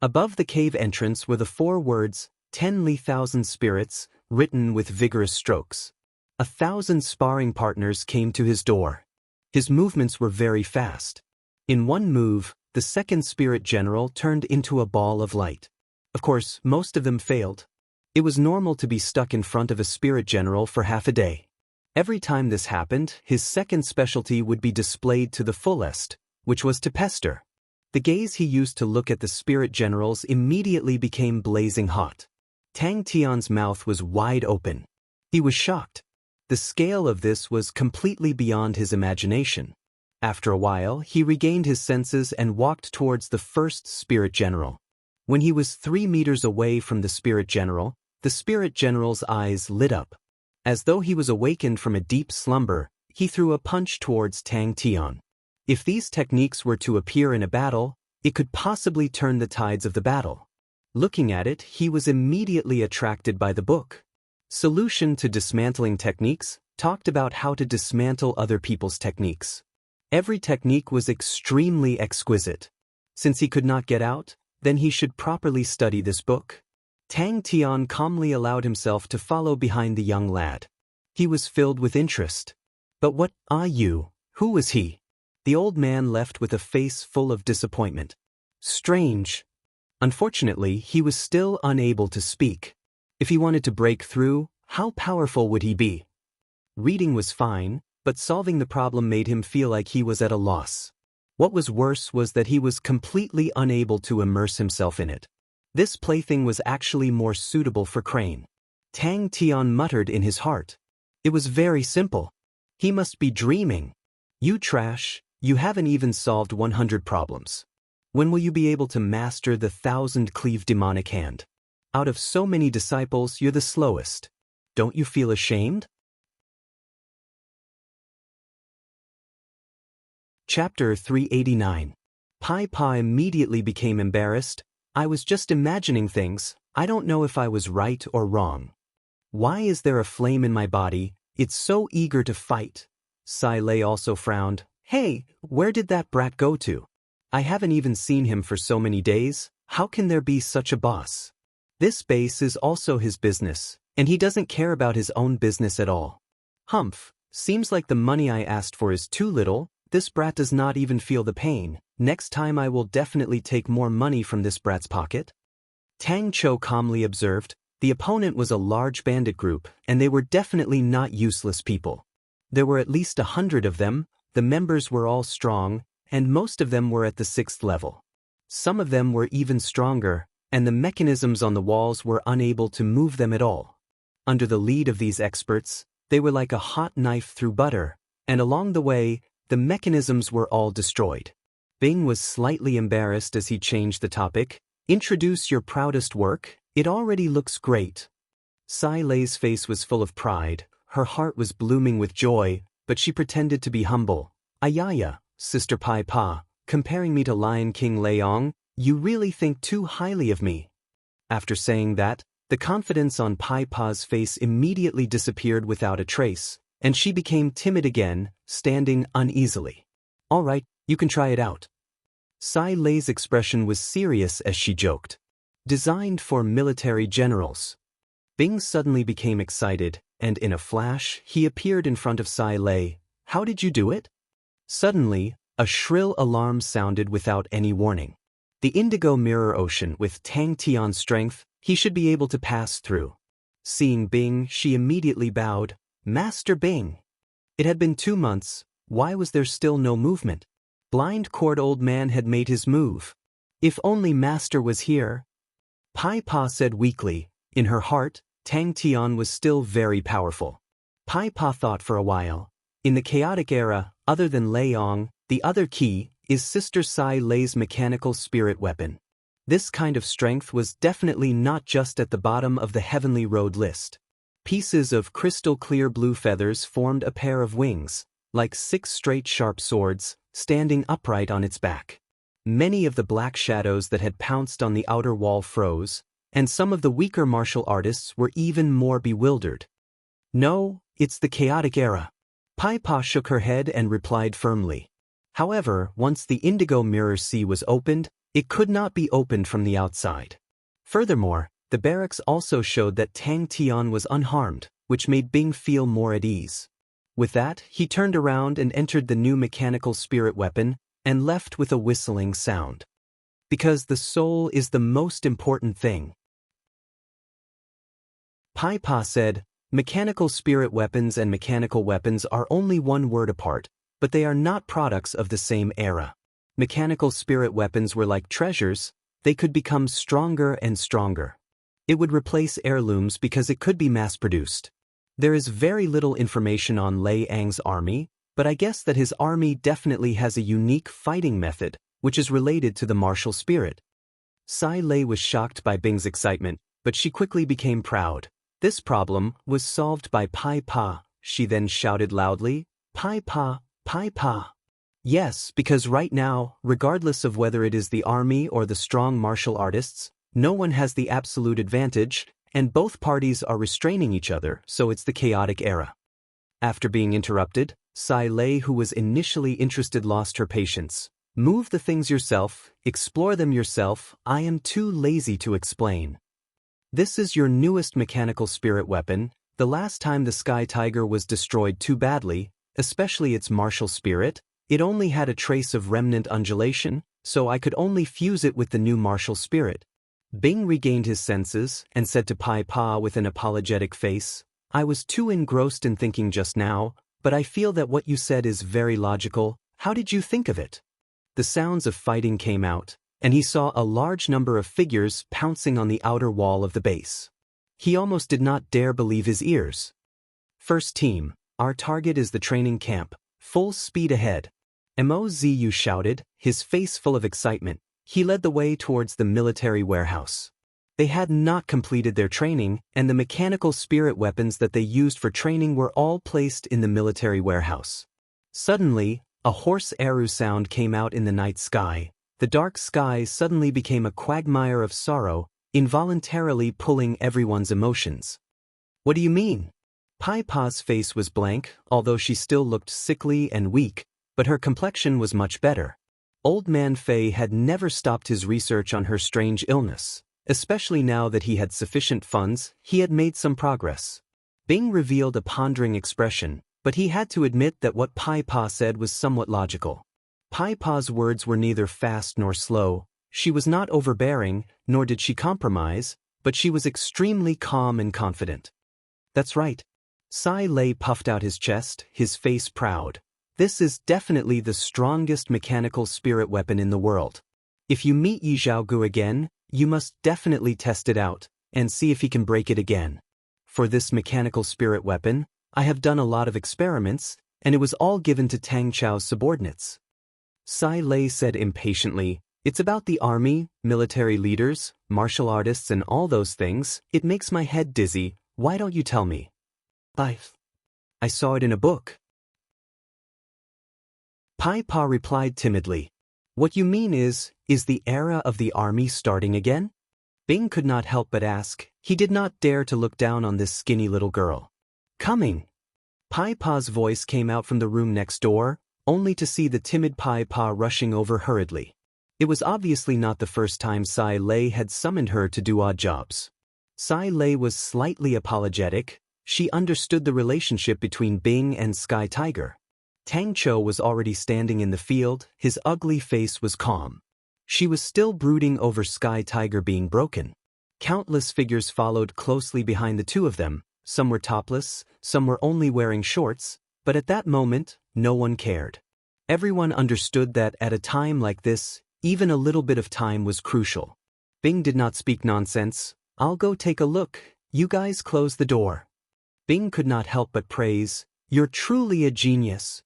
Above the cave entrance were the 4 words, 10,000 spirits, written with vigorous strokes. 1,000 sparring partners came to his door. His movements were very fast. In one move, the second spirit general turned into a ball of light. Of course, most of them failed. It was normal to be stuck in front of a spirit general for half a day. Every time this happened, his second specialty would be displayed to the fullest, which was to pester. The gaze he used to look at the spirit generals immediately became blazing hot. Tang Tian's mouth was wide open. He was shocked. The scale of this was completely beyond his imagination. After a while, he regained his senses and walked towards the first spirit general. When he was 3 meters away from the spirit general's eyes lit up. As though he was awakened from a deep slumber, he threw a punch towards Tang Tian. If these techniques were to appear in a battle, it could possibly turn the tides of the battle. Looking at it, he was immediately attracted by the book. Solution to Dismantling Techniques talked about how to dismantle other people's techniques. Every technique was extremely exquisite. Since he could not get out, then he should properly study this book. Tang Tian calmly allowed himself to follow behind the young lad. He was filled with interest. But what are you? Who was he? The old man left with a face full of disappointment. Strange. Unfortunately, he was still unable to speak. If he wanted to break through, how powerful would he be? Reading was fine, but solving the problem made him feel like he was at a loss. What was worse was that he was completely unable to immerse himself in it. This plaything was actually more suitable for Crane. Tang Tian muttered in his heart. It was very simple. He must be dreaming. You trash, you haven't even solved 100 problems. When will you be able to master the 1,000-cleave demonic hand? Out of so many disciples, you're the slowest. Don't you feel ashamed? Chapter 389. Pai Pai immediately became embarrassed. I was just imagining things. I don't know if I was right or wrong. Why is there a flame in my body? It's so eager to fight. Sai Lei also frowned. Hey, where did that brat go to? I haven't even seen him for so many days. How can there be such a boss? This base is also his business, and he doesn't care about his own business at all. Humph, seems like the money I asked for is too little. This brat does not even feel the pain. Next time I will definitely take more money from this brat's pocket. Tang Chou calmly observed, The opponent was a large bandit group, and they were definitely not useless people. There were at least 100 of them, the members were all strong, and most of them were at the 6th level. Some of them were even stronger, and the mechanisms on the walls were unable to move them at all. Under the lead of these experts, they were like a hot knife through butter, and along the way, the mechanisms were all destroyed. Bing was slightly embarrassed as he changed the topic. Introduce your proudest work, it already looks great. Sai Lei's face was full of pride, her heart was blooming with joy, but she pretended to be humble. Ayaya, Sister Pai Pa, comparing me to Lion King Leong, you really think too highly of me. After saying that, the confidence on Pai Pa's face immediately disappeared without a trace, and she became timid again, standing uneasily. All right, you can try it out. Sai Lei's expression was serious as she joked. Designed for military generals. Bing suddenly became excited, and in a flash, he appeared in front of Sai Lei. How did you do it? Suddenly, a shrill alarm sounded without any warning. The indigo mirror ocean with Tang Tian's strength, he should be able to pass through. Seeing Bing, she immediately bowed. Master Bing. It had been 2 months, why was there still no movement? Blind Cord Old Man had made his move. If only Master was here. Pai Pa said weakly. In her heart, Tang Tian was still very powerful. Pai Pa thought for a while. In the chaotic era, other than Leong, the other key is Sister Sai Lei's mechanical spirit weapon. This kind of strength was definitely not just at the bottom of the Heavenly Road list. Pieces of crystal clear blue feathers formed a pair of wings, like 6 straight sharp swords, standing upright on its back. Many of the black shadows that had pounced on the outer wall froze, and some of the weaker martial artists were even more bewildered. No, it's the chaotic era. Pai Pa shook her head and replied firmly. However, once the indigo mirror sea was opened, it could not be opened from the outside. Furthermore, the barracks also showed that Tang Tian was unharmed, which made Bing feel more at ease. With that, he turned around and entered the new mechanical spirit weapon, and left with a whistling sound. Because the soul is the most important thing. Pai Pa said, mechanical spirit weapons and mechanical weapons are only one word apart, but they are not products of the same era. Mechanical spirit weapons were like treasures, they could become stronger and stronger. It would replace heirlooms because it could be mass-produced. There is very little information on Lei Ang's army, but I guess that his army definitely has a unique fighting method, which is related to the martial spirit. Sai Lei was shocked by Bing's excitement, but she quickly became proud. This problem was solved by Pai Pa, she then shouted loudly, Pai Pa, Pai Pa. Yes, because right now, regardless of whether it is the army or the strong martial artists, no one has the absolute advantage, and both parties are restraining each other, so it's the chaotic era. After being interrupted, Sai Lei, who was initially interested, lost her patience. Move the things yourself, explore them yourself, I am too lazy to explain. This is your newest mechanical spirit weapon. The last time the Sky Tiger was destroyed too badly, especially its martial spirit, it only had a trace of remnant undulation, so I could only fuse it with the new martial spirit. Bing regained his senses and said to Pai Pa with an apologetic face, I was too engrossed in thinking just now, but I feel that what you said is very logical. How did you think of it? The sounds of fighting came out, and he saw a large number of figures pouncing on the outer wall of the base. He almost did not dare believe his ears. First team, our target is the training camp. Full speed ahead. Mozu shouted, his face full of excitement. He led the way towards the military warehouse. They had not completed their training, and the mechanical spirit weapons that they used for training were all placed in the military warehouse. Suddenly, a hoarse arrow sound came out in the night sky. The dark sky suddenly became a quagmire of sorrow, involuntarily pulling everyone's emotions. What do you mean? Pai Pa's face was blank, although she still looked sickly and weak, but her complexion was much better. Old Man Fei had never stopped his research on her strange illness. Especially now that he had sufficient funds, he had made some progress. Bing revealed a pondering expression, but he had to admit that what Pai Pa said was somewhat logical. Pai Pa's words were neither fast nor slow, she was not overbearing, nor did she compromise, but she was extremely calm and confident. That's right. Sai Lei puffed out his chest, his face proud. This is definitely the strongest mechanical spirit weapon in the world. If you meet Yi Zhaogu again, you must definitely test it out, and see if he can break it again. For this mechanical spirit weapon, I have done a lot of experiments, and it was all given to Tang Chao's subordinates. Sai Lei said impatiently, "It's about the army, military leaders, martial artists and all those things. It makes my head dizzy. Why don't you tell me?" I saw it in a book. Pai Pa replied timidly. "What you mean is the era of the army starting again?" Bing could not help but ask. He did not dare to look down on this skinny little girl. "Coming." Pai Pa's voice came out from the room next door, only to see the timid Pai Pa rushing over hurriedly. It was obviously not the first time Sai Lei had summoned her to do odd jobs. Sai Lei was slightly apologetic. She understood the relationship between Bing and Sky Tiger. Tang Chou was already standing in the field, his ugly face was calm. She was still brooding over Sky Tiger being broken. Countless figures followed closely behind the two of them. Some were topless, some were only wearing shorts, but at that moment, no one cared. Everyone understood that at a time like this, even a little bit of time was crucial. Bing did not speak nonsense. "I'll go take a look. You guys close the door." Bing could not help but praise, "You're truly a genius."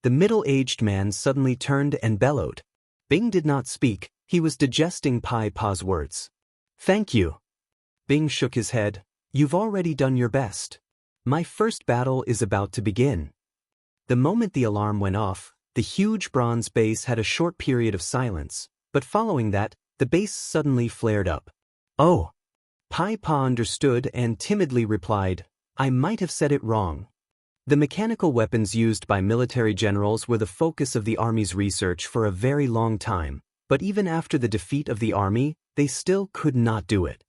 The middle-aged man suddenly turned and bellowed. Bing did not speak. He was digesting Pai Pa's words. "Thank you." Bing shook his head. "You've already done your best. My first battle is about to begin." The moment the alarm went off, the huge bronze base had a short period of silence, but following that, the base suddenly flared up. "Oh." Pai Pa understood and timidly replied, "I might have said it wrong." The mechanical weapons used by military generals were the focus of the army's research for a very long time, but even after the defeat of the army, they still could not do it.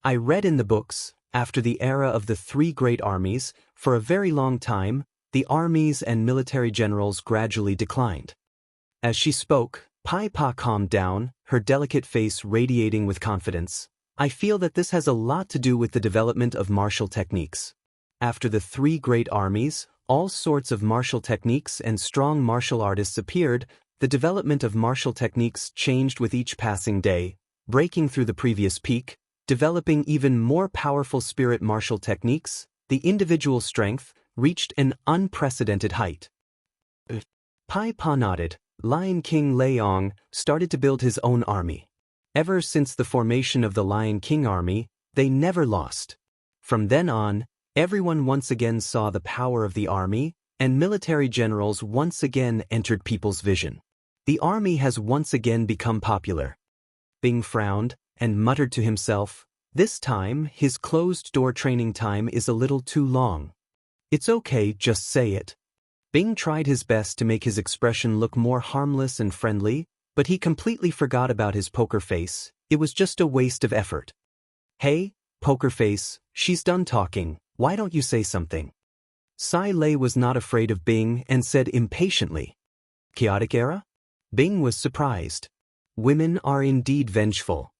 I read in the books, after the era of the three great armies, for a very long time, the armies and military generals gradually declined. As she spoke, Pai Pa calmed down, her delicate face radiating with confidence. "I feel that this has a lot to do with the development of martial techniques. After the three great armies, all sorts of martial techniques and strong martial artists appeared. The development of martial techniques changed with each passing day, breaking through the previous peak, developing even more powerful spirit martial techniques. The individual strength reached an unprecedented height." Pai Pa nodded. Lion King Leong started to build his own army. Ever since the formation of the Lion King army, they never lost. From then on, everyone once again saw the power of the army, and military generals once again entered people's vision. The army has once again become popular. Bing frowned and muttered to himself, "This time, his closed-door training time is a little too long." "It's okay, just say it." Bing tried his best to make his expression look more harmless and friendly, but he completely forgot about his poker face. It was just a waste of effort. "Hey, poker face, she's done talking. Why don't you say something?" Sai Lei was not afraid of Bing and said impatiently, "Chaotic era?" Bing was surprised. Women are indeed vengeful.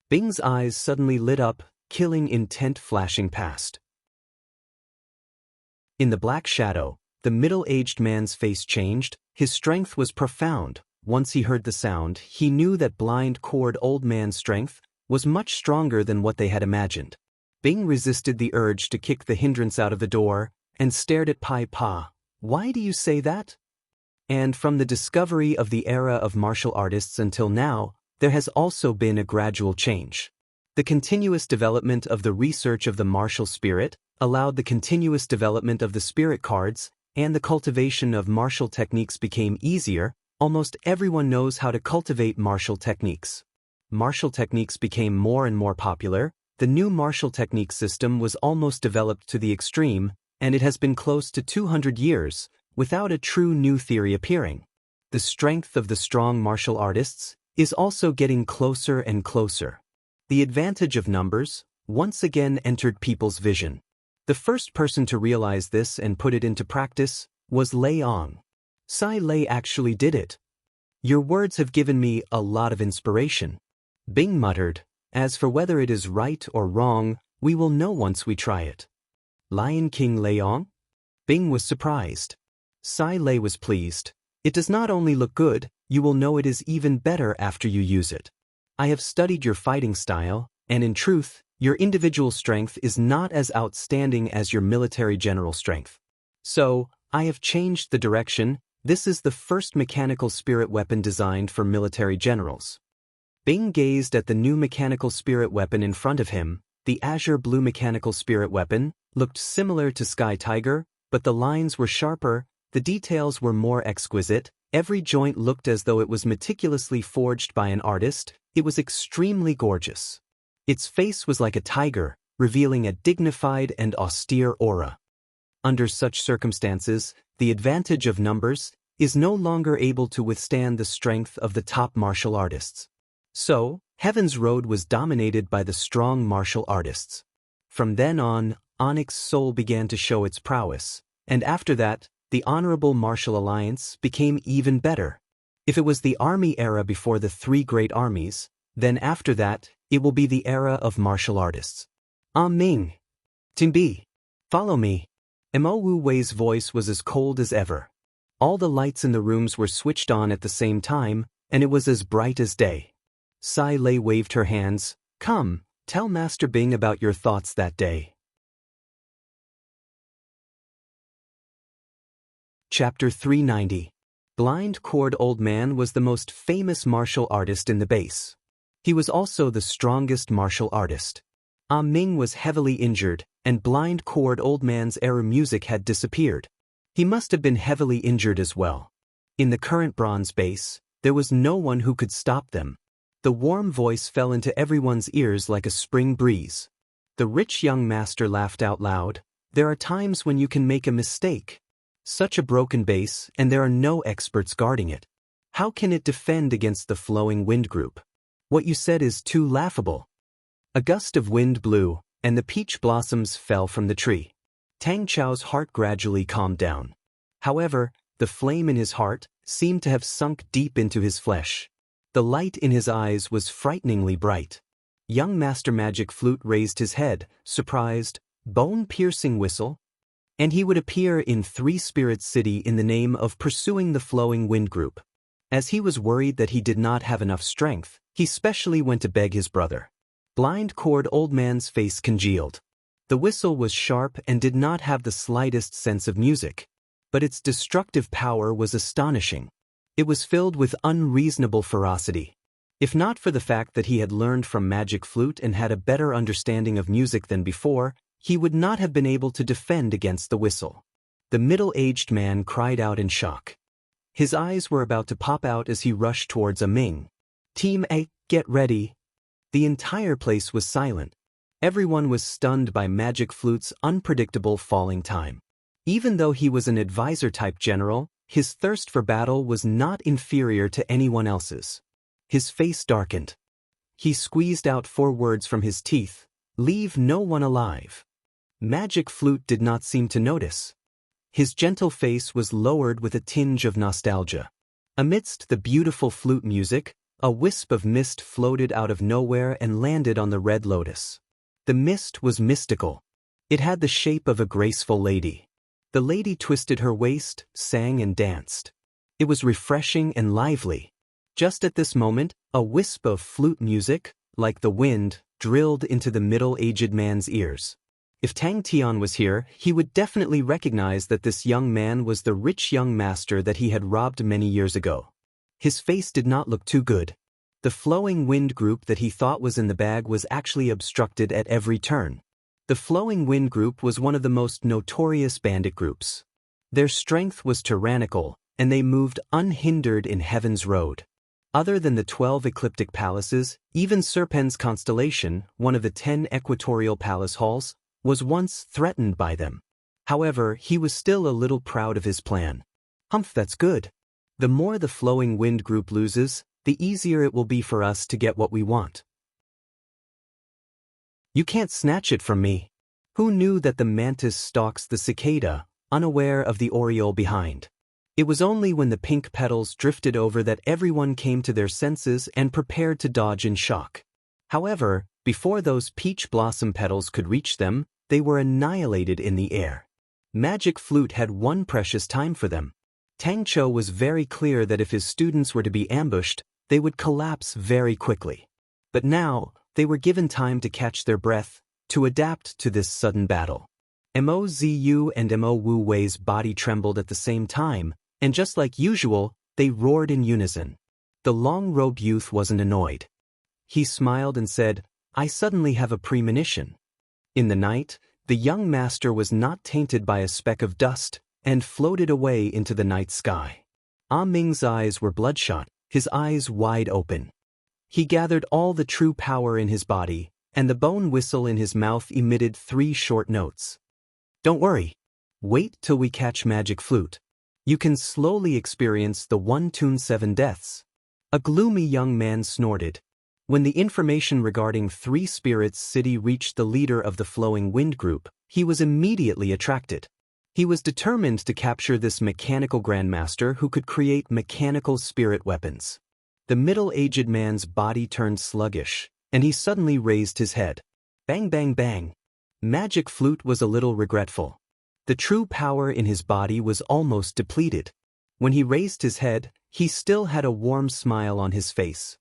Bing's eyes suddenly lit up, killing intent flashing past. In the black shadow, the middle-aged man's face changed. His strength was profound. Once he heard the sound, he knew that blind cord old man's strength was much stronger than what they had imagined. Bing resisted the urge to kick the hindrance out of the door and stared at Pai Pa. "Why do you say that?" And from the discovery of the era of martial artists until now, there has also been a gradual change. The continuous development of the research of the martial spirit allowed the continuous development of the spirit cards, and the cultivation of martial techniques became easier. Almost everyone knows how to cultivate martial techniques. Martial techniques became more and more popular. The new martial technique system was almost developed to the extreme, and it has been close to 200 years, without a true new theory appearing. The strength of the strong martial artists is also getting closer and closer. The advantage of numbers once again entered people's vision. The first person to realize this and put it into practice was Leong. Sai Lei actually did it. "Your words have given me a lot of inspiration." Bing muttered, As for whether it is right or wrong, we will know once we try it. Lion King Leong? Bing was surprised. Sai Lei was pleased. It does not only look good, you will know it is even better after you use it. I have studied your fighting style, and in truth, your individual strength is not as outstanding as your military general strength. So, I have changed the direction. This is the first mechanical spirit weapon designed for military generals. Bing gazed at the new mechanical spirit weapon in front of him. The azure blue mechanical spirit weapon looked similar to Sky Tiger, but the lines were sharper, the details were more exquisite, every joint looked as though it was meticulously forged by an artist. It was extremely gorgeous. Its face was like a tiger, revealing a dignified and austere aura. Under such circumstances, the advantage of numbers is no longer able to withstand the strength of the top martial artists. So, Heaven's Road was dominated by the strong martial artists. From then on, Onyx's soul began to show its prowess, and after that, the Honorable Martial Alliance became even better. If it was the army era before the three great armies, then after that, it will be the era of martial artists. Ming. Timbi. Follow me. Mo Wu Wei's voice was as cold as ever. All the lights in the rooms were switched on at the same time, and it was as bright as day. Sai Lei waved her hands. Come, tell Master Bing about your thoughts that day. Chapter 390. Blind Cord Old Man was the most famous martial artist in the base. He was also the strongest martial artist. Ming was heavily injured, and Blind Cord Old Man's error music had disappeared. He must have been heavily injured as well. In the current bronze base, there was no one who could stop them. The warm voice fell into everyone's ears like a spring breeze. The rich young master laughed out loud. There are times when you can make a mistake. Such a broken base, and there are no experts guarding it. How can it defend against the flowing wind group? What you said is too laughable. A gust of wind blew, and the peach blossoms fell from the tree. Tang Chao's heart gradually calmed down. However, the flame in his heart seemed to have sunk deep into his flesh. The light in his eyes was frighteningly bright. Young Master Magic Flute raised his head, surprised. Bone-piercing whistle? And he would appear in Three Spirits City in the name of pursuing the flowing wind group. As he was worried that he did not have enough strength, he specially went to beg his brother. Blind Cord Old Man's face congealed. The whistle was sharp and did not have the slightest sense of music, but its destructive power was astonishing. It was filled with unreasonable ferocity. If not for the fact that he had learned from Magic Flute and had a better understanding of music than before, he would not have been able to defend against the whistle. The middle-aged man cried out in shock. His eyes were about to pop out as he rushed towards Ming. Team A, get ready. The entire place was silent. Everyone was stunned by Magic Flute's unpredictable falling time. Even though he was an advisor-type general, his thirst for battle was not inferior to anyone else's. His face darkened. He squeezed out 4 words from his teeth. Leave no one alive. Magic Flute did not seem to notice. His gentle face was lowered with a tinge of nostalgia. Amidst the beautiful flute music, a wisp of mist floated out of nowhere and landed on the Red Lotus. The mist was mystical. It had the shape of a graceful lady. The lady twisted her waist, sang and danced. It was refreshing and lively. Just at this moment, a wisp of flute music, like the wind, drilled into the middle-aged man's ears. If Tang Tian was here, he would definitely recognize that this young man was the rich young master that he had robbed many years ago. His face did not look too good. The flowing wind group that he thought was in the bag was actually obstructed at every turn. The flowing wind group was one of the most notorious bandit groups. Their strength was tyrannical, and they moved unhindered in Heaven's Road. Other than the 12 ecliptic palaces, even Serpent's constellation, one of the 10 equatorial palace halls, was once threatened by them. However, he was still a little proud of his plan. Humph, that's good. The more the flowing wind group loses, the easier it will be for us to get what we want. You can't snatch it from me. Who knew that the mantis stalks the cicada, unaware of the oriole behind? It was only when the pink petals drifted over that everyone came to their senses and prepared to dodge in shock. However, before those peach blossom petals could reach them, they were annihilated in the air. Magic Flute had one precious time for them. Tang Cho was very clear that if his students were to be ambushed, they would collapse very quickly. But now, they were given time to catch their breath, to adapt to this sudden battle. Mo Ziyu and Mo Wu Wei's body trembled at the same time, and just like usual, they roared in unison. The long-robed youth wasn't annoyed. He smiled and said, "I suddenly have a premonition." In the night, the young master was not tainted by a speck of dust, and floated away into the night sky. Ah Ming's eyes were bloodshot, his eyes wide open. He gathered all the true power in his body, and the bone whistle in his mouth emitted 3 short notes. "Don't worry. Wait till we catch Magic Flute. You can slowly experience the 127 deaths." A gloomy young man snorted. When the information regarding 3 Spirits City reached the leader of the Flowing Wind group, he was immediately attracted. He was determined to capture this mechanical grandmaster who could create mechanical spirit weapons. The middle-aged man's body turned sluggish, and he suddenly raised his head. Bang bang bang. Magic Flute was a little regretful. The true power in his body was almost depleted. When he raised his head, he still had a warm smile on his face.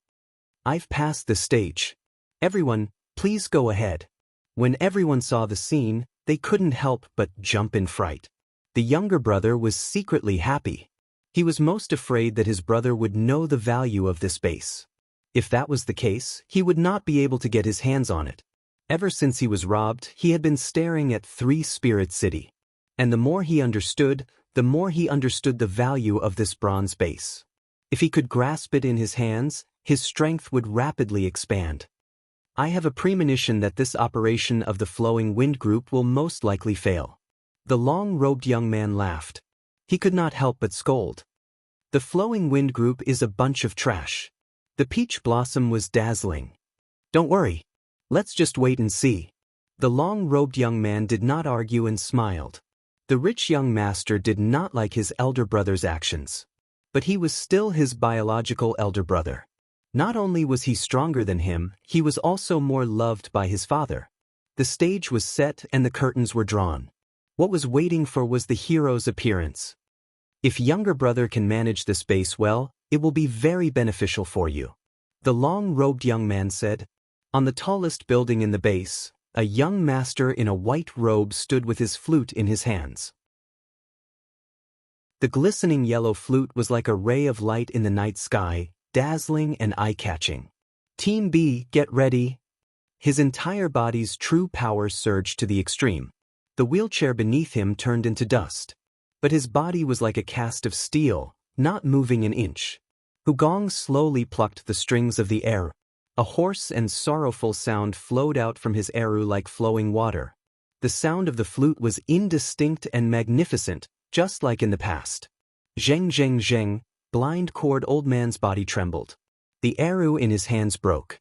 "I've passed the stage. Everyone, please go ahead." When everyone saw the scene, they couldn't help but jump in fright. The younger brother was secretly happy. He was most afraid that his brother would know the value of this base. If that was the case, he would not be able to get his hands on it. Ever since he was robbed, he had been staring at 3 Spirit City. And the more he understood the value of this bronze base. If he could grasp it in his hands, his strength would rapidly expand. "I have a premonition that this operation of the Flowing Wind group will most likely fail." The long-robed young man laughed. He could not help but scold. "The Flowing Wind group is a bunch of trash." The peach blossom was dazzling. "Don't worry. Let's just wait and see." The long-robed young man did not argue and smiled. The rich young master did not like his elder brother's actions. But he was still his biological elder brother. Not only was he stronger than him, he was also more loved by his father. The stage was set and the curtains were drawn. What was waiting for was the hero's appearance. "If younger brother can manage this base well, it will be very beneficial for you," the long-robed young man said. On the tallest building in the base, a young master in a white robe stood with his flute in his hands. The glistening yellow flute was like a ray of light in the night sky, dazzling and eye-catching. "Team B, get ready." His entire body's true power surged to the extreme. The wheelchair beneath him turned into dust. But his body was like a cast of steel, not moving an inch. Hugong slowly plucked the strings of the eru. A hoarse and sorrowful sound flowed out from his eru like flowing water. The sound of the flute was indistinct and magnificent, just like in the past. Zheng zheng zheng, blind cord old man's body trembled. The eru in his hands broke.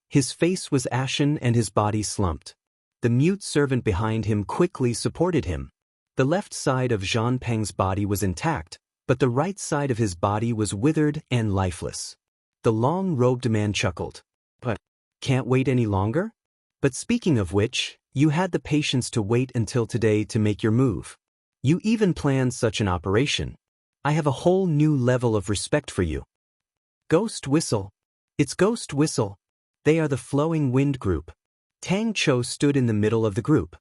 His face was ashen and his body slumped. The mute servant behind him quickly supported him. The left side of Zhang Peng's body was intact, but the right side of his body was withered and lifeless. The long-robed man chuckled. "But, can't wait any longer? But speaking of which, you had the patience to wait until today to make your move. You even planned such an operation. I have a whole new level of respect for you." Ghost Whistle. It's Ghost Whistle. They are the Flowing Wind group. Tang Cho stood in the middle of the group.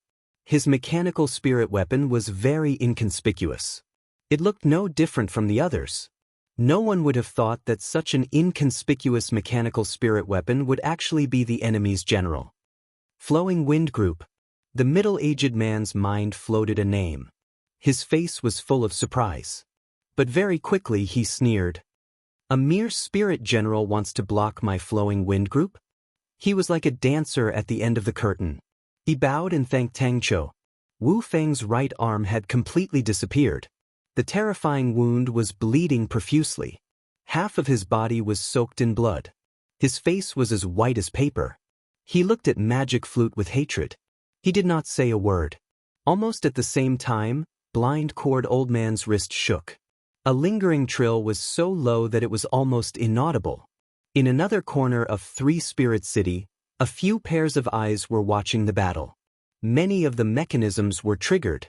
His mechanical spirit weapon was very inconspicuous. It looked no different from the others. No one would have thought that such an inconspicuous mechanical spirit weapon would actually be the enemy's general. Flowing Wind group. The middle-aged man's mind floated a name. His face was full of surprise. But very quickly he sneered. "A mere spirit general wants to block my Flowing Wind group?" He was like a dancer at the end of the curtain. He bowed and thanked Tang Cho. Wu Feng's right arm had completely disappeared. The terrifying wound was bleeding profusely. Half of his body was soaked in blood. His face was as white as paper. He looked at Magic Flute with hatred. He did not say a word. Almost at the same time, blind cord old man's wrist shook. A lingering trill was so low that it was almost inaudible. In another corner of 3 Spirit City, A few pairs of eyes were watching the battle. Many of the mechanisms were triggered.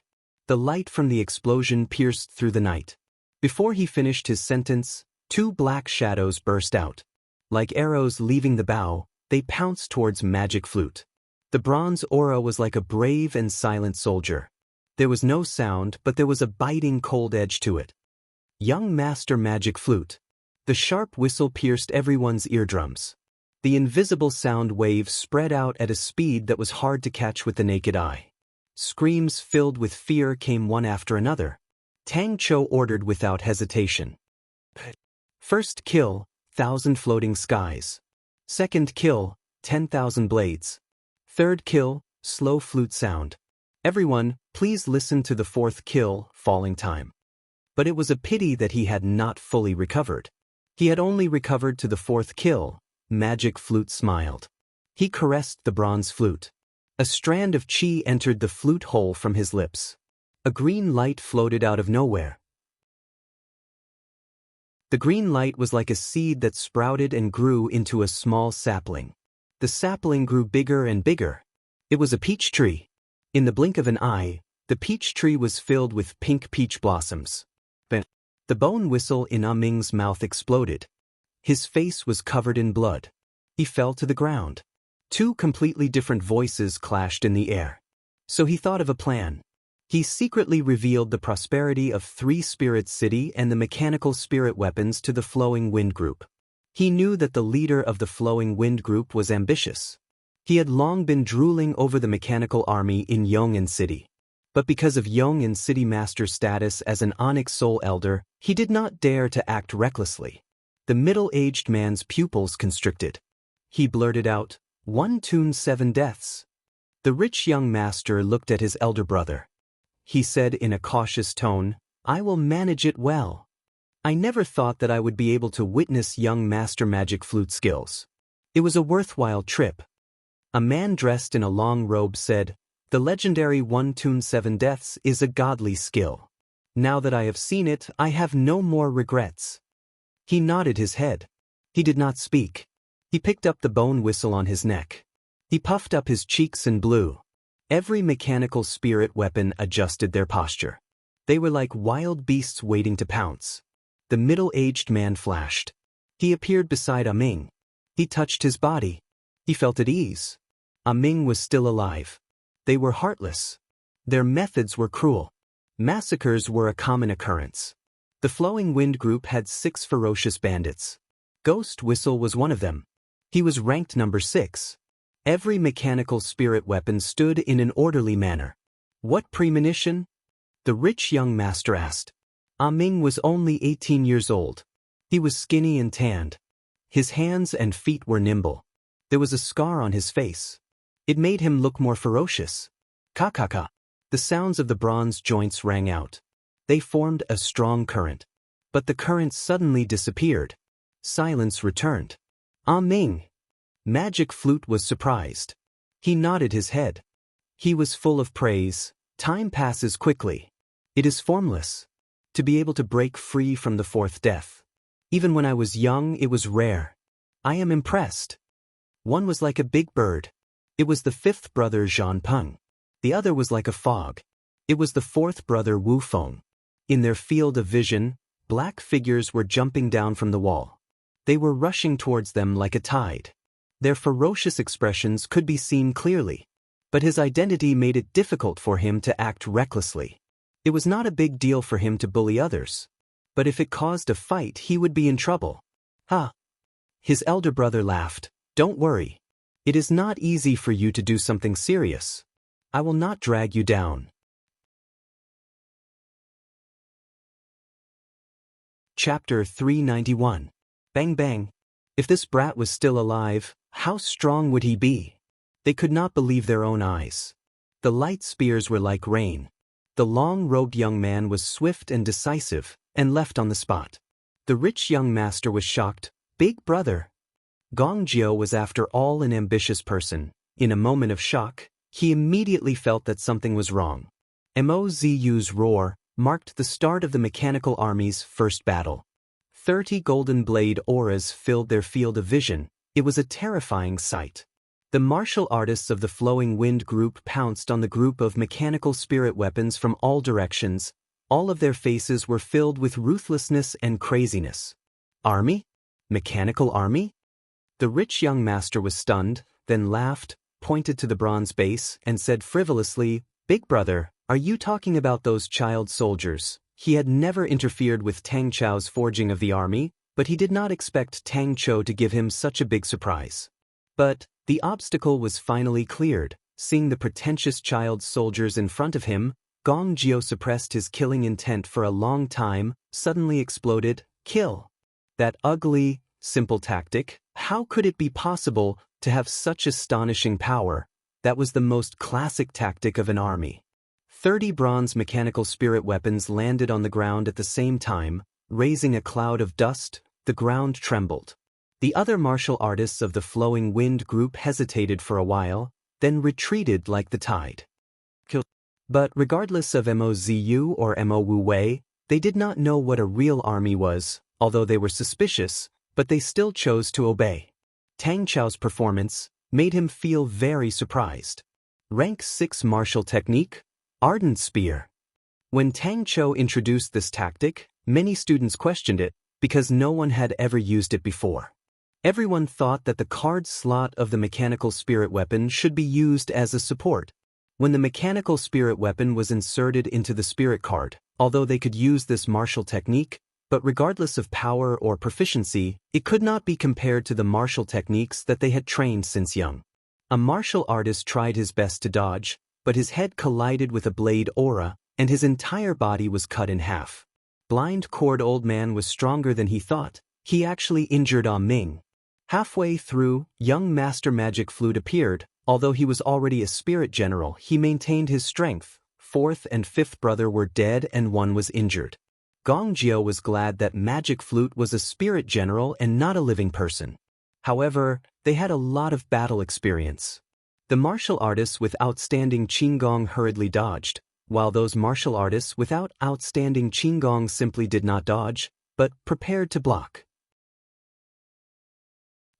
The light from the explosion pierced through the night. Before he finished his sentence, 2 black shadows burst out. Like arrows leaving the bow, they pounced towards Magic Flute. The bronze aura was like a brave and silent soldier. There was no sound, but there was a biting cold edge to it. Young Master Magic Flute. The sharp whistle pierced everyone's eardrums. The invisible sound waves spread out at a speed that was hard to catch with the naked eye. Screams filled with fear came one after another. Tang Chou ordered without hesitation. First kill, 1,000 floating skies. Second kill, 10,000 blades. Third kill, slow flute sound. Everyone, please listen to the 4th kill, falling time. But it was a pity that he had not fully recovered. He had only recovered to the 4th kill. Magic Flute smiled. He caressed the bronze flute. A strand of chi entered the flute hole from his lips. A green light floated out of nowhere. The green light was like a seed that sprouted and grew into a small sapling. The sapling grew bigger and bigger. It was a peach tree. In the blink of an eye, the peach tree was filled with pink peach blossoms. The bone whistle in Ah Ming's mouth exploded. His face was covered in blood. He fell to the ground. 2 completely different voices clashed in the air. So he thought of a plan. He secretly revealed the prosperity of 3 Spirit City and the mechanical spirit weapons to the Flowing Wind Group. He knew that the leader of the Flowing Wind Group was ambitious. He had long been drooling over the mechanical army in Yong'an City. But because of Yong'an City Master's status as an Onyx Soul Elder, he did not dare to act recklessly. The middle-aged man's pupils constricted. He blurted out, 1 tune 7 deaths. The rich young master looked at his elder brother. He said in a cautious tone, I will manage it well. I never thought that I would be able to witness young Master Magic Flute skills. It was a worthwhile trip. A man dressed in a long robe said, the legendary 1 tune 7 deaths is a godly skill. Now that I have seen it, I have no more regrets. He nodded his head. He did not speak. He picked up the bone whistle on his neck. He puffed up his cheeks and blew. Every mechanical spirit weapon adjusted their posture. They were like wild beasts waiting to pounce. The middle-aged man flashed. He appeared beside Ah Ming. He touched his body. He felt at ease. Ah Ming was still alive. They were heartless. Their methods were cruel. Massacres were a common occurrence. The Flowing Wind Group had 6 ferocious bandits. Ghost Whistle was one of them. He was ranked number 6. Every mechanical spirit weapon stood in an orderly manner. What premonition? The rich young master asked. Ah Ming was only 18 years old. He was skinny and tanned. His hands and feet were nimble. There was a scar on his face. It made him look more ferocious. Ka-ka-ka. The sounds of the bronze joints rang out. They formed a strong current. But the current suddenly disappeared. Silence returned. Ah Ming. Magic Flute was surprised. He nodded his head. He was full of praise. Time passes quickly. It is formless. To be able to break free from the 4th death. Even when I was young, it was rare. I am impressed. One was like a big bird. It was the 5th brother Zhan Peng. The other was like a fog. It was the 4th brother Wu Feng. In their field of vision, black figures were jumping down from the wall. They were rushing towards them like a tide. Their ferocious expressions could be seen clearly. But his identity made it difficult for him to act recklessly. It was not a big deal for him to bully others. But if it caused a fight, he would be in trouble. Ha! His elder brother laughed. Don't worry. It is not easy for you to do something serious. I will not drag you down. Chapter 391. Bang bang. If this brat was still alive, how strong would he be? They could not believe their own eyes. The light spears were like rain. The long-robed young man was swift and decisive, and left on the spot. The rich young master was shocked. Big brother. Gong Jiu was after all an ambitious person. In a moment of shock, he immediately felt that something was wrong. Mozu's roar marked the start of the mechanical army's first battle. 30 golden blade auras filled their field of vision. It was a terrifying sight. The martial artists of the Flowing Wind group pounced on the group of mechanical spirit weapons from all directions. All of their faces were filled with ruthlessness and craziness. Army? Mechanical army? The rich young master was stunned, then laughed, pointed to the bronze base, and said frivolously, "Big brother, are you talking about those child soldiers?" He had never interfered with Tang Chao's forging of the army, but he did not expect Tang Chou to give him such a big surprise. But the obstacle was finally cleared. Seeing the pretentious child soldiers in front of him, Gong Jiu suppressed his killing intent for a long time, suddenly exploded, "Kill!" That ugly, simple tactic, how could it be possible to have such astonishing power? That was the most classic tactic of an army. 30 bronze mechanical spirit weapons landed on the ground at the same time, raising a cloud of dust. The ground trembled. The other martial artists of the Flowing Wind group hesitated for a while, then retreated like the tide. But regardless of Mo Ziyu or Mo Wu Wei, they did not know what a real army was, although they were suspicious, but they still chose to obey. Tang Chao's performance made him feel very surprised. Rank 6 martial technique, Ardent Spear. When Tang Chou introduced this tactic, many students questioned it, because no one had ever used it before. Everyone thought that the card slot of the mechanical spirit weapon should be used as a support. When the mechanical spirit weapon was inserted into the spirit card, although they could use this martial technique, but regardless of power or proficiency, it could not be compared to the martial techniques that they had trained since young. A martial artist tried his best to dodge, but his head collided with a blade aura, and his entire body was cut in half. Blind Cord Old Man was stronger than he thought. He actually injured Ah Ming. Halfway through, young Master Magic Flute appeared. Although he was already a spirit general, he maintained his strength. 4th and 5th brother were dead and one was injured. Gong Jiu was glad that Magic Flute was a spirit general and not a living person. However, they had a lot of battle experience. The martial artists with outstanding Qinggong hurriedly dodged, while those martial artists without outstanding Qinggong simply did not dodge, but prepared to block.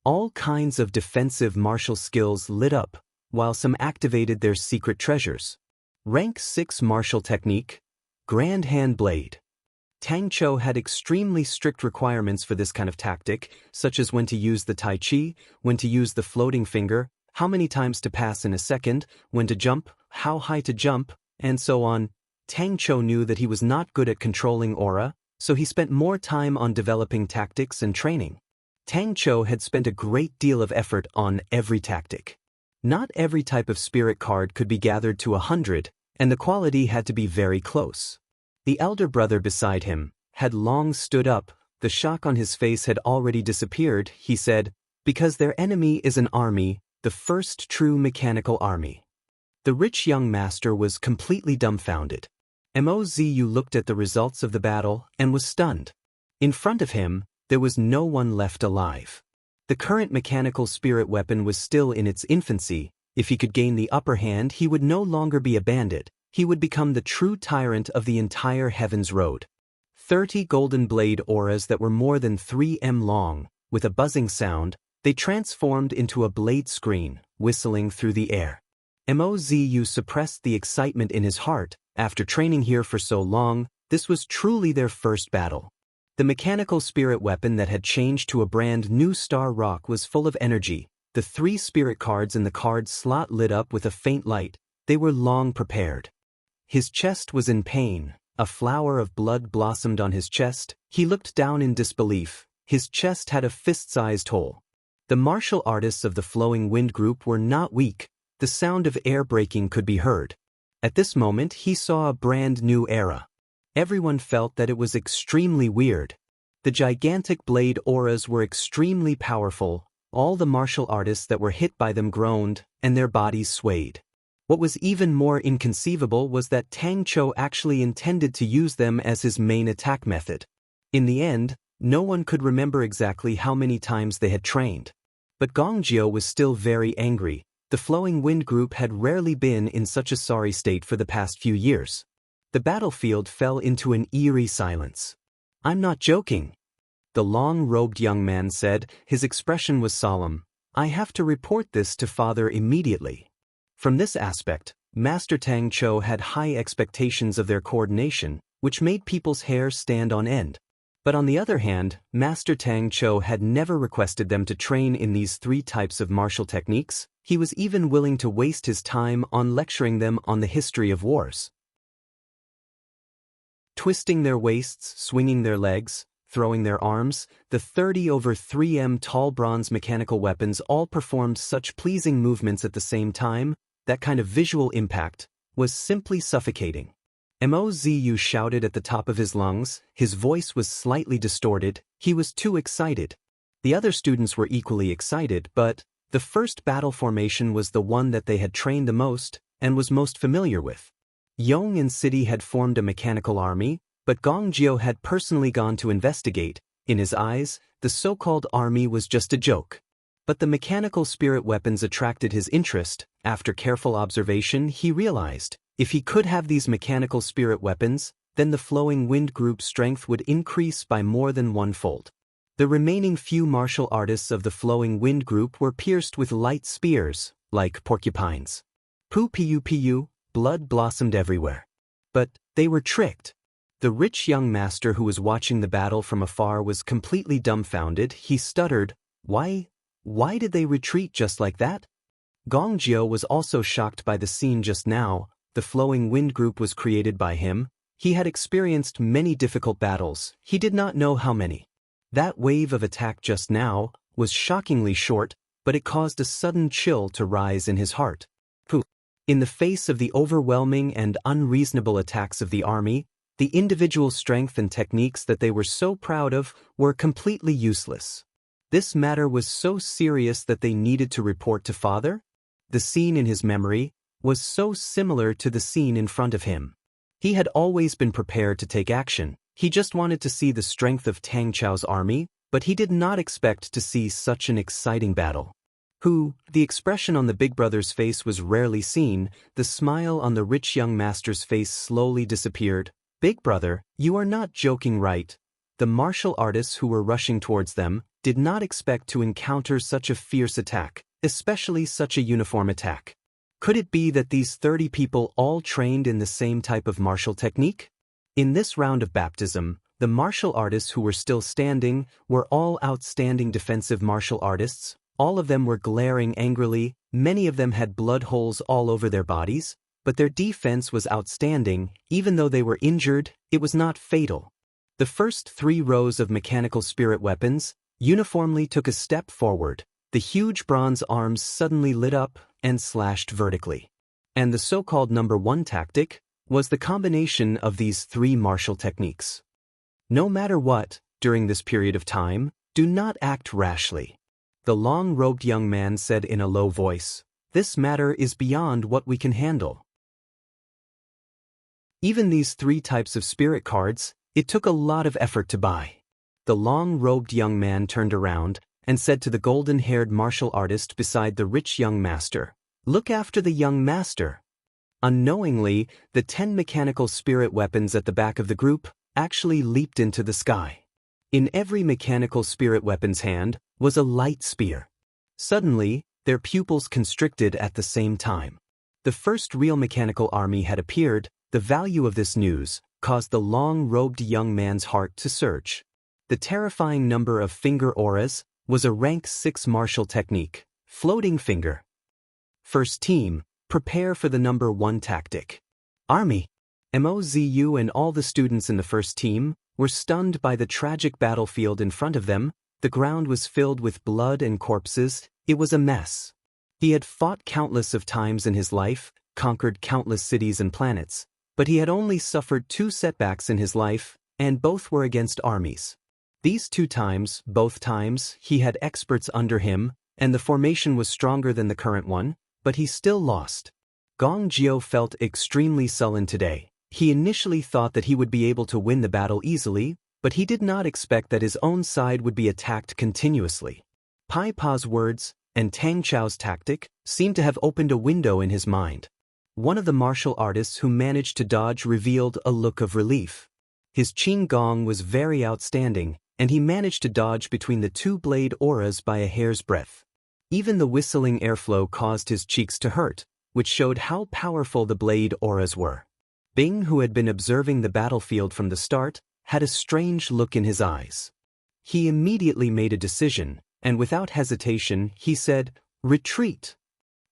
All kinds of defensive martial skills lit up, while some activated their secret treasures. Rank 6 martial technique, Grand Hand Blade. Tang Chou had extremely strict requirements for this kind of tactic, such as when to use the Tai Chi, when to use the floating finger, how many times to pass in a second, when to jump, how high to jump, and so on. Tang Chou knew that he was not good at controlling aura, so he spent more time on developing tactics and training. Tang Chou had spent a great deal of effort on every tactic. Not every type of spirit card could be gathered to 100, and the quality had to be very close. The elder brother beside him had long stood up. The shock on his face had already disappeared. He said, "Because their enemy is an army, the first true mechanical army." The rich young master was completely dumbfounded. Mo Ziyu looked at the results of the battle and was stunned. In front of him, there was no one left alive. The current mechanical spirit weapon was still in its infancy. If he could gain the upper hand, he would no longer be a bandit. He would become the true tyrant of the entire Heaven's Road. 30 golden blade auras that were more than 3 m long, with a buzzing sound, they transformed into a blade screen, whistling through the air. Mo Ziyu suppressed the excitement in his heart. After training here for so long, this was truly their first battle. The mechanical spirit weapon that had changed to a brand new Star Rock was full of energy. The 3 spirit cards in the card slot lit up with a faint light. They were long prepared. His chest was in pain. A flower of blood blossomed on his chest. He looked down in disbelief. His chest had a fist-sized hole. The martial artists of the Flowing Wind group were not weak. The sound of air breaking could be heard. At this moment, he saw a brand new era. Everyone felt that it was extremely weird. The gigantic blade auras were extremely powerful. All the martial artists that were hit by them groaned, and their bodies swayed. What was even more inconceivable was that Tang Chou actually intended to use them as his main attack method. In the end, no one could remember exactly how many times they had trained. But Gong Jiu was still very angry. The Flowing Wind group had rarely been in such a sorry state for the past few years. The battlefield fell into an eerie silence. "I'm not joking," the long-robed young man said. His expression was solemn. I have to report this to father immediately. From this aspect, Master Tang Chou had high expectations of their coordination, which made people's hair stand on end. But on the other hand, Master Tang Chou had never requested them to train in these 3 types of martial techniques. He was even willing to waste his time on lecturing them on the history of wars. Twisting their waists, swinging their legs, throwing their arms, the 30 over 3 tall bronze mechanical weapons all performed such pleasing movements at the same time. That kind of visual impact was simply suffocating. Mozu shouted at the top of his lungs. His voice was slightly distorted. He was too excited. The other students were equally excited, but the first battle formation was the one that they had trained the most and was most familiar with. Yong and City had formed a mechanical army, but Gong Jiu had personally gone to investigate. In his eyes, the so-called army was just a joke. But the mechanical spirit weapons attracted his interest. After careful observation, he realized, if he could have these mechanical spirit weapons, then the flowing wind group's strength would increase by more than 1-fold. The remaining few martial artists of the flowing wind group were pierced with light spears, like porcupines. Pu, blood blossomed everywhere. But they were tricked. The rich young master who was watching the battle from afar was completely dumbfounded. He stuttered, Why did they retreat just like that? Gong Jiu was also shocked by the scene just now. The flowing wind group was created by him. He had experienced many difficult battles. He did not know how many. That wave of attack just now was shockingly short, but it caused a sudden chill to rise in his heart. In the face of the overwhelming and unreasonable attacks of the army, the individual strength and techniques that they were so proud of were completely useless. This matter was so serious that they needed to report to father? The scene in his memory was so similar to the scene in front of him. He had always been prepared to take action. He just wanted to see the strength of Tang Chou's army, but he did not expect to see such an exciting battle. The expression on the big brother's face was rarely seen. The smile on the rich young master's face slowly disappeared. Big brother, you are not joking, right? The martial artists who were rushing towards them did not expect to encounter such a fierce attack, especially such a uniform attack. Could it be that these 30 people all trained in the same type of martial technique? In this round of baptism, the martial artists who were still standing were all outstanding defensive martial artists. All of them were glaring angrily. Many of them had blood holes all over their bodies, but their defense was outstanding. Even though they were injured, it was not fatal. The first 3 rows of mechanical spirit weapons uniformly took a step forward. The huge bronze arms suddenly lit up and slashed vertically. And the so-called number 1 tactic was the combination of these 3 martial techniques. No matter what, during this period of time, do not act rashly. The long-robed young man said in a low voice, "This matter is beyond what we can handle." Even these 3 types of spirit cards, it took a lot of effort to buy. The long-robed young man turned around and said to the golden-haired martial artist beside the rich young master, "Look after the young master." Unknowingly, the 10 mechanical spirit weapons at the back of the group actually leaped into the sky. In every mechanical spirit weapon's hand was a light spear. Suddenly, their pupils constricted at the same time. The first real mechanical army had appeared. The value of this news caused the long-robed young man's heart to surge. The terrifying number of finger auras was a rank 6 martial technique, floating finger. First team, prepare for the number 1 tactic. Army. Mozu and all the students in the first team were stunned by the tragic battlefield in front of them. The ground was filled with blood and corpses. It was a mess. He had fought countless of times in his life, conquered countless cities and planets, but he had only suffered 2 setbacks in his life, and both were against armies. These 2 times, both times, he had experts under him, and the formation was stronger than the current one, but he still lost. Gong Jiu felt extremely sullen today. He initially thought that he would be able to win the battle easily, but he did not expect that his own side would be attacked continuously. Pai Pa's words and Tang Chou's tactic seemed to have opened a window in his mind. One of the martial artists who managed to dodge revealed a look of relief. His Qing Gong was very outstanding, and he managed to dodge between the 2 blade auras by a hair's breadth. Even the whistling airflow caused his cheeks to hurt, which showed how powerful the blade auras were. Bing, who had been observing the battlefield from the start, had a strange look in his eyes. He immediately made a decision, and without hesitation, he said, "Retreat."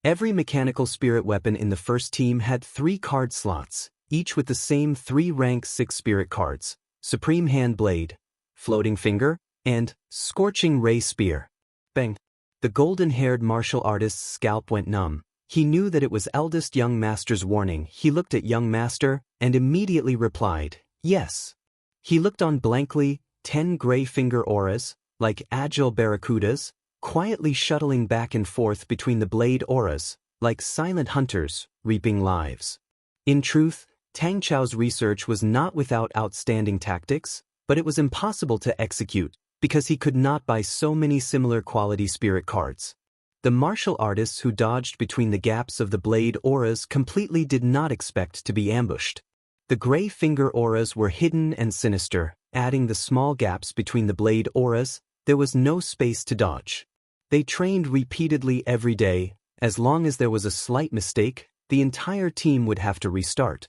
Every mechanical spirit weapon in the first team had 3 card slots, each with the same 3 rank 6 spirit cards: Supreme Hand Blade, Floating Finger, and Scorching Ray Spear. Bang! The golden-haired martial artist's scalp went numb. He knew that it was eldest young master's warning. He looked at young master and immediately replied, "Yes." He looked on blankly, 10 gray finger auras, like agile barracudas, quietly shuttling back and forth between the blade auras, like silent hunters, reaping lives. In truth, Tang Chao's research was not without outstanding tactics, but it was impossible to execute, because he could not buy so many similar quality spirit cards. The martial artists who dodged between the gaps of the blade auras completely did not expect to be ambushed. The gray finger auras were hidden and sinister, adding the small gaps between the blade auras. There was no space to dodge. They trained repeatedly every day. As long as there was a slight mistake, the entire team would have to restart.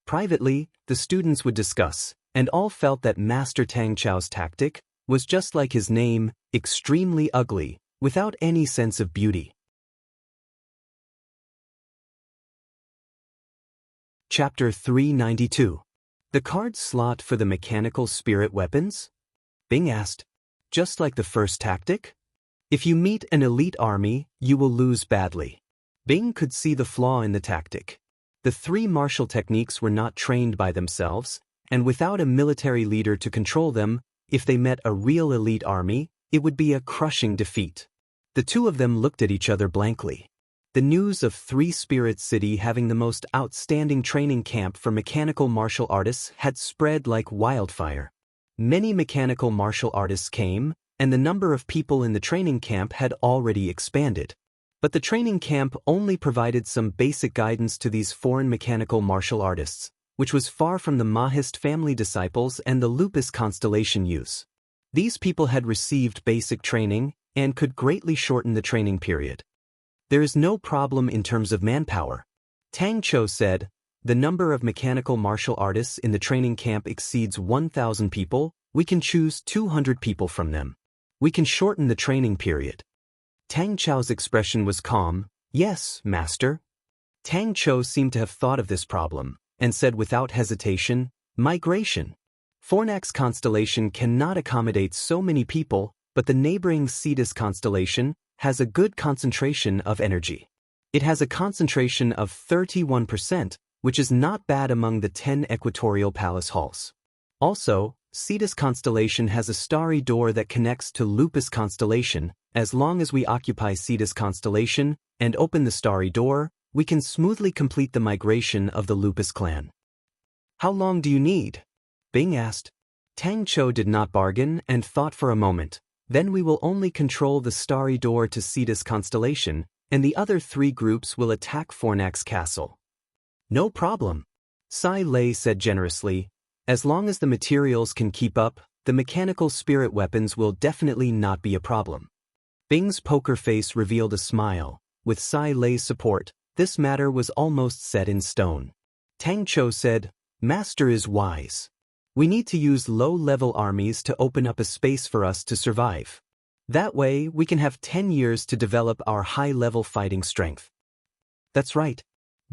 Privately, the students would discuss, and all felt that Master Tang Chao's tactic was just like his name, extremely ugly, without any sense of beauty. Chapter 392. The card slot for the mechanical spirit weapons? Bing asked. Just like the first tactic? If you meet an elite army, you will lose badly. Bing could see the flaw in the tactic. The 3 martial techniques were not trained by themselves, and without a military leader to control them, if they met a real elite army, it would be a crushing defeat. The 2 of them looked at each other blankly. The news of 3 Spirit City having the most outstanding training camp for mechanical martial artists had spread like wildfire. Many mechanical martial artists came, and the number of people in the training camp had already expanded. But the training camp only provided some basic guidance to these foreign mechanical martial artists, which was far from the Mahist family disciples and the Lupus constellation youths. These people had received basic training and could greatly shorten the training period. There is no problem in terms of manpower. Tang Chou said, the number of mechanical martial artists in the training camp exceeds 1,000 people. We can choose 200 people from them. We can shorten the training period. Tang Chou's expression was calm. "Yes, master." Tang Chou seemed to have thought of this problem, and said without hesitation, "Migration. Fornax constellation cannot accommodate so many people, but the neighboring Cetus constellation has a good concentration of energy. It has a concentration of 31%, which is not bad among the 10 equatorial palace halls. Also, Cetus constellation has a starry door that connects to Lupus constellation. As long as we occupy Cetus constellation and open the starry door, we can smoothly complete the migration of the Lupus clan." "How long do you need?" Bing asked. Tang Chou did not bargain and thought for a moment. "Then we will only control the starry door to Cetus constellation, and the other 3 groups will attack Fornax castle." "No problem," Sai Lei said generously. "As long as the materials can keep up, the mechanical spirit weapons will definitely not be a problem." Bing's poker face revealed a smile. With Sai Lei's support, this matter was almost set in stone. Tang Chou said, "Master is wise. We need to use low-level armies to open up a space for us to survive. That way, we can have 10 years to develop our high-level fighting strength." "That's right."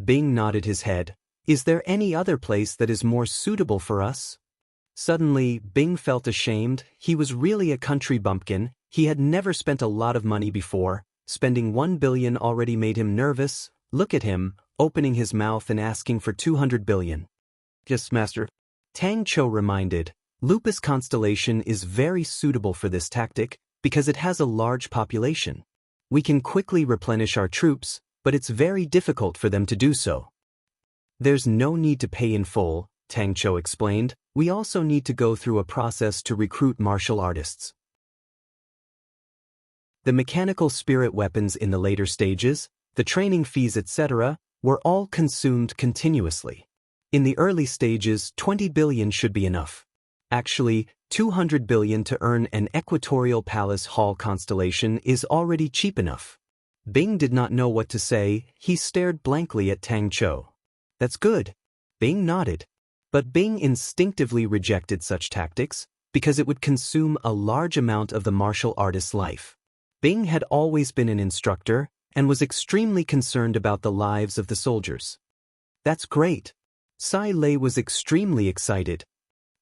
Bing nodded his head. "Is there any other place that is more suitable for us?" Suddenly, Bing felt ashamed. He was really a country bumpkin. He had never spent a lot of money before. Spending 1 billion already made him nervous. Look at him, opening his mouth and asking for 200 billion. "Yes, master." Tang Chou reminded, "Lupus constellation is very suitable for this tactic because it has a large population. We can quickly replenish our troops, but it's very difficult for them to do so." "There's no need to pay in full," Tang Chou explained. "We also need to go through a process to recruit martial artists." The mechanical spirit weapons in the later stages, the training fees etc., were all consumed continuously. In the early stages, 20 billion should be enough. Actually, 200 billion to earn an equatorial palace hall constellation is already cheap enough. Bing did not know what to say. He stared blankly at Tang Chou. That's good. Bing nodded. But Bing instinctively rejected such tactics because it would consume a large amount of the martial artist's life. Bing had always been an instructor and was extremely concerned about the lives of the soldiers. That's great. Sai Lei was extremely excited.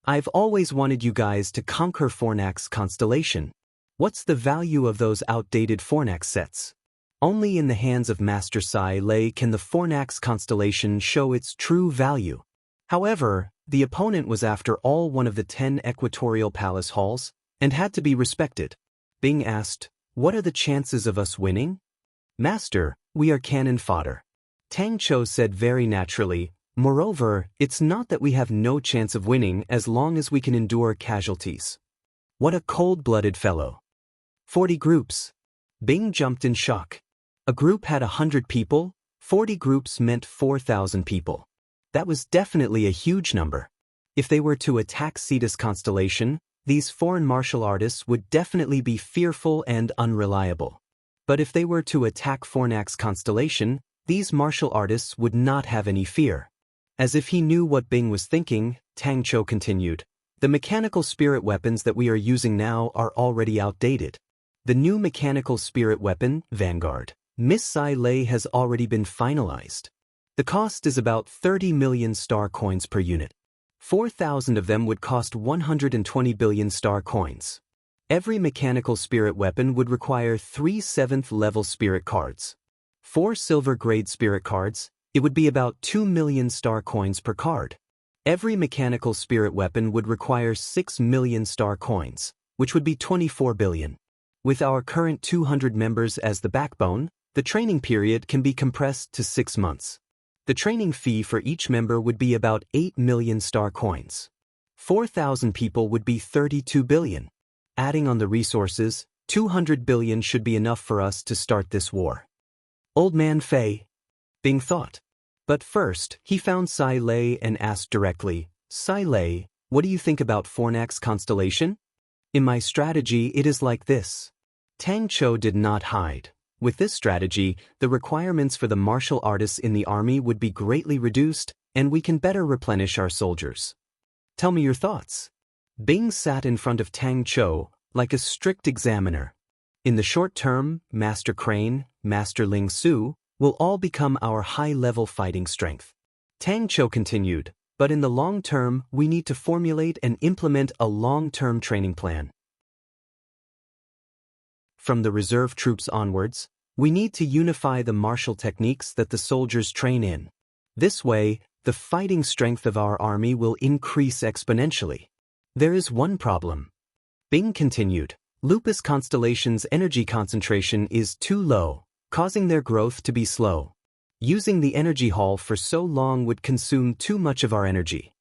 I've always wanted you guys to conquer Fornax constellation. What's the value of those outdated Fornax sets? Only in the hands of Master Sai Lei can the Fornax constellation show its true value. However, the opponent was after all one of the 10 equatorial palace halls and had to be respected. Bing asked, "What are the chances of us winning?" "Master, we are cannon fodder." Tang Chou said very naturally, "Moreover, it's not that we have no chance of winning as long as we can endure casualties." What a cold-blooded fellow. 40 groups. Bing jumped in shock. A group had 100 people, 40 groups meant 4,000 people. That was definitely a huge number. If they were to attack Cetus constellation, these foreign martial artists would definitely be fearful and unreliable. But if they were to attack Fornax constellation, these martial artists would not have any fear. As if he knew what Bing was thinking, Tang Chou continued, "The mechanical spirit weapons that we are using now are already outdated. The new mechanical spirit weapon, Vanguard, Miss Sai Lei, has already been finalized. The cost is about 30 million star coins per unit. 4,000 of them would cost 120 billion star coins. Every mechanical spirit weapon would require 3 7th level spirit cards. 4 silver grade spirit cards, it would be about 2 million star coins per card. Every mechanical spirit weapon would require 6 million star coins, which would be 24 billion. With our current 200 members as the backbone, the training period can be compressed to 6 months. The training fee for each member would be about 8 million star coins. 4,000 people would be 32 billion. Adding on the resources, 200 billion should be enough for us to start this war." Old Man Fei, Bing thought. But first, he found Sai Lei and asked directly, "Sai Lei, what do you think about Fornax constellation?" "In my strategy, it is like this." Tang Chou did not hide. With this strategy, the requirements for the martial artists in the army would be greatly reduced, and we can better replenish our soldiers. Tell me your thoughts. Bing sat in front of Tang Chou like a strict examiner. In the short term, Master Crane, Master Ling Su will all become our high-level fighting strength. Tang Chou continued, but in the long term, we need to formulate and implement a long-term training plan. From the reserve troops onwards, we need to unify the martial techniques that the soldiers train in. This way, the fighting strength of our army will increase exponentially. There is one problem. Bing continued. Lupus constellation's energy concentration is too low, causing their growth to be slow. Using the energy hall for so long would consume too much of our energy.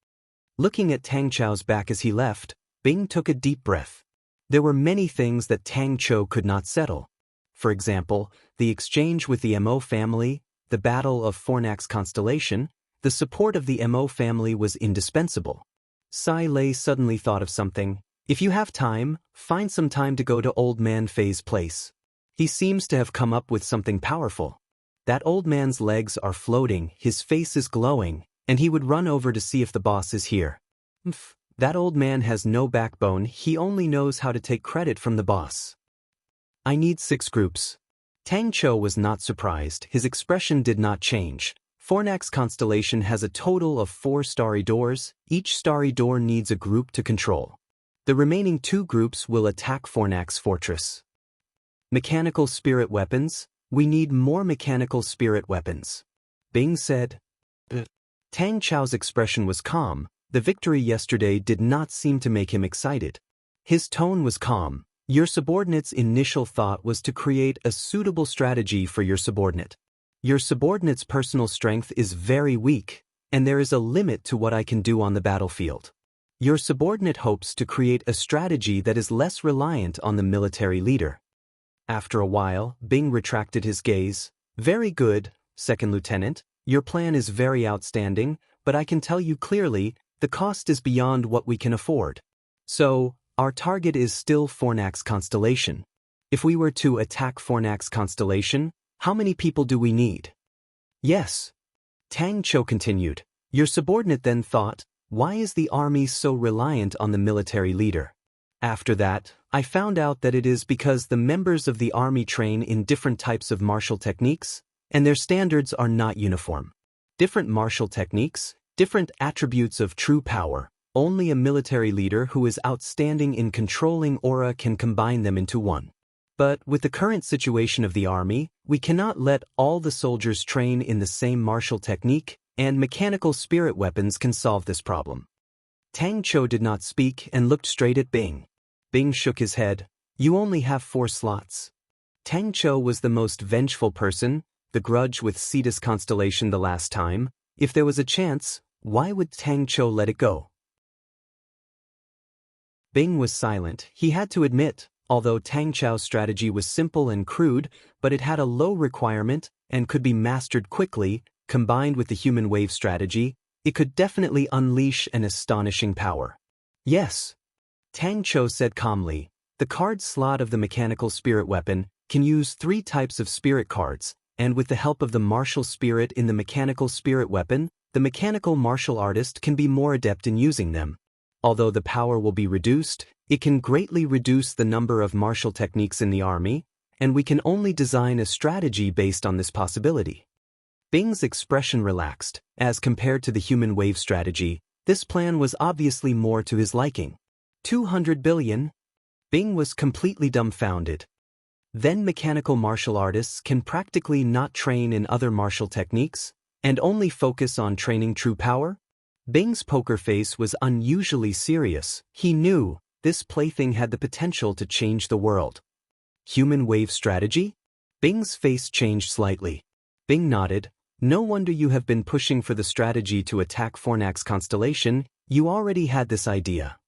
Looking at Tang Chou's back as he left, Bing took a deep breath. There were many things that Tang Chou could not settle. For example, the exchange with the Mo family, the battle of Fornax constellation, the support of the Mo family was indispensable. Sai Lei suddenly thought of something. If you have time, find some time to go to Old Man Fei's place. He seems to have come up with something powerful. That old man's legs are floating, his face is glowing, and he would run over to see if the boss is here. That old man has no backbone, he only knows how to take credit from the boss. I need 6 groups. Tang Chou was not surprised, his expression did not change. Fornax constellation has a total of 4 starry doors, each starry door needs a group to control. The remaining 2 groups will attack Fornax fortress. Mechanical spirit weapons, we need more mechanical spirit weapons. Bing said. Tang Chou's expression was calm. The victory yesterday did not seem to make him excited. His tone was calm. Your subordinate's initial thought was to create a suitable strategy for your subordinate. Your subordinate's personal strength is very weak, and there is a limit to what I can do on the battlefield. Your subordinate hopes to create a strategy that is less reliant on the military leader. After a while, Bing retracted his gaze. Very good, Second Lieutenant. Your plan is very outstanding, but I can tell you clearly, the cost is beyond what we can afford. So, our target is still Fornax constellation. If we were to attack Fornax constellation, how many people do we need? Yes. Tang Cho continued. Your subordinate then thought, why is the army so reliant on the military leader? After that, I found out that it is because the members of the army train in different types of martial techniques, and their standards are not uniform. Different martial techniques, different attributes of true power. Only a military leader who is outstanding in controlling aura can combine them into one. But with the current situation of the army, we cannot let all the soldiers train in the same martial technique, and mechanical spirit weapons can solve this problem. Tang Cho did not speak and looked straight at Bing. Bing shook his head. You only have 4 slots. Tang Cho was the most vengeful person, the grudge with Cetus constellation the last time. If there was a chance, why would Tang Cho let it go? Bing was silent. He had to admit, although Tang Cho's strategy was simple and crude, but it had a low requirement and could be mastered quickly, combined with the human wave strategy, it could definitely unleash an astonishing power. Yes. Tang Cho said calmly, the card slot of the mechanical spirit weapon can use 3 types of spirit cards, and with the help of the martial spirit in the mechanical spirit weapon, the mechanical martial artist can be more adept in using them. Although the power will be reduced, it can greatly reduce the number of martial techniques in the army, and we can only design a strategy based on this possibility. Bing's expression relaxed. As compared to the human wave strategy, this plan was obviously more to his liking. 200 billion? Bing was completely dumbfounded. Then mechanical martial artists can practically not train in other martial techniques, and only focus on training true power? Bing's poker face was unusually serious. He knew this plaything had the potential to change the world. Human wave strategy? Bing's face changed slightly. Bing nodded. No wonder you have been pushing for the strategy to attack Fornax constellation. You already had this idea.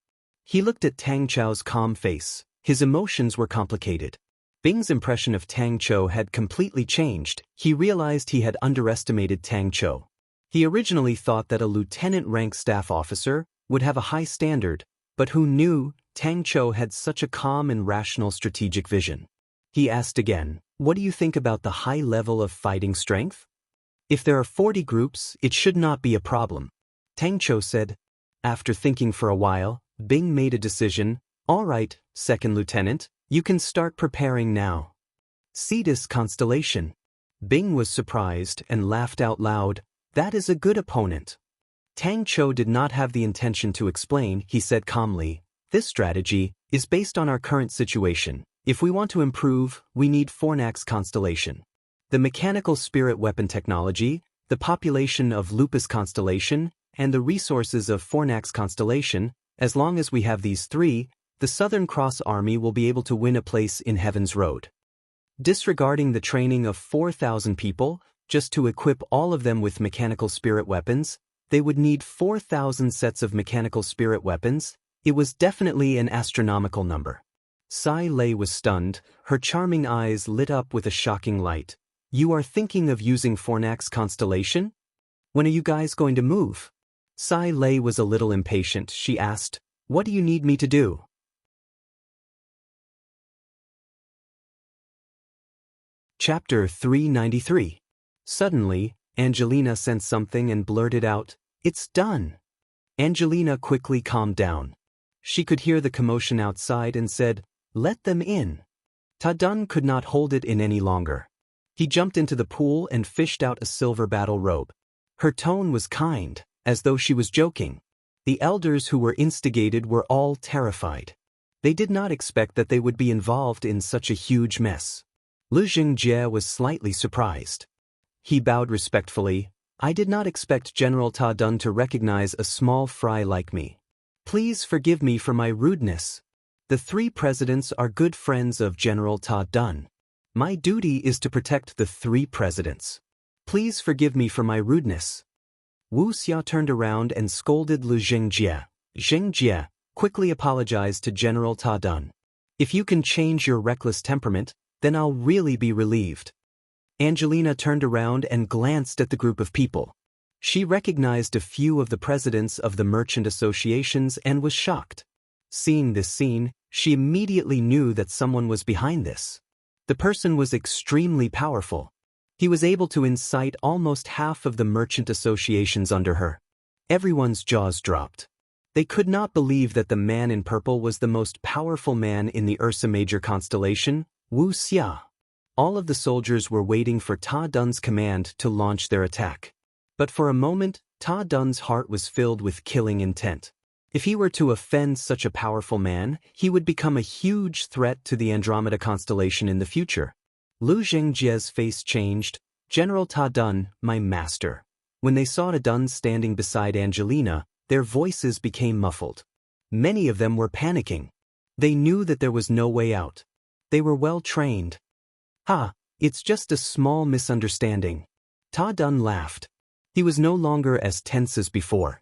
He looked at Tang Cho's calm face. His emotions were complicated. Bing's impression of Tang Cho had completely changed. He realized he had underestimated Tang Cho. He originally thought that a lieutenant-rank staff officer would have a high standard, but who knew Tang Cho had such a calm and rational strategic vision. He asked again, what do you think about the high level of fighting strength? If there are 40 groups, it should not be a problem. Tang Cho said. After thinking for a while, Bing made a decision. All right, second lieutenant, you can start preparing now. Cetus constellation. Bing was surprised and laughed out loud. That is a good opponent. Tang Cho did not have the intention to explain. He said calmly, this strategy is based on our current situation. If we want to improve, we need Fornax constellation. The mechanical spirit weapon technology, the population of Lupus constellation, and the resources of Fornax constellation, as long as we have these 3, the Southern Cross Army will be able to win a place in Heaven's Road. Disregarding the training of 4,000 people, just to equip all of them with mechanical spirit weapons, they would need 4,000 sets of mechanical spirit weapons. It was definitely an astronomical number. Sai Lei was stunned, her charming eyes lit up with a shocking light. You are thinking of using Fornax constellation? When are you guys going to move? Sai Lei was a little impatient. She asked, what do you need me to do? Chapter 393. Suddenly, Angelina sensed something and blurted out, it's done. Angelina quickly calmed down. She could hear the commotion outside and said, let them in. Ta Dun could not hold it in any longer. He jumped into the pool and fished out a silver battle robe. Her tone was kind, as though she was joking. The elders who were instigated were all terrified. They did not expect that they would be involved in such a huge mess. Lu Xingjie was slightly surprised. He bowed respectfully. I did not expect General Ta Dun to recognize a small fry like me. Please forgive me for my rudeness. The 3 presidents are good friends of General Ta Dun. My duty is to protect the 3 presidents. Please forgive me for my rudeness. Wuxia turned around and scolded Lu Xingjie. Xingjie, quickly apologized to General Ta Dun. If you can change your reckless temperament, then I'll really be relieved. Angelina turned around and glanced at the group of people. She recognized a few of the presidents of the merchant associations and was shocked. Seeing this scene, she immediately knew that someone was behind this. The person was extremely powerful. He was able to incite almost half of the merchant associations under her. Everyone's jaws dropped. They could not believe that the man in purple was the most powerful man in the Ursa Major constellation, Wuxia. All of the soldiers were waiting for Ta Dun's command to launch their attack. But for a moment, Ta Dun's heart was filled with killing intent. If he were to offend such a powerful man, he would become a huge threat to the Andromeda constellation in the future. Lu Zhengjie's face changed. General Ta Dun, my master. When they saw Ta Dun standing beside Angelina, their voices became muffled. Many of them were panicking. They knew that there was no way out. They were well trained. Ha, it's just a small misunderstanding. Ta Dun laughed. He was no longer as tense as before.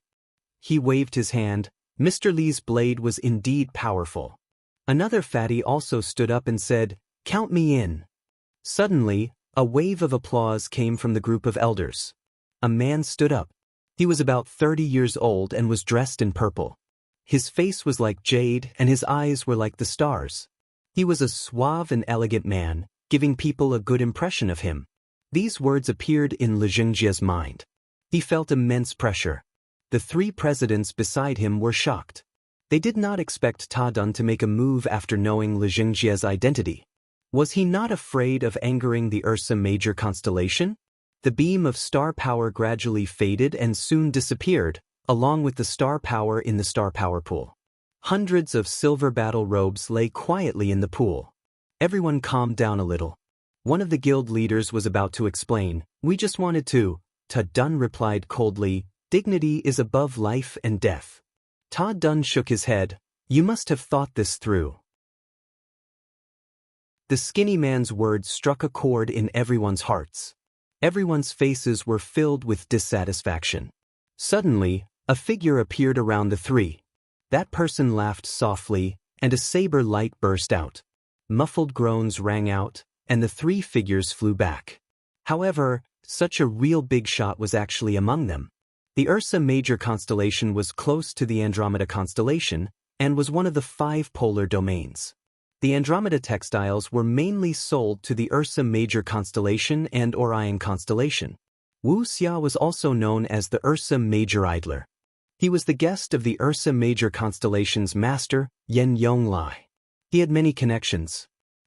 He waved his hand. Mr. Li's blade was indeed powerful. Another fatty also stood up and said, "Count me in." Suddenly, a wave of applause came from the group of elders. A man stood up. He was about 30 years old and was dressed in purple. His face was like jade and his eyes were like the stars. He was a suave and elegant man, giving people a good impression of him. These words appeared in Lu Zhengjie's mind. He felt immense pressure. The three presidents beside him were shocked. They did not expect Ta Dun to make a move after knowing Lu Zhengjie's identity. Was he not afraid of angering the Ursa Major constellation? The beam of star power gradually faded and soon disappeared, along with the star power in the star power pool. Hundreds of silver battle robes lay quietly in the pool. Everyone calmed down a little. One of the guild leaders was about to explain, "We just wanted to." Ta Dun replied coldly, "Dignity is above life and death." Ta Dun shook his head. "You must have thought this through." The skinny man's words struck a chord in everyone's hearts. Everyone's faces were filled with dissatisfaction. Suddenly, a figure appeared around the three. That person laughed softly, and a saber light burst out. Muffled groans rang out, and the three figures flew back. However, such a real big shot was actually among them. The Ursa Major constellation was close to the Andromeda constellation, and was one of the 5 polar domains. The Andromeda textiles were mainly sold to the Ursa Major constellation and Orion constellation. Wuxia was also known as the Ursa Major Idler. He was the guest of the Ursa Major constellation's master, Yen Yonglai. He had many connections.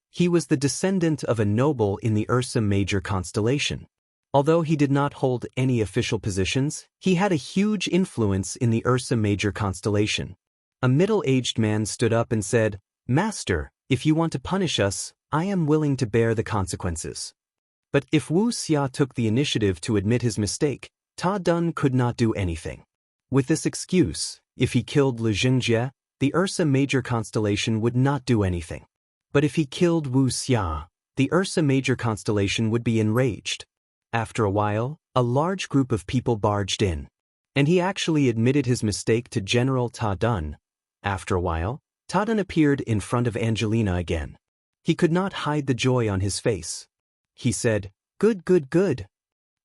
He was the descendant of a noble in the Ursa Major constellation. Although he did not hold any official positions, he had a huge influence in the Ursa Major constellation. A middle-aged man stood up and said, "Master, if you want to punish us, I am willing to bear the consequences." But if Wu Xia took the initiative to admit his mistake, Ta Dun could not do anything. With this excuse, if he killed Lu Zhengjie, the Ursa Major constellation would not do anything. But if he killed Wu Xia, the Ursa Major constellation would be enraged. After a while, a large group of people barged in. And he actually admitted his mistake to General Ta Dun. After a while, Ta Dun appeared in front of Angelina again. He could not hide the joy on his face. He said, "Good, good, good."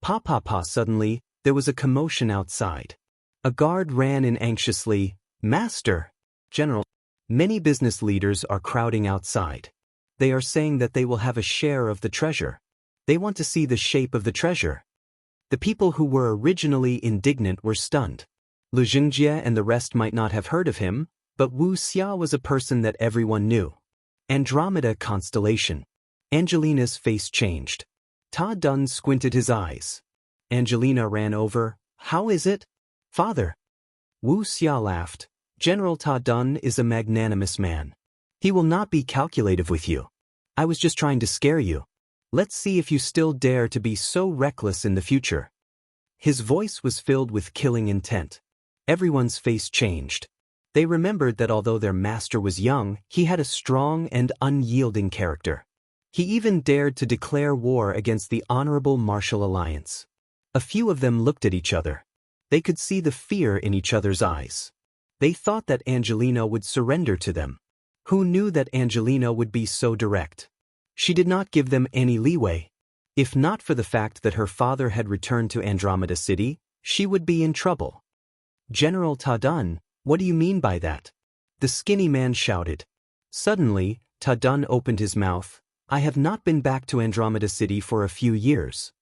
Pa pa pa. Suddenly, there was a commotion outside. A guard ran in anxiously. "Master! General!" Many business leaders are crowding outside. They are saying that they will have a share of the treasure. They want to see the shape of the treasure. The people who were originally indignant were stunned. Lu Zhengjie and the rest might not have heard of him, but Wu Xia was a person that everyone knew. Andromeda constellation. Angelina's face changed. Ta Dun squinted his eyes. Angelina ran over. "How is it, father?" Wu Xia laughed. "General Ta Dun is a magnanimous man. He will not be calculative with you. I was just trying to scare you. Let's see if you still dare to be so reckless in the future." His voice was filled with killing intent. Everyone's face changed. They remembered that although their master was young, he had a strong and unyielding character. He even dared to declare war against the honorable martial alliance. A few of them looked at each other. They could see the fear in each other's eyes. They thought that Angelina would surrender to them. Who knew that Angelina would be so direct? She did not give them any leeway. If not for the fact that her father had returned to Andromeda City, she would be in trouble. "General Ta Dun, what do you mean by that?" The skinny man shouted. Suddenly, Ta Dun opened his mouth. I have not been back to Andromeda City for a few years.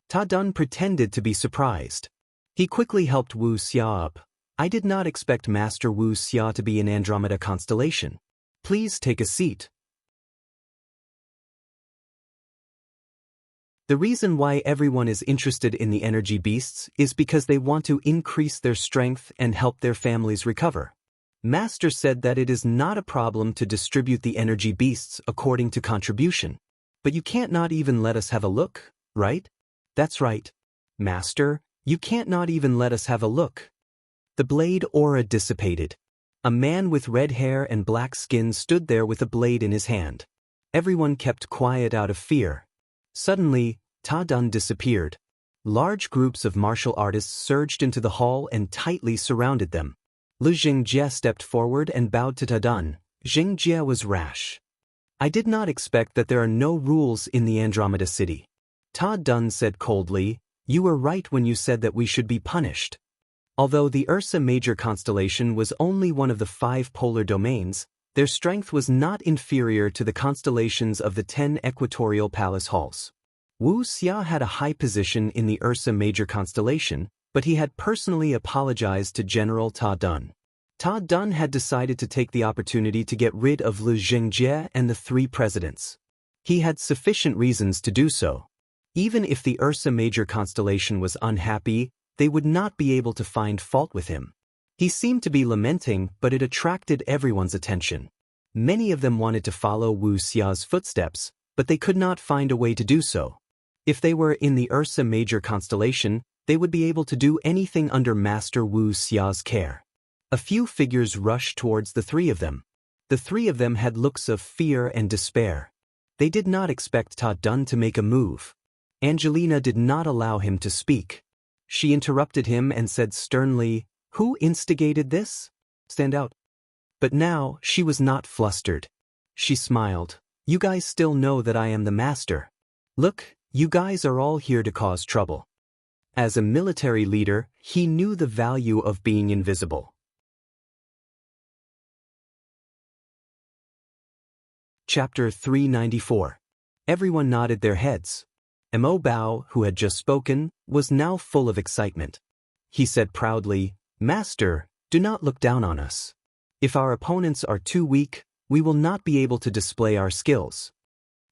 Ta Dun pretended to be surprised. He quickly helped Wuxia up. I did not expect Master Wuxia to be in Andromeda Constellation. Please take a seat. The reason why everyone is interested in the energy beasts is because they want to increase their strength and help their families recover. Master said that it is not a problem to distribute the energy beasts according to contribution. But you can't not even let us have a look, right? That's right. Master, you can't not even let us have a look. The blade aura dissipated. A man with red hair and black skin stood there with a blade in his hand. Everyone kept quiet out of fear. Suddenly, Ta Dun disappeared. Large groups of martial artists surged into the hall and tightly surrounded them. Xianxia stepped forward and bowed to Ta Dun. Xianxia was rash. I did not expect that there are no rules in the Andromeda City. Ta Dun said coldly, you were right when you said that we should be punished. Although the Ursa Major constellation was only one of the 5 polar domains, their strength was not inferior to the constellations of the 10 equatorial palace halls. Wuxia had a high position in the Ursa Major constellation, but he had personally apologized to General Ta Dun. Ta Dun had decided to take the opportunity to get rid of Xianxia and the 3 presidents. He had sufficient reasons to do so. Even if the Ursa Major constellation was unhappy, they would not be able to find fault with him. He seemed to be lamenting, but it attracted everyone's attention. Many of them wanted to follow Wuxia's footsteps, but they could not find a way to do so. If they were in the Ursa Major constellation, they would be able to do anything under Master Wuxia's care. A few figures rushed towards the 3 of them. The 3 of them had looks of fear and despair. They did not expect Ta Dun to make a move. Angelina did not allow him to speak. She interrupted him and said sternly, who instigated this? Stand out. But now, she was not flustered. She smiled. You guys still know that I am the master. Look, you guys are all here to cause trouble. As a military leader, he knew the value of being invisible. Chapter 394. Everyone nodded their heads. Mo Bao, who had just spoken, was now full of excitement. He said proudly, Master, do not look down on us. If our opponents are too weak, we will not be able to display our skills.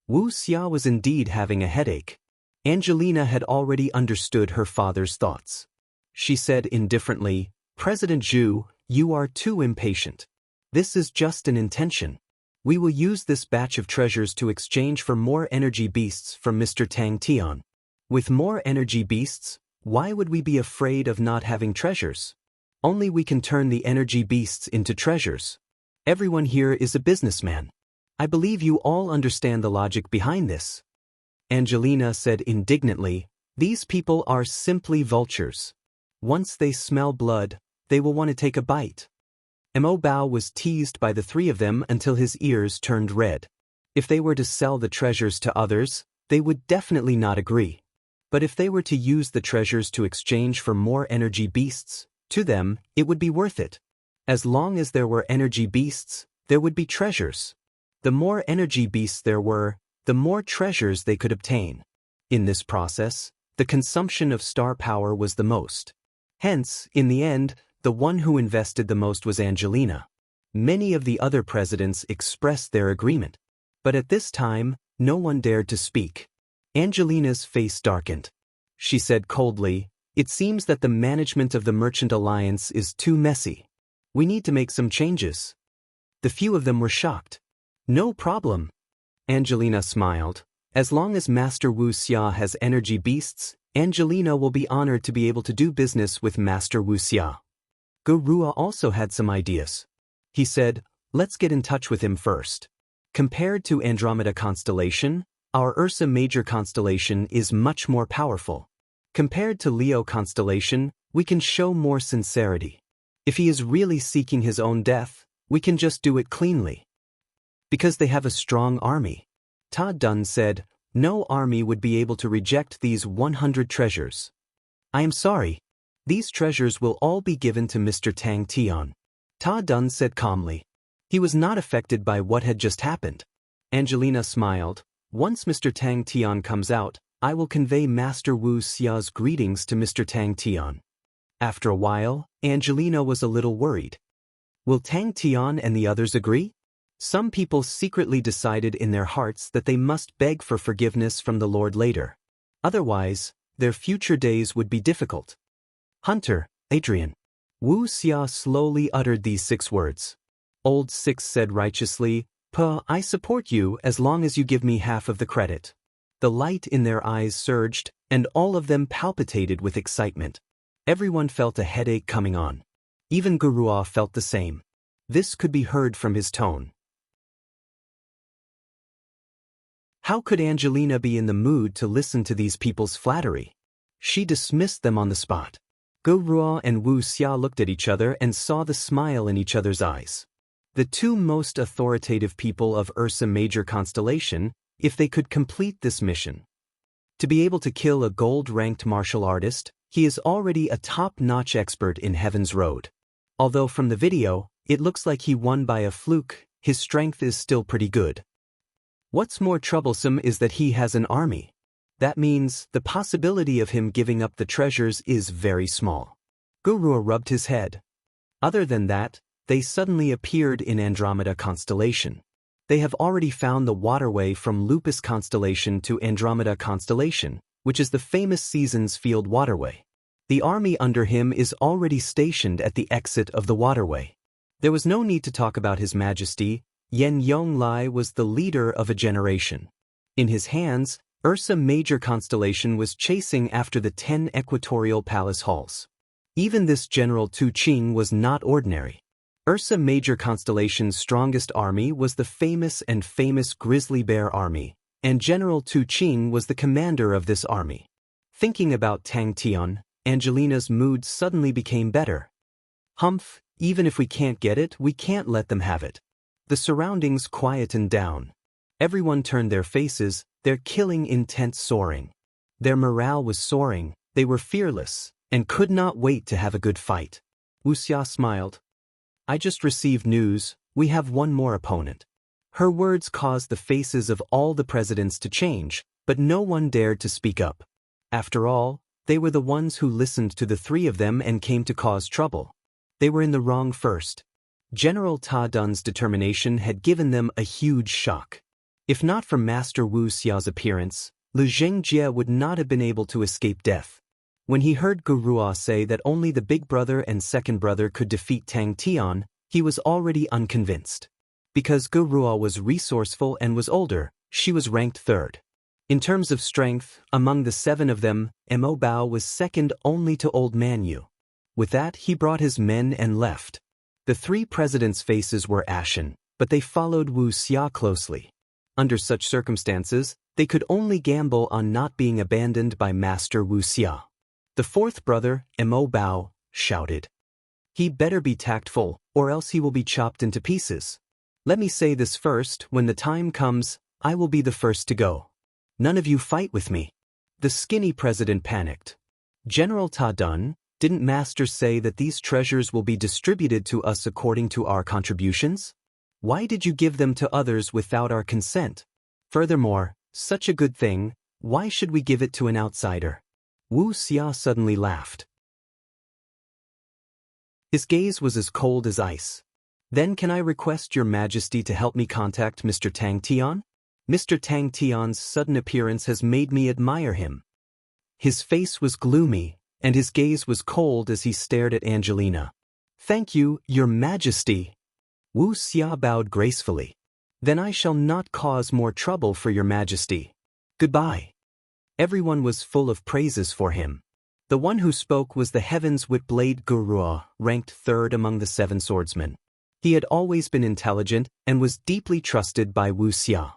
Wuxia was indeed having a headache. Angelina had already understood her father's thoughts. She said indifferently, President Zhu, you are too impatient. This is just an intention. We will use this batch of treasures to exchange for more energy beasts from Mr. Tang Tian. With more energy beasts, why would we be afraid of not having treasures? Only we can turn the energy beasts into treasures. Everyone here is a businessman. I believe you all understand the logic behind this. Angelina said indignantly, these people are simply vultures. Once they smell blood, they will want to take a bite. Mo Bao was teased by the 3 of them until his ears turned red. If they were to sell the treasures to others, they would definitely not agree. But if they were to use the treasures to exchange for more energy beasts, to them, it would be worth it. As long as there were energy beasts, there would be treasures. The more energy beasts there were, the more treasures they could obtain. In this process, the consumption of star power was the most. Hence, in the end, the one who invested the most was Angelina. Many of the other presidents expressed their agreement. But at this time, no one dared to speak. Angelina's face darkened. She said coldly, it seems that the management of the Merchant Alliance is too messy. We need to make some changes. The few of them were shocked. No problem. Angelina smiled. As long as Master Wuxia has energy beasts, Angelina will be honored to be able to do business with Master Wuxia. Gurua also had some ideas. He said, let's get in touch with him first. Compared to Andromeda constellation, our Ursa Major constellation is much more powerful. Compared to Leo constellation, we can show more sincerity. If he is really seeking his own death, we can just do it cleanly. Because they have a strong army. Ta Dun said, no army would be able to reject these 100 treasures. I am sorry. These treasures will all be given to Mr. Tang Tian. Ta Dun said calmly. He was not affected by what had just happened. Angelina smiled. Once Mr. Tang Tian comes out, I will convey Master Wu Xia's greetings to Mr. Tang Tian. After a while, Angelina was a little worried. Will Tang Tian and the others agree? Some people secretly decided in their hearts that they must beg for forgiveness from the Lord later. Otherwise, their future days would be difficult. Hunter, Adrian. Wu Xia slowly uttered these 6 words. Old Six said righteously, "Puh, I support you as long as you give me half of the credit." The light in their eyes surged, and all of them palpitated with excitement. Everyone felt a headache coming on. Even Gurua felt the same. This could be heard from his tone. How could Angelina be in the mood to listen to these people's flattery? She dismissed them on the spot. Gurua and Wu Xia looked at each other and saw the smile in each other's eyes. The 2 most authoritative people of Ursa Major Constellation, if they could complete this mission. To be able to kill a gold-ranked martial artist, he is already a top-notch expert in Heaven's Road. Although from the video, it looks like he won by a fluke, his strength is still pretty good. What's more troublesome is that he has an army. That means the possibility of him giving up the treasures is very small. Gurua rubbed his head. Other than that, they suddenly appeared in Andromeda Constellation. They have already found the waterway from Lupus Constellation to Andromeda Constellation, which is the famous Seasons Field waterway. The army under him is already stationed at the exit of the waterway. There was no need to talk about His Majesty. Yen Yonglai was the leader of a generation. In his hands, Ursa Major Constellation was chasing after the 10 equatorial palace halls. Even this General Tu Ching was not ordinary. Ursa Major Constellation's strongest army was the famous Grizzly Bear Army, and General Tu Ching was the commander of this army. Thinking about Tang Tian, Angelina's mood suddenly became better. Humph, even if we can't get it, we can't let them have it. The surroundings quietened down. Everyone turned their faces, their killing intent soaring. Their morale was soaring, they were fearless, and could not wait to have a good fight. Wuxia smiled. I just received news, we have one more opponent. Her words caused the faces of all the presidents to change, but no one dared to speak up. After all, they were the ones who listened to the 3 of them and came to cause trouble. They were in the wrong first. General Ta Dun's determination had given them a huge shock. If not for Master Wu Xia's appearance, Lu Zhengjie would not have been able to escape death. When he heard Gurua say that only the big brother and second brother could defeat Tang Tian, he was already unconvinced. Because Gurua was resourceful and was older, she was ranked 3rd. In terms of strength, among the 7 of them, Mo Bao was second only to Old Man Yu. With that, he brought his men and left. The 3 presidents' faces were ashen, but they followed Wu Xia closely. Under such circumstances, they could only gamble on not being abandoned by Master Wu Xia. The 4th brother, Mo Bao, shouted. He better be tactful, or else he will be chopped into pieces. Let me say this first, when the time comes, I will be the first to go. None of you fight with me. The skinny president panicked. General Ta Dun, didn't Master say that these treasures will be distributed to us according to our contributions? Why did you give them to others without our consent? Furthermore, such a good thing, why should we give it to an outsider? Wu Xia suddenly laughed. His gaze was as cold as ice. Then can I request your majesty to help me contact Mr. Tang Tian? Mr. Tang Tian's sudden appearance has made me admire him. His face was gloomy, and his gaze was cold as he stared at Angelina. Thank you, your majesty. Wu Xia bowed gracefully. Then I shall not cause more trouble for your majesty. Goodbye. Everyone was full of praises for him. The one who spoke was the Heaven's Whip-Blade Gurua, ranked 3rd among the 7 swordsmen. He had always been intelligent and was deeply trusted by Wu Xia.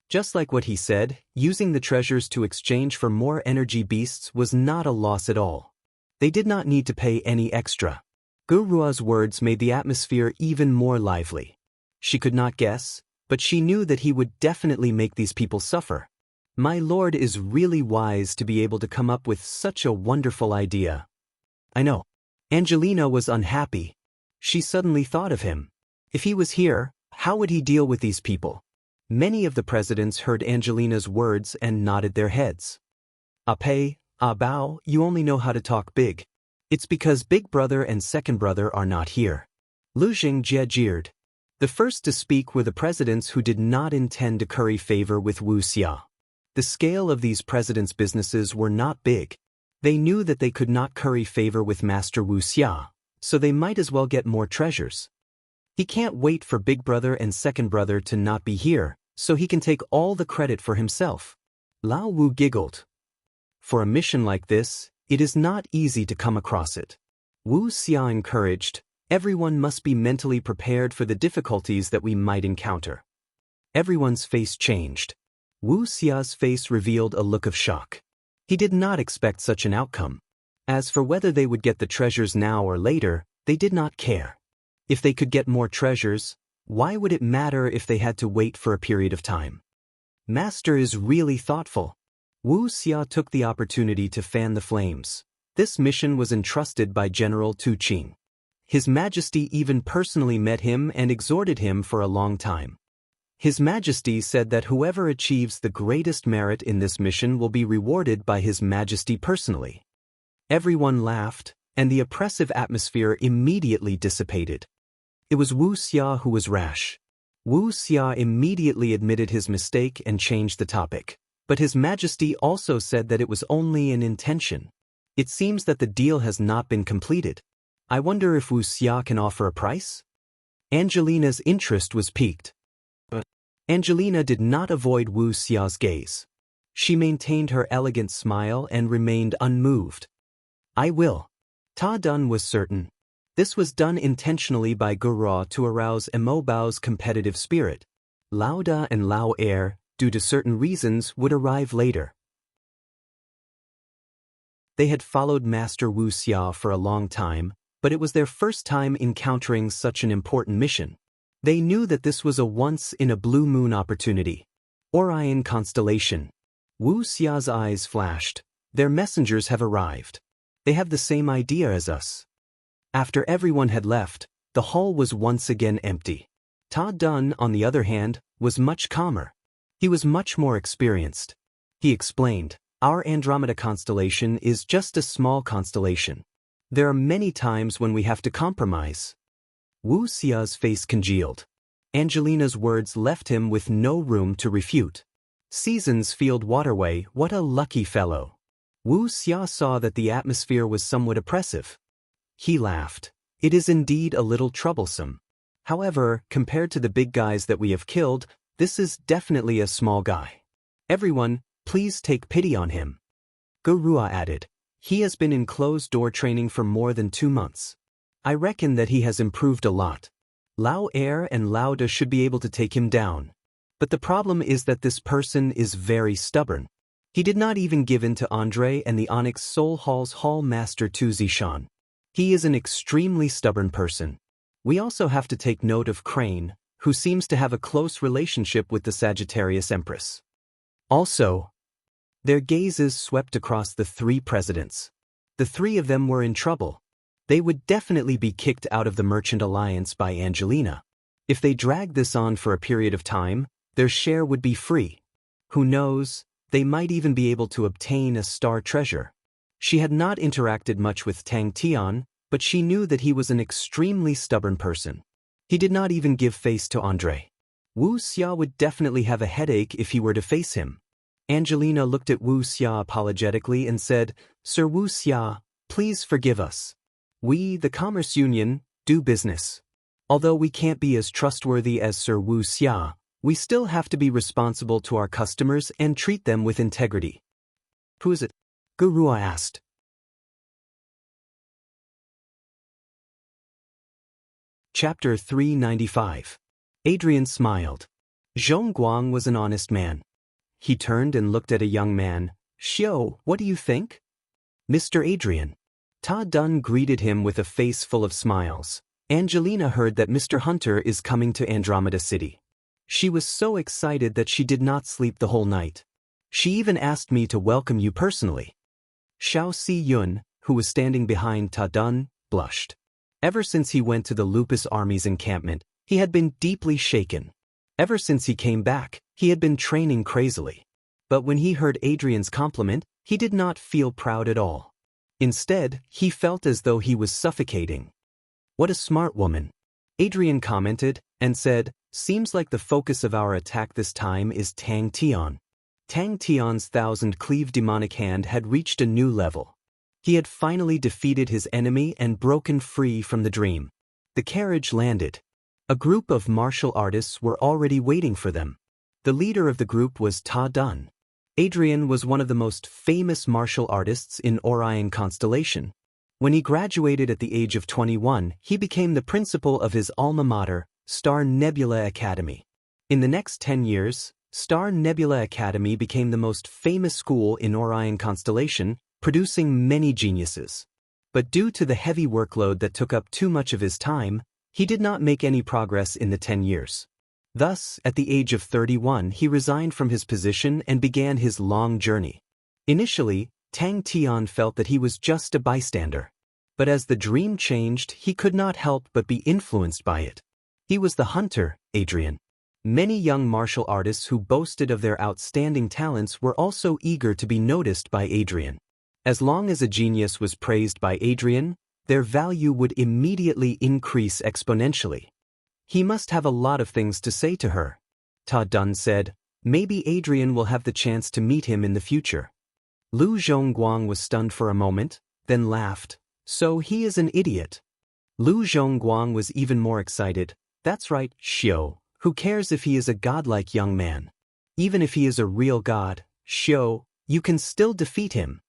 Just like what he said, using the treasures to exchange for more energy beasts was not a loss at all. They did not need to pay any extra. Gurua's words made the atmosphere even more lively. She could not guess, but she knew that he would definitely make these people suffer. My lord is really wise to be able to come up with such a wonderful idea. I know. Angelina was unhappy. She suddenly thought of him. If he was here, How would he deal with these people? Many of the presidents heard Angelina's words and nodded their heads. Pei, Bao, you only know how to talk big. It's because big brother and second brother are not here. Lu Xingjie jeered. The first to speak were the presidents who did not intend to curry favor with Wuxia. The scale of these presidents' businesses were not big. They knew that they could not curry favor with Master Wuxia, so they might as well get more treasures. He can't wait for big brother and second brother to not be here, so he can take all the credit for himself. Lao Wu giggled. For a mission like this, it is not easy to come across it. Wuxia encouraged, everyone must be mentally prepared for the difficulties that we might encounter. Everyone's face changed. Wuxia's face revealed a look of shock. He did not expect such an outcome. As for whether they would get the treasures now or later, they did not care. If they could get more treasures, why would it matter if they had to wait for a period of time? Master is really thoughtful. Wuxia took the opportunity to fan the flames. This mission was entrusted by General Tu Qing. His Majesty even personally met him and exhorted him for a long time. His Majesty said that whoever achieves the greatest merit in this mission will be rewarded by His Majesty personally. Everyone laughed, and the oppressive atmosphere immediately dissipated. It was Wuxia who was rash. Wuxia immediately admitted his mistake and changed the topic. But His Majesty also said that it was only an intention. It seems that the deal has not been completed. I wonder if Wuxia can offer a price? Angelina's interest was piqued. But Angelina did not avoid Wuxia's gaze. She maintained her elegant smile and remained unmoved. I will. Ta Dun was certain. This was done intentionally by Gura to arouse Emo Bao's competitive spirit. Lao Da and Lao Er, due to certain reasons, would arrive later. They had followed Master Wuxia for a long time, but it was their first time encountering such an important mission. They knew that this was a once-in-a-blue-moon opportunity. Orion constellation. Wuxia's eyes flashed. Their messengers have arrived. They have the same idea as us. After everyone had left, the hall was once again empty. Ta Dun, on the other hand, was much calmer. He was much more experienced. He explained, our Andromeda constellation is just a small constellation. There are many times when we have to compromise. Wuxia's face congealed. Angelina's words left him with no room to refute. Seasons Field Waterway, what a lucky fellow. Wuxia saw that the atmosphere was somewhat oppressive. He laughed. It is indeed a little troublesome. However, compared to the big guys that we have killed, this is definitely a small guy. Everyone, please take pity on him. Gurua added. He has been in closed-door training for more than 2 months. I reckon that he has improved a lot. Lao Er and Lao Da should be able to take him down. But the problem is that this person is very stubborn. He did not even give in to Andre and the Onyx Soul Hall's Hall Master Tu Zishan. He is an extremely stubborn person. We also have to take note of Crane, who seems to have a close relationship with the Sagittarius Empress. Also, their gazes swept across the 3 presidents. The 3 of them were in trouble. They would definitely be kicked out of the Merchant Alliance by Angelina. If they dragged this on for a period of time, their share would be free. Who knows, they might even be able to obtain a star treasure. She had not interacted much with Tang Tian, but she knew that he was an extremely stubborn person. He did not even give face to Andre. Wuxia would definitely have a headache if he were to face him. Angelina looked at Wuxia apologetically and said, Sir Wuxia, please forgive us. We, the Commerce Union, do business. Although we can't be as trustworthy as Sir Wuxia, we still have to be responsible to our customers and treat them with integrity. Who is it? Gurua asked. Chapter 395. Adrian smiled. Zhongguang was an honest man. He turned and looked at a young man. Xiao, what do you think? Mr. Adrian. Ta Dun greeted him with a face full of smiles. Angelina heard that Mr. Hunter is coming to Andromeda City. She was so excited that she did not sleep the whole night. She even asked me to welcome you personally. Xiao Si Yun, who was standing behind Ta Dun, blushed. Ever since he went to the Lupus Army's encampment, He had been deeply shaken. Ever since he came back, he had been training crazily. But when he heard Adrian's compliment, he did not feel proud at all. Instead, he felt as though he was suffocating. "What a smart woman," Adrian commented, and said, "Seems like the focus of our attack this time is Tang Tian." Tang Tian's thousand-cleave demonic hand had reached a new level. He had finally defeated his enemy and broken free from the dream. The carriage landed. A group of martial artists were already waiting for them. The leader of the group was Ta Dun. Adrian was one of the most famous martial artists in Orion Constellation. When he graduated at the age of 21, he became the principal of his alma mater, Star Nebula Academy. In the next 10 years, Star Nebula Academy became the most famous school in Orion Constellation, producing many geniuses. But due to the heavy workload that took up too much of his time, he did not make any progress in the 10 years. Thus, at the age of 31, he resigned from his position and began his long journey. Initially, Tang Tian felt that he was just a bystander. But as the dream changed, he could not help but be influenced by it. He was the hunter, Adrian. Many young martial artists who boasted of their outstanding talents were also eager to be noticed by Adrian. As long as a genius was praised by Adrian, their value would immediately increase exponentially. "He must have a lot of things to say to her," Ta Dun said. "Maybe Adrian will have the chance to meet him in the future." Lu Zhongguang was stunned for a moment, then laughed. "So he is an idiot." Lu Zhongguang was even more excited. "That's right, Xiao. Who cares if he is a godlike young man? Even if he is a real god, Xiao, you can still defeat him."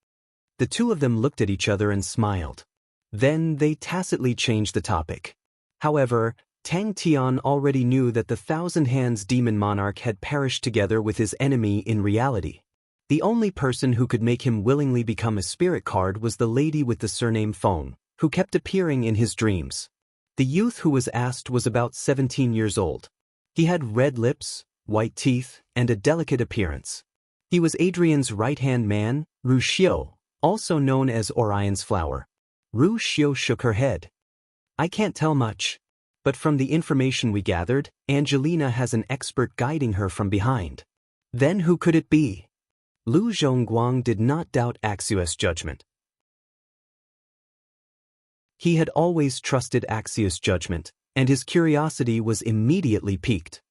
The two of them looked at each other and smiled. Then they tacitly changed the topic. However, Tang Tian already knew that the Thousand Hands demon monarch had perished together with his enemy in reality. The only person who could make him willingly become a spirit card was the lady with the surname Feng, who kept appearing in his dreams. The youth who was asked was about 17 years old. He had red lips, white teeth, and a delicate appearance. He was Adrian's right-hand man, Ru Xiu, also known as Orion's flower. Ru Xiu shook her head. "I can't tell much. But from the information we gathered, Angelina has an expert guiding her from behind." "Then who could it be?" Lu Zhongguang did not doubt Axios' judgment. He had always trusted Axios' judgment, and his curiosity was immediately piqued.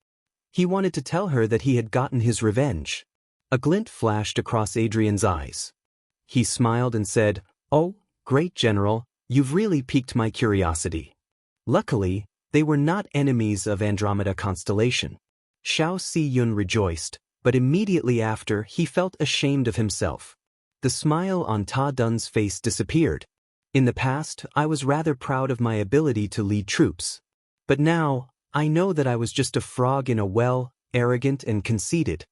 He wanted to tell her that he had gotten his revenge. A glint flashed across Adrian's eyes. He smiled and said, "Oh, great general, you've really piqued my curiosity." Luckily, they were not enemies of Andromeda Constellation. Xiao Si-yun rejoiced, but immediately after he felt ashamed of himself. The smile on Ta Dun's face disappeared. "In the past, I was rather proud of my ability to lead troops. But now, I know that I was just a frog in a well, arrogant and conceited."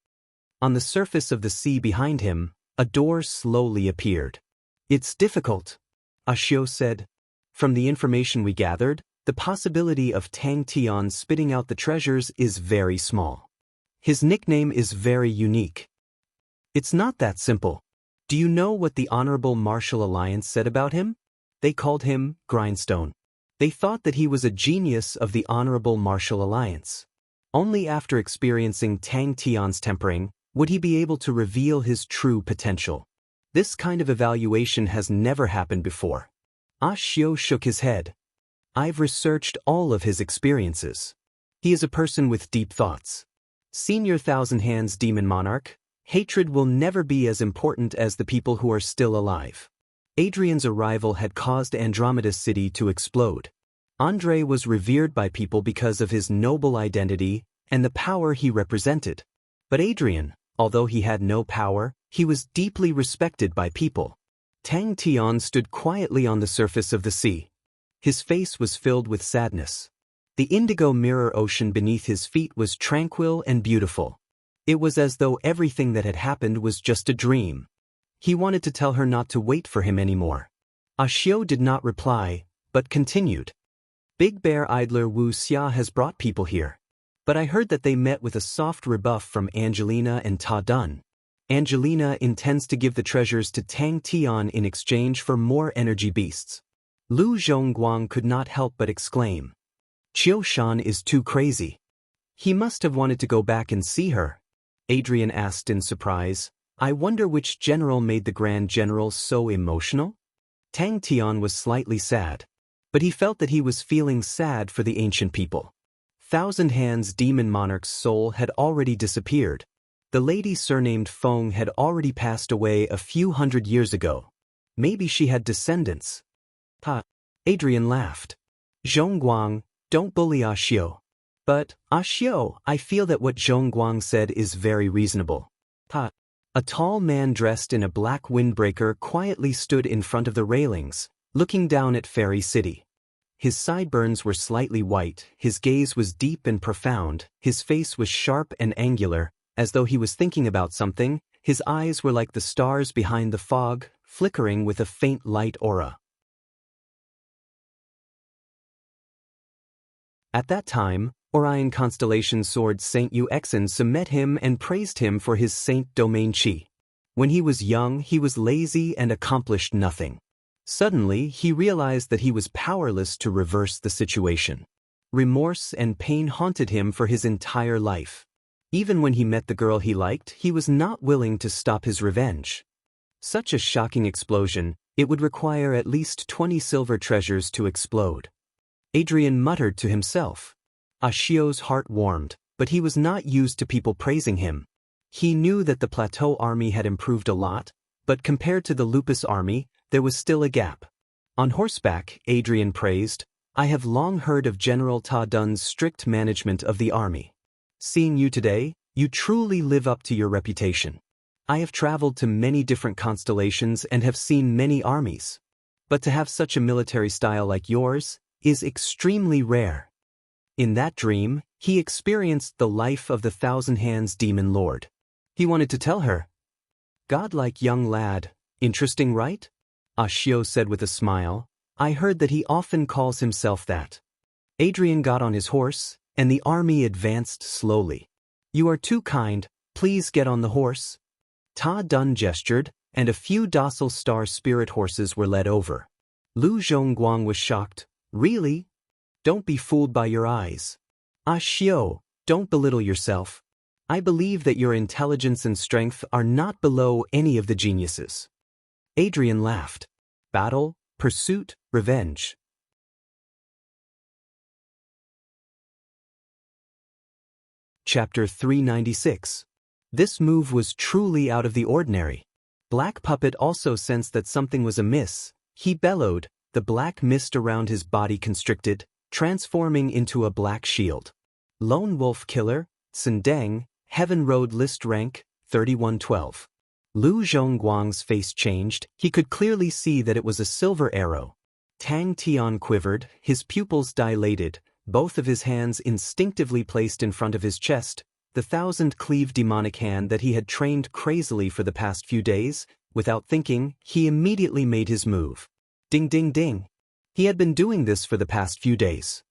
On the surface of the sea behind him, a door slowly appeared. "It's difficult," Xiao said. "From the information we gathered, the possibility of Tang Tian spitting out the treasures is very small. His nickname is very unique." "It's not that simple. Do you know what the Honorable Martial Alliance said about him? They called him Grindstone. They thought that he was a genius of the Honorable Martial Alliance. Only after experiencing Tang Tian's tempering would he be able to reveal his true potential. This kind of evaluation has never happened before." Xiao shook his head. "I've researched all of his experiences. He is a person with deep thoughts. Senior Thousand Hands Demon Monarch, hatred will never be as important as the people who are still alive." Adrian's arrival had caused Andromeda City to explode. Andre was revered by people because of his noble identity and the power he represented. But Adrian, although he had no power, he was deeply respected by people. Tang Tian stood quietly on the surface of the sea. His face was filled with sadness. The indigo mirror ocean beneath his feet was tranquil and beautiful. It was as though everything that had happened was just a dream. He wanted to tell her not to wait for him anymore. Xiao did not reply, but continued. "Big Bear Idler Wuxia has brought people here. But I heard that they met with a soft rebuff from Angelina and Ta Dun. Angelina intends to give the treasures to Tang Tian in exchange for more energy beasts." Lu Zhongguang could not help but exclaim. Qiu Shan is too crazy. He must have wanted to go back and see her. Adrian asked in surprise. I wonder which general made the Grand General so emotional? Tang Tian was slightly sad. But he felt that he was feeling sad for the ancient people. Thousand Hands demon monarch's soul had already disappeared. The lady surnamed Feng had already passed away a few hundred years ago. Maybe she had descendants. Ha! Adrian laughed. Zhongguang, don't bully Ah Xiu. But, Ah Xiu, I feel that what Zhongguang said is very reasonable. Ha! A tall man dressed in a black windbreaker quietly stood in front of the railings, looking down at Fairy City. His sideburns were slightly white, his gaze was deep and profound, his face was sharp and angular, as though he was thinking about something. His eyes were like the stars behind the fog, flickering with a faint light aura. At that time, Orion constellation sword Saint Yuexin met him and praised him for his saint domain qi. When he was young, he was lazy and accomplished nothing. Suddenly, he realized that he was powerless to reverse the situation. Remorse and pain haunted him for his entire life. Even when he met the girl he liked, he was not willing to stop his revenge. Such a shocking explosion, it would require at least 20 silver treasures to explode. Adrian muttered to himself. Ah Xiu's heart warmed, but he was not used to people praising him. He knew that the plateau army had improved a lot, but compared to the Lupus army, there was still a gap. On horseback, Adrian praised, I have long heard of General Ta Dun's strict management of the army. Seeing you today, you truly live up to your reputation. I have traveled to many different constellations and have seen many armies. But to have such a military style like yours is extremely rare. In that dream, he experienced the life of the Thousand Hands Demon Lord. He wanted to tell her. Godlike young lad, interesting, right? Ah Xiu said with a smile. I heard that he often calls himself that. Adrian got on his horse, and the army advanced slowly. You are too kind, please get on the horse. Ta Dun gestured, and a few docile star spirit horses were led over. Lu Zhongguang was shocked. Really? Don't be fooled by your eyes. Ah Xiu, don't belittle yourself. I believe that your intelligence and strength are not below any of the geniuses. Adrian laughed. Battle, pursuit, revenge. Chapter 396. This move was truly out of the ordinary. Black Puppet also sensed that something was amiss. He bellowed, the black mist around his body constricted, transforming into a black shield. Lone Wolf Killer, Tsendeng, Heaven Road List Rank, 3112. Lu Zhongguang's face changed. He could clearly see that it was a silver arrow. Tang Tian quivered, his pupils dilated, both of his hands instinctively placed in front of his chest, the thousand-cleaved demonic hand that he had trained crazily for the past few days. Without thinking, he immediately made his move. Ding ding ding. He had been doing this for the past few days.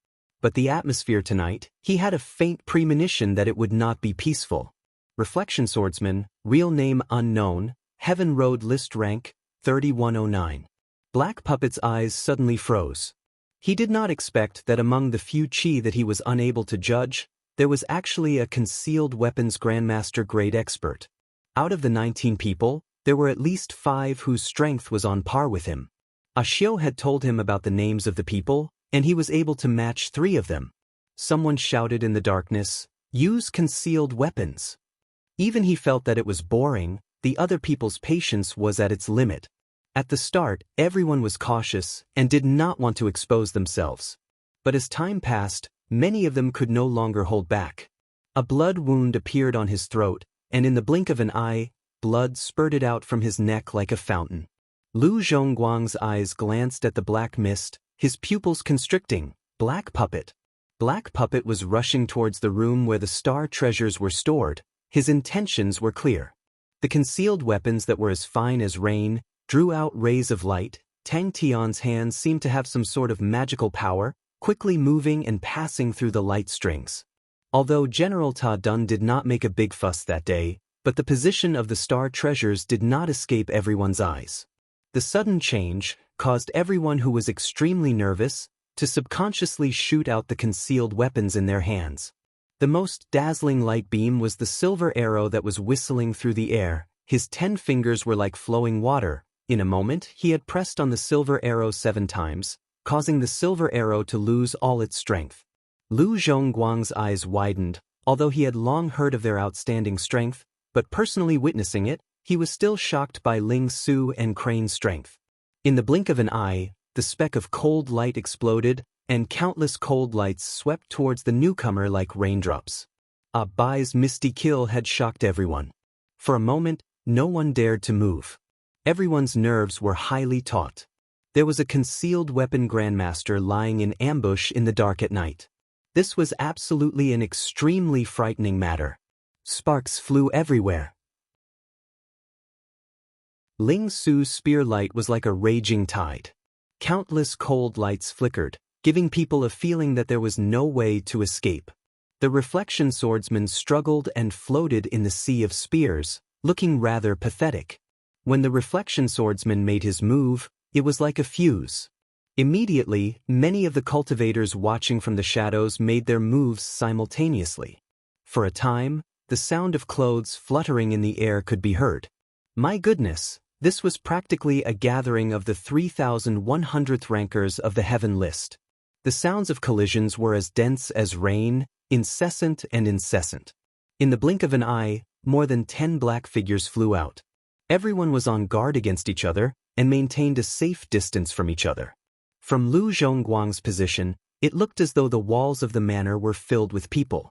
But the atmosphere tonight, he had a faint premonition that it would not be peaceful. Reflection Swordsman, real name unknown, Heaven Road List Rank, 3109. Black Puppet's eyes suddenly froze. He did not expect that among the few qi that he was unable to judge, there was actually a concealed weapons Grandmaster grade expert. Out of the 19 people, there were at least 5 whose strength was on par with him. Ah Xiu had told him about the names of the people, and he was able to match 3 of them. Someone shouted in the darkness, use concealed weapons. Even he felt that it was boring, the other people's patience was at its limit. At the start, everyone was cautious and did not want to expose themselves. But as time passed, many of them could no longer hold back. A blood wound appeared on his throat, and in the blink of an eye, blood spurted out from his neck like a fountain. Lu Zhongguang's eyes glanced at the black mist, his pupils constricting. Black Puppet. Black Puppet was rushing towards the room where the star treasures were stored. His intentions were clear. The concealed weapons that were as fine as rain drew out rays of light. Tang Tian's hands seemed to have some sort of magical power, quickly moving and passing through the light strings. Although General Ta Dun did not make a big fuss that day, but the position of the star treasures did not escape everyone's eyes. The sudden change caused everyone who was extremely nervous, to subconsciously shoot out the concealed weapons in their hands. The most dazzling light beam was the silver arrow that was whistling through the air. His 10 fingers were like flowing water. In a moment, he had pressed on the silver arrow 7 times, causing the silver arrow to lose all its strength. Lu Zhongguang's eyes widened, although he had long heard of their outstanding strength, but personally witnessing it, he was still shocked by Ling Su and Crane's strength. In the blink of an eye, the speck of cold light exploded, and countless cold lights swept towards the newcomer like raindrops. Bai's misty kill had shocked everyone. For a moment, no one dared to move. Everyone's nerves were highly taut. There was a concealed weapon grandmaster lying in ambush in the dark at night. This was absolutely an extremely frightening matter. Sparks flew everywhere. Ling Su's spear light was like a raging tide. Countless cold lights flickered, giving people a feeling that there was no way to escape. The reflection swordsman struggled and floated in the sea of spears, looking rather pathetic. When the reflection swordsman made his move, it was like a fuse. Immediately, many of the cultivators watching from the shadows made their moves simultaneously. For a time, the sound of clothes fluttering in the air could be heard. My goodness, this was practically a gathering of the 3,100th rankers of the heaven list. The sounds of collisions were as dense as rain, incessant and incessant. In the blink of an eye, more than 10 black figures flew out. Everyone was on guard against each other and maintained a safe distance from each other. From Lu Zhongguang's position, it looked as though the walls of the manor were filled with people.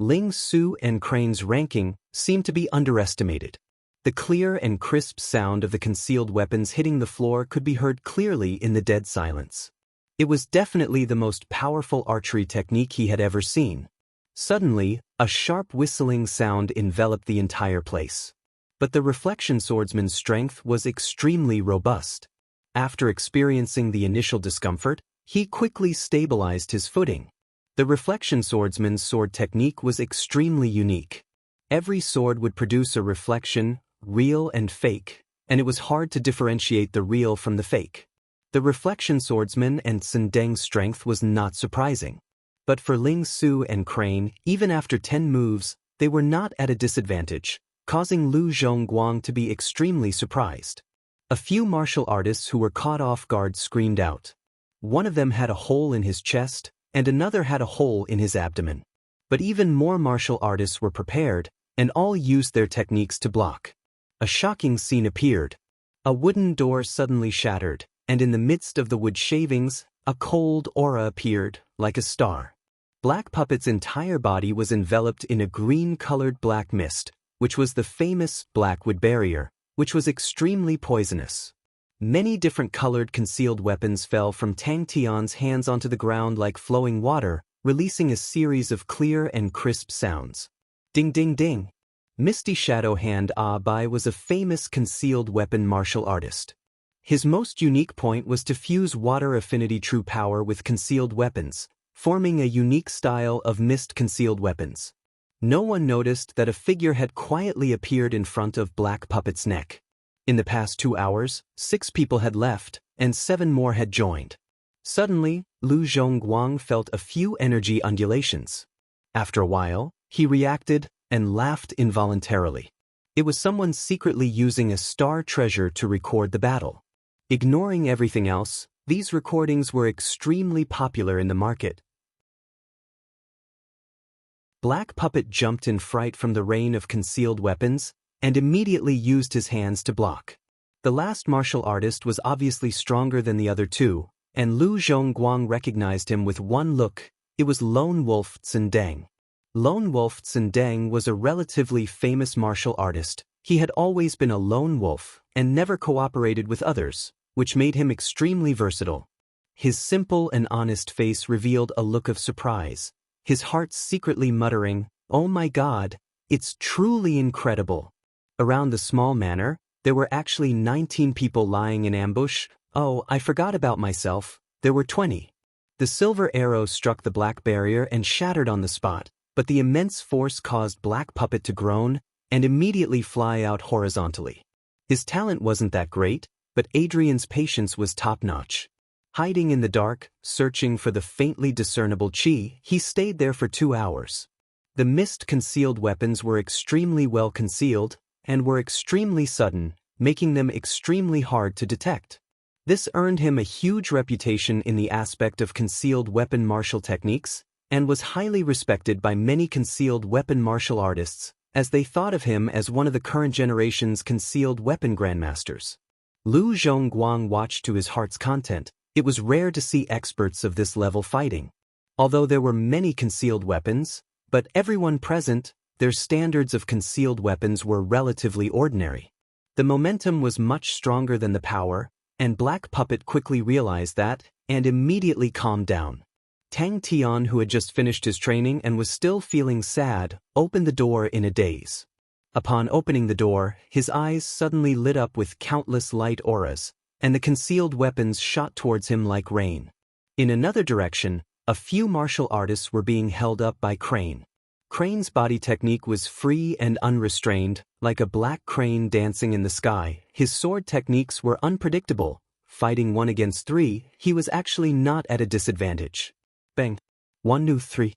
Ling Su and Crane's ranking seemed to be underestimated. The clear and crisp sound of the concealed weapons hitting the floor could be heard clearly in the dead silence. It was definitely the most powerful archery technique he had ever seen. Suddenly, a sharp whistling sound enveloped the entire place. But the reflection swordsman's strength was extremely robust. After experiencing the initial discomfort, he quickly stabilized his footing. The reflection swordsman's sword technique was extremely unique. Every sword would produce a reflection, real and fake, and it was hard to differentiate the real from the fake. The reflection swordsman and Sindeng's strength was not surprising. But for Ling Su and Crane, even after 10 moves, they were not at a disadvantage, causing Lu Zhongguang to be extremely surprised. A few martial artists who were caught off guard screamed out. One of them had a hole in his chest, and another had a hole in his abdomen. But even more martial artists were prepared, and all used their techniques to block. A shocking scene appeared. A wooden door suddenly shattered, and in the midst of the wood shavings, a cold aura appeared, like a star. Black Puppet's entire body was enveloped in a green-colored black mist, which was the famous Blackwood Barrier, which was extremely poisonous. Many different colored concealed weapons fell from Tang Tian's hands onto the ground like flowing water, releasing a series of clear and crisp sounds. Ding ding ding. Misty Shadow Hand Bai was a famous concealed weapon martial artist. His most unique point was to fuse water affinity true power with concealed weapons, forming a unique style of mist concealed weapons. No one noticed that a figure had quietly appeared in front of Black Puppet's neck. In the past 2 hours, 6 people had left, and 7 more had joined. Suddenly, Lu Zhongguang felt a few energy undulations. After a while, he reacted and laughed involuntarily. It was someone secretly using a star treasure to record the battle. Ignoring everything else, these recordings were extremely popular in the market. Black Puppet jumped in fright from the rain of concealed weapons and immediately used his hands to block. The last martial artist was obviously stronger than the other two, and Lu Zhongguang recognized him with one look. It was Lone Wolf Tsindeng. Lone Wolf Tsindeng was a relatively famous martial artist. He had always been a lone wolf and never cooperated with others, which made him extremely versatile. His simple and honest face revealed a look of surprise, his heart secretly muttering, "Oh my God, it's truly incredible." Around the small manor, there were actually 19 people lying in ambush. Oh, I forgot about myself, there were 20. The silver arrow struck the black barrier and shattered on the spot, but the immense force caused Black Puppet to groan and immediately fly out horizontally. His talent wasn't that great, but Adrian's patience was top-notch. Hiding in the dark, searching for the faintly discernible qi, he stayed there for 2 hours. The mist-concealed weapons were extremely well concealed, and were extremely sudden, making them extremely hard to detect. This earned him a huge reputation in the aspect of concealed weapon martial techniques, and was highly respected by many concealed weapon martial artists, as they thought of him as one of the current generation's concealed weapon grandmasters. Lu Zhongguang watched to his heart's content. It was rare to see experts of this level fighting. Although there were many concealed weapons, but everyone present, their standards of concealed weapons were relatively ordinary. The momentum was much stronger than the power, and Black Puppet quickly realized that, and immediately calmed down. Tang Tian, who had just finished his training and was still feeling sad, opened the door in a daze. Upon opening the door, his eyes suddenly lit up with countless light auras, and the concealed weapons shot towards him like rain. In another direction, a few martial artists were being held up by Crane. Crane's body technique was free and unrestrained, like a black crane dancing in the sky. His sword techniques were unpredictable. Fighting 1 against 3, he was actually not at a disadvantage. Bang. 1 new 3.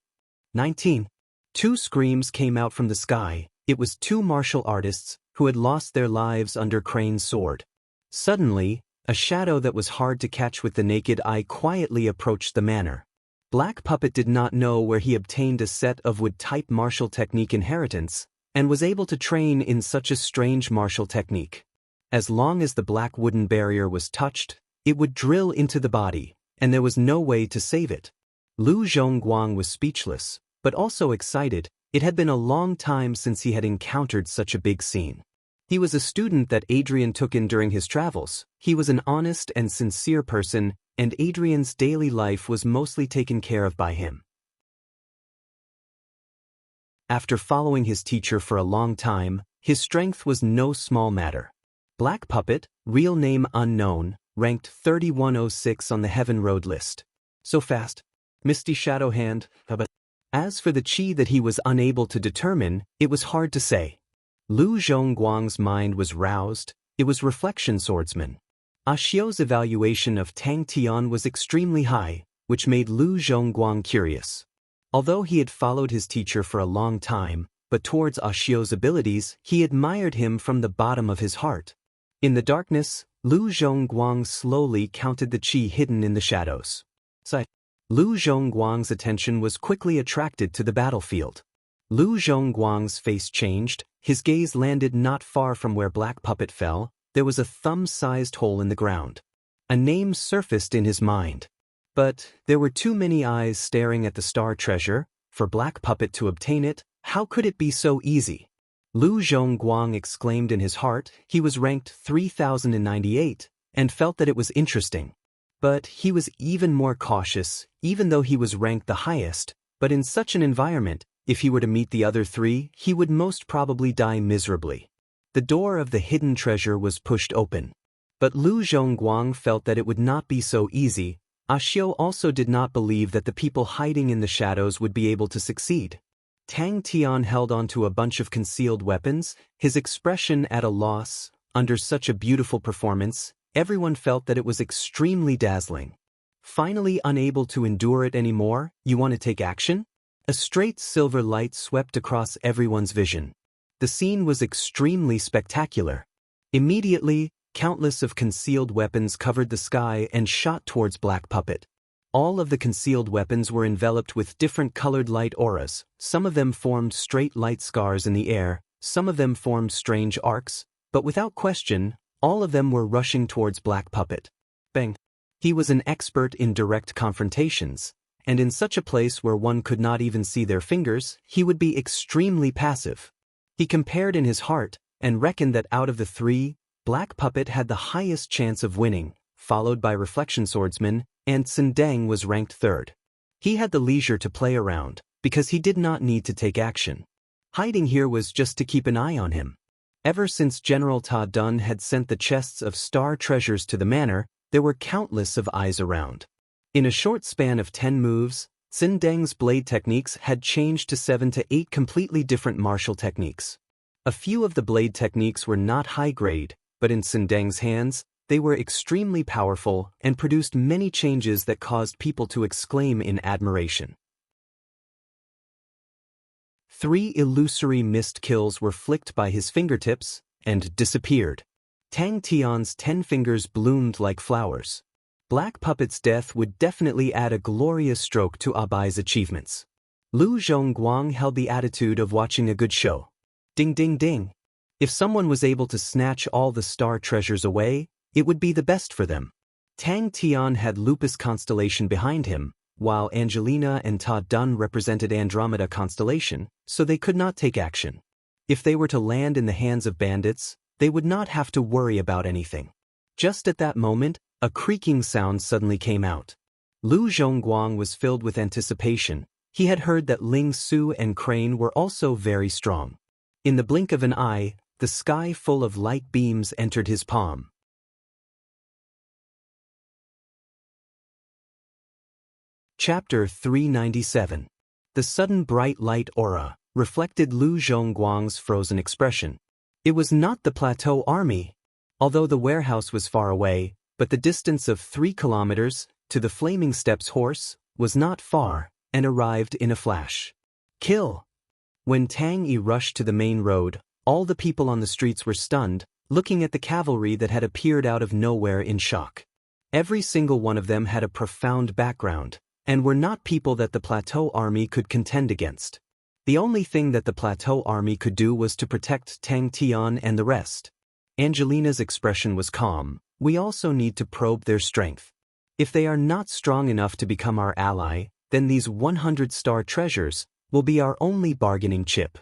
19. 2 screams came out from the sky. It was 2 martial artists who had lost their lives under Crane's sword. Suddenly, a shadow that was hard to catch with the naked eye quietly approached the manor. Black Puppet did not know where he obtained a set of wood-type martial technique inheritance, and was able to train in such a strange martial technique. As long as the black wooden barrier was touched, it would drill into the body, and there was no way to save it. Lu Zhongguang was speechless, but also excited. It had been a long time since he had encountered such a big scene. He was a student that Adrian took in during his travels. He was an honest and sincere person, and Adrian's daily life was mostly taken care of by him. After following his teacher for a long time, his strength was no small matter. Black Puppet, real name unknown, ranked 3106 on the Heaven Road list. So fast. Misty Shadow Hand. As for the chi that he was unable to determine, it was hard to say. Lu Zhongguang's mind was roused. It was Reflection Swordsman. Xiao's evaluation of Tang Tian was extremely high, which made Lu Zhongguang curious. Although he had followed his teacher for a long time, but towards Xiao's abilities, he admired him from the bottom of his heart. In the darkness, Lu Zhongguang slowly counted the qi hidden in the shadows. Lu Zhongguang's attention was quickly attracted to the battlefield. Lu Zhongguang's face changed. His gaze landed not far from where Black Puppet fell. There was a thumb-sized hole in the ground. A name surfaced in his mind. But there were too many eyes staring at the star treasure. For Black Puppet to obtain it, how could it be so easy? Lu Zhongguang exclaimed in his heart. He was ranked 3098, and felt that it was interesting. But he was even more cautious, even though he was ranked the highest. But in such an environment, if he were to meet the other 3, he would most probably die miserably. The door of the hidden treasure was pushed open. But Lu Zhongguang felt that it would not be so easy. Xiao also did not believe that the people hiding in the shadows would be able to succeed. Tang Tian held onto a bunch of concealed weapons, his expression at a loss. Under such a beautiful performance, everyone felt that it was extremely dazzling. Finally unable to endure it anymore, you want to take action? A straight silver light swept across everyone's vision. The scene was extremely spectacular. Immediately, countless of concealed weapons covered the sky and shot towards Black Puppet. All of the concealed weapons were enveloped with different colored light auras. Some of them formed straight light scars in the air, some of them formed strange arcs, but without question, all of them were rushing towards Black Puppet. Bang! He was an expert in direct confrontations, and in such a place where one could not even see their fingers, he would be extremely passive. He compared in his heart, and reckoned that out of the 3, Black Puppet had the highest chance of winning, followed by Reflection Swordsman, and Sindang was ranked 3rd. He had the leisure to play around, because he did not need to take action. Hiding here was just to keep an eye on him. Ever since General Ta Dun had sent the chests of star treasures to the manor, there were countless of eyes around. In a short span of 10 moves, Sindang's blade techniques had changed to 7 to 8 completely different martial techniques. A few of the blade techniques were not high grade, but in Sindang's hands, They were extremely powerful and produced many changes that caused people to exclaim in admiration. 3 illusory mist kills were flicked by his fingertips and disappeared. Tang Tian's 10 fingers bloomed like flowers. Black Puppet's death would definitely add a glorious stroke to Abai's achievements. Lu Zhongguang held the attitude of watching a good show. Ding ding ding. If someone was able to snatch all the star treasures away, it would be the best for them. Tang Tian had Lupus constellation behind him, while Angelina and Ta Dun represented Andromeda constellation, so they could not take action. If they were to land in the hands of bandits, they would not have to worry about anything. Just at that moment, a creaking sound suddenly came out. Lu Zhongguang was filled with anticipation. He had heard that Ling Su and Crane were also very strong. In the blink of an eye, the sky full of light beams entered his palm. Chapter 397. The sudden bright light aura reflected Lu Zhongguang's frozen expression. It was not the plateau army. Although the warehouse was far away, but the distance of 3 kilometers to the Flaming Steps horse was not far and arrived in a flash. Kill! When Tang Yi rushed to the main road, all the people on the streets were stunned, looking at the cavalry that had appeared out of nowhere in shock. Every single one of them had a profound background, and were not people that the plateau army could contend against. The only thing that the plateau army could do was to protect Tang Tian and the rest. Angelina's expression was calm. We also need to probe their strength. If they are not strong enough to become our ally, then these 100 star treasures will be our only bargaining chip.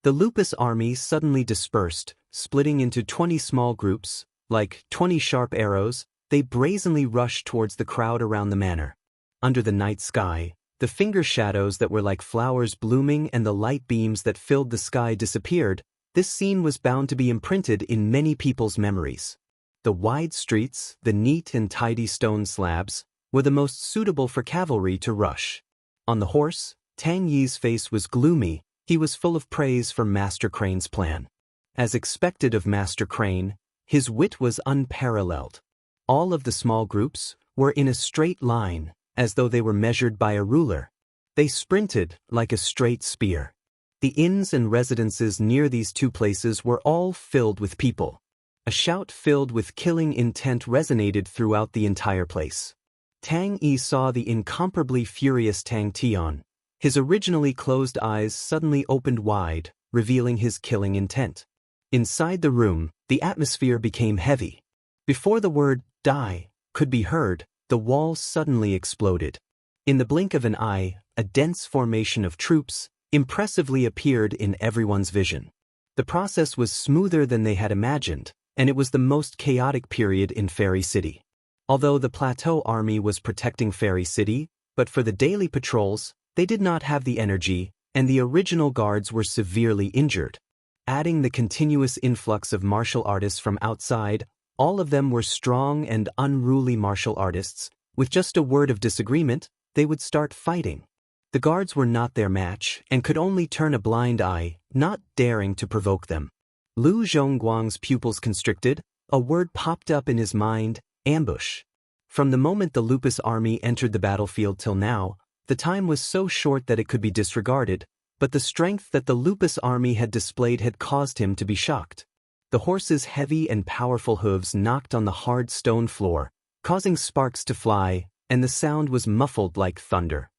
The Lupus army suddenly dispersed, splitting into 20 small groups. Like 20 sharp arrows, they brazenly rushed towards the crowd around the manor. Under the night sky, the finger shadows that were like flowers blooming and the light beams that filled the sky disappeared. This scene was bound to be imprinted in many people's memories. The wide streets, the neat and tidy stone slabs, were the most suitable for cavalry to rush. On the horse, Tang Yi's face was gloomy. He was full of praise for Master Crane's plan. As expected of Master Crane, his wit was unparalleled. All of the small groups were in a straight line, as though they were measured by a ruler. They sprinted like a straight spear. The inns and residences near these 2 places were all filled with people. A shout filled with killing intent resonated throughout the entire place. Tang Yi saw the incomparably furious Tang Tian. His originally closed eyes suddenly opened wide, revealing his killing intent. Inside the room, the atmosphere became heavy. Before the word "die" could be heard, the walls suddenly exploded. In the blink of an eye, a dense formation of troops impressively appeared in everyone's vision. The process was smoother than they had imagined, and it was the most chaotic period in Fairy City. Although the plateau army was protecting Fairy City, but for the daily patrols, they did not have the energy, and the original guards were severely injured. Adding the continuous influx of martial artists from outside, all of them were strong and unruly martial artists. With just a word of disagreement, they would start fighting. The guards were not their match and could only turn a blind eye, not daring to provoke them. Lu Zhongguang's pupils constricted. A word popped up in his mind: ambush. From the moment the Lupus army entered the battlefield till now, the time was so short that it could be disregarded, but the strength that the Lupus army had displayed had caused him to be shocked. The horse's heavy and powerful hooves knocked on the hard stone floor, causing sparks to fly, and the sound was muffled like thunder.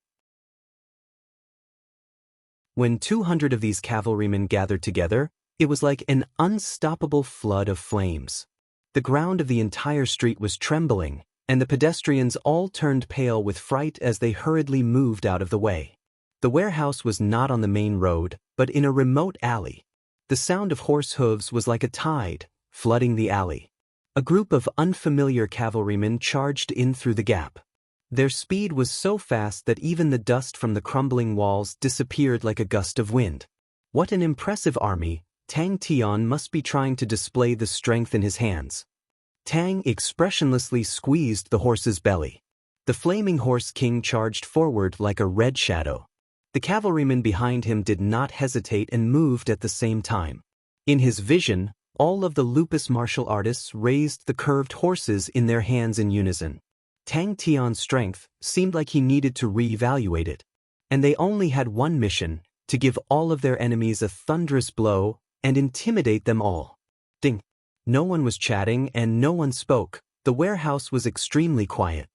When 200 of these cavalrymen gathered together, it was like an unstoppable flood of flames. The ground of the entire street was trembling, and the pedestrians all turned pale with fright as they hurriedly moved out of the way. The warehouse was not on the main road, but in a remote alley. The sound of horse hooves was like a tide, flooding the alley. A group of unfamiliar cavalrymen charged in through the gap. Their speed was so fast that even the dust from the crumbling walls disappeared like a gust of wind. What an impressive army! Tang Tian must be trying to display the strength in his hands. Tang expressionlessly squeezed the horse's belly. The flaming horse king charged forward like a red shadow. The cavalrymen behind him did not hesitate and moved at the same time. In his vision, all of the lupus martial artists raised the curved horses in their hands in unison. Tang Tian's strength seemed like he needed to re-evaluate it. And they only had one mission, to give all of their enemies a thunderous blow and intimidate them all. Ding! No one was chatting and no one spoke. The warehouse was extremely quiet.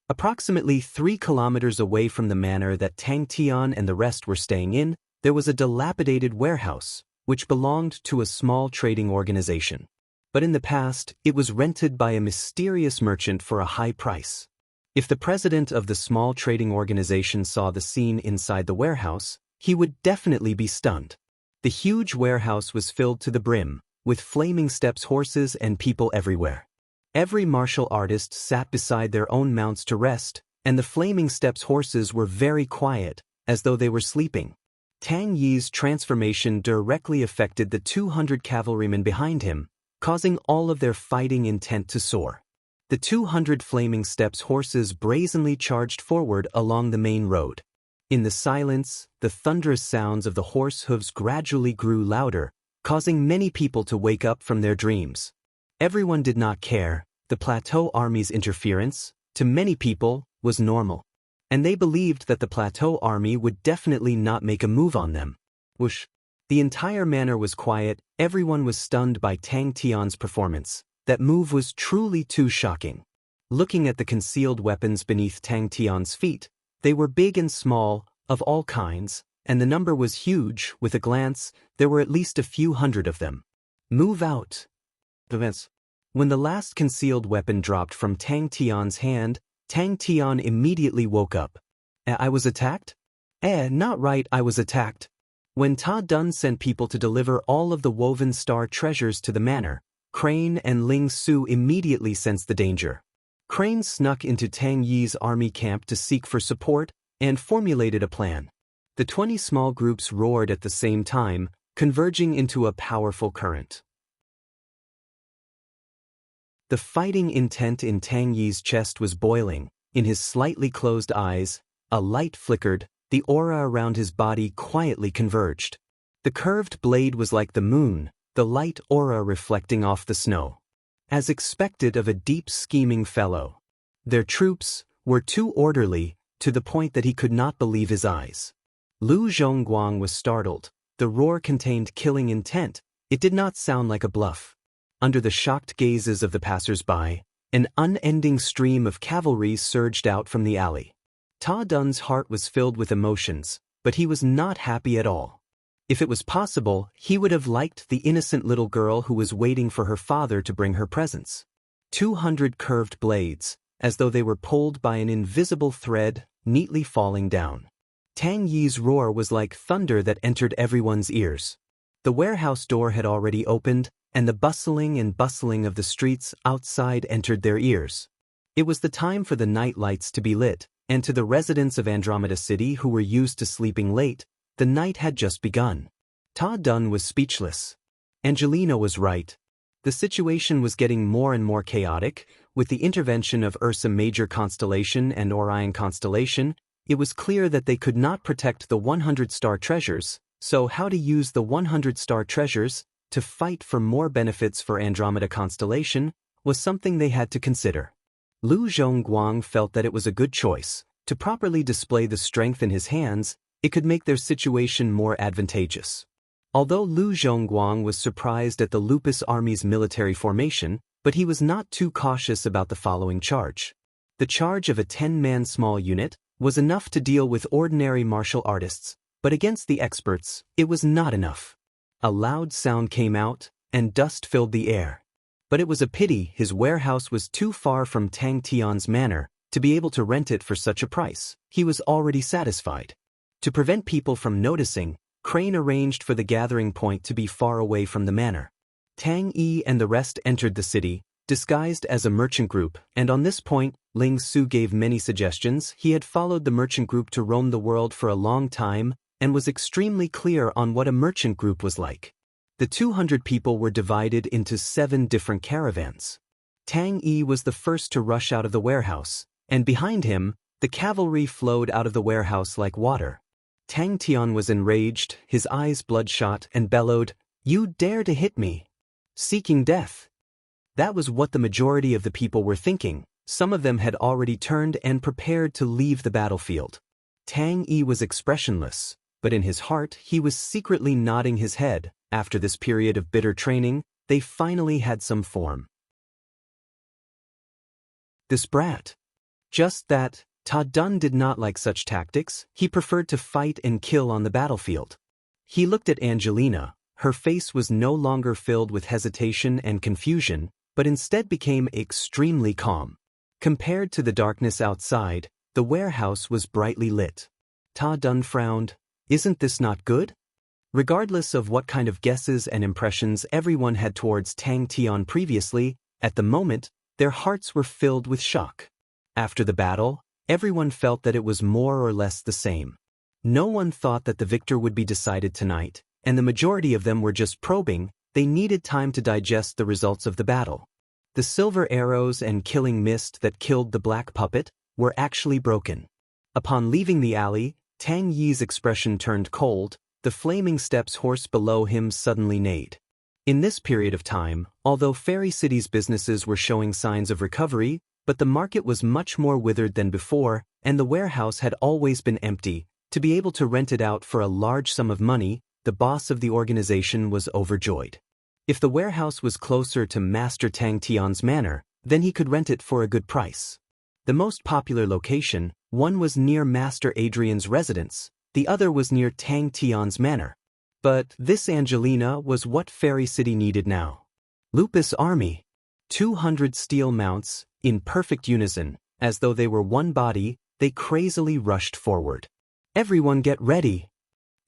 Approximately 3 kilometers away from the manor that Tang Tian and the rest were staying in, there was a dilapidated warehouse, which belonged to a small trading organization. But in the past, it was rented by a mysterious merchant for a high price. If the president of the small trading organization saw the scene inside the warehouse, he would definitely be stunned. The huge warehouse was filled to the brim, with flaming steps, horses, and people everywhere. Every martial artist sat beside their own mounts to rest, and the flaming steps horses were very quiet, as though they were sleeping. Tang Yi's transformation directly affected the 200 cavalrymen behind him, causing all of their fighting intent to soar. The 200 flaming steps horses brazenly charged forward along the main road. In the silence, the thunderous sounds of the horse hooves gradually grew louder, causing many people to wake up from their dreams. Everyone did not care. The plateau army's interference, to many people, was normal. And they believed that the plateau army would definitely not make a move on them. Whoosh! The entire manor was quiet. Everyone was stunned by Tang Tian's performance. That move was truly too shocking. Looking at the concealed weapons beneath Tang Tian's feet, they were big and small, of all kinds, and the number was huge. With a glance, there were at least a few hundred of them. Move out! When the last concealed weapon dropped from Tang Tian's hand, Tang Tian immediately woke up. I was attacked? Not right, I was attacked. When Ta Dun sent people to deliver all of the woven star treasures to the manor, Crane and Ling Su immediately sensed the danger. Crane snuck into Tang Yi's army camp to seek for support and formulated a plan. The 20 small groups roared at the same time, converging into a powerful current. The fighting intent in Tang Yi's chest was boiling. In his slightly closed eyes, a light flickered. The aura around his body quietly converged. The curved blade was like the moon, the light aura reflecting off the snow. As expected of a deep scheming fellow. Their troops were too orderly, to the point that he could not believe his eyes. Lu Zhongguang was startled. The roar contained killing intent. It did not sound like a bluff. Under the shocked gazes of the passers-by, an unending stream of cavalry surged out from the alley. Ta Dun's heart was filled with emotions, but he was not happy at all. If it was possible, he would have liked the innocent little girl who was waiting for her father to bring her presents. 200 curved blades, as though they were pulled by an invisible thread, neatly falling down. Tang Yi's roar was like thunder that entered everyone's ears. The warehouse door had already opened, and the bustling of the streets outside entered their ears. It was the time for the night lights to be lit, and to the residents of Andromeda City who were used to sleeping late, the night had just begun. Ta Dun was speechless. Angelina was right. The situation was getting more and more chaotic. With the intervention of Ursa Major Constellation and Orion Constellation, it was clear that they could not protect the 100-star treasures, so how to use the 100-star treasures to fight for more benefits for Andromeda Constellation was something they had to consider. Lu Zhongguang felt that it was a good choice. To properly display the strength in his hands, it could make their situation more advantageous. Although Lu Zhongguang was surprised at the Lupus Army's military formation, but he was not too cautious about the following charge. The charge of a 10-man small unit was enough to deal with ordinary martial artists, but against the experts, it was not enough. A loud sound came out, and dust filled the air. But it was a pity his warehouse was too far from Tang Tian's manor to be able to rent it for such a price. He was already satisfied. To prevent people from noticing, Crane arranged for the gathering point to be far away from the manor. Tang Yi and the rest entered the city, disguised as a merchant group, and on this point, Ling Su gave many suggestions. He had followed the merchant group to roam the world for a long time, and was extremely clear on what a merchant group was like. The 200 people were divided into 7 different caravans. Tang Yi was the first to rush out of the warehouse, and behind him, the cavalry flowed out of the warehouse like water. Tang Tian was enraged, his eyes bloodshot, and bellowed, "You dare to hit me!" Seeking death. That was what the majority of the people were thinking. Some of them had already turned and prepared to leave the battlefield. Tang Yi was expressionless, but in his heart he was secretly nodding his head. After this period of bitter training, they finally had some form. This brat. Just that, Ta Dun did not like such tactics. He preferred to fight and kill on the battlefield. He looked at Angelina. Her face was no longer filled with hesitation and confusion, but instead became extremely calm. Compared to the darkness outside, the warehouse was brightly lit. Ta Dun frowned. Isn't this not good? Regardless of what kind of guesses and impressions everyone had towards Tang Tian previously, at the moment, their hearts were filled with shock. After the battle, everyone felt that it was more or less the same. No one thought that the victor would be decided tonight, and the majority of them were just probing. They needed time to digest the results of the battle. The silver arrows and killing mist that killed the black puppet were actually broken. Upon leaving the alley, Tang Yi's expression turned cold. The flaming steps horse below him suddenly neighed. In this period of time, although Fairy City's businesses were showing signs of recovery, but the market was much more withered than before, and the warehouse had always been empty. To be able to rent it out for a large sum of money, the boss of the organization was overjoyed. If the warehouse was closer to Master Tang Tian's manor, then he could rent it for a good price. The most popular location, one was near Master Adrian's residence, the other was near Tang Tian's manor. But this Angelina was what Fairy City needed now. Lupus Army. 200 steel mounts, in perfect unison, as though they were one body, they crazily rushed forward. Everyone get ready!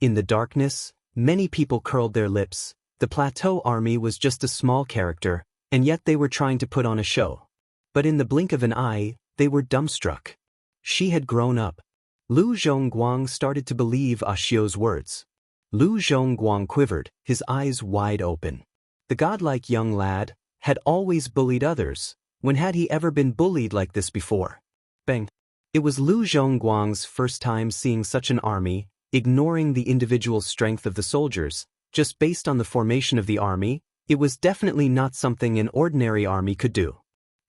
In the darkness, many people curled their lips. The plateau army was just a small character, and yet they were trying to put on a show. But in the blink of an eye, they were dumbstruck. She had grown up. Lu Zhongguang started to believe Ashio's words. Lu Zhongguang quivered, his eyes wide open. The godlike young lad had always bullied others. When had he ever been bullied like this before? Bang! It was Lu Zhongguang's first time seeing such an army, ignoring the individual strength of the soldiers. Just based on the formation of the army, it was definitely not something an ordinary army could do.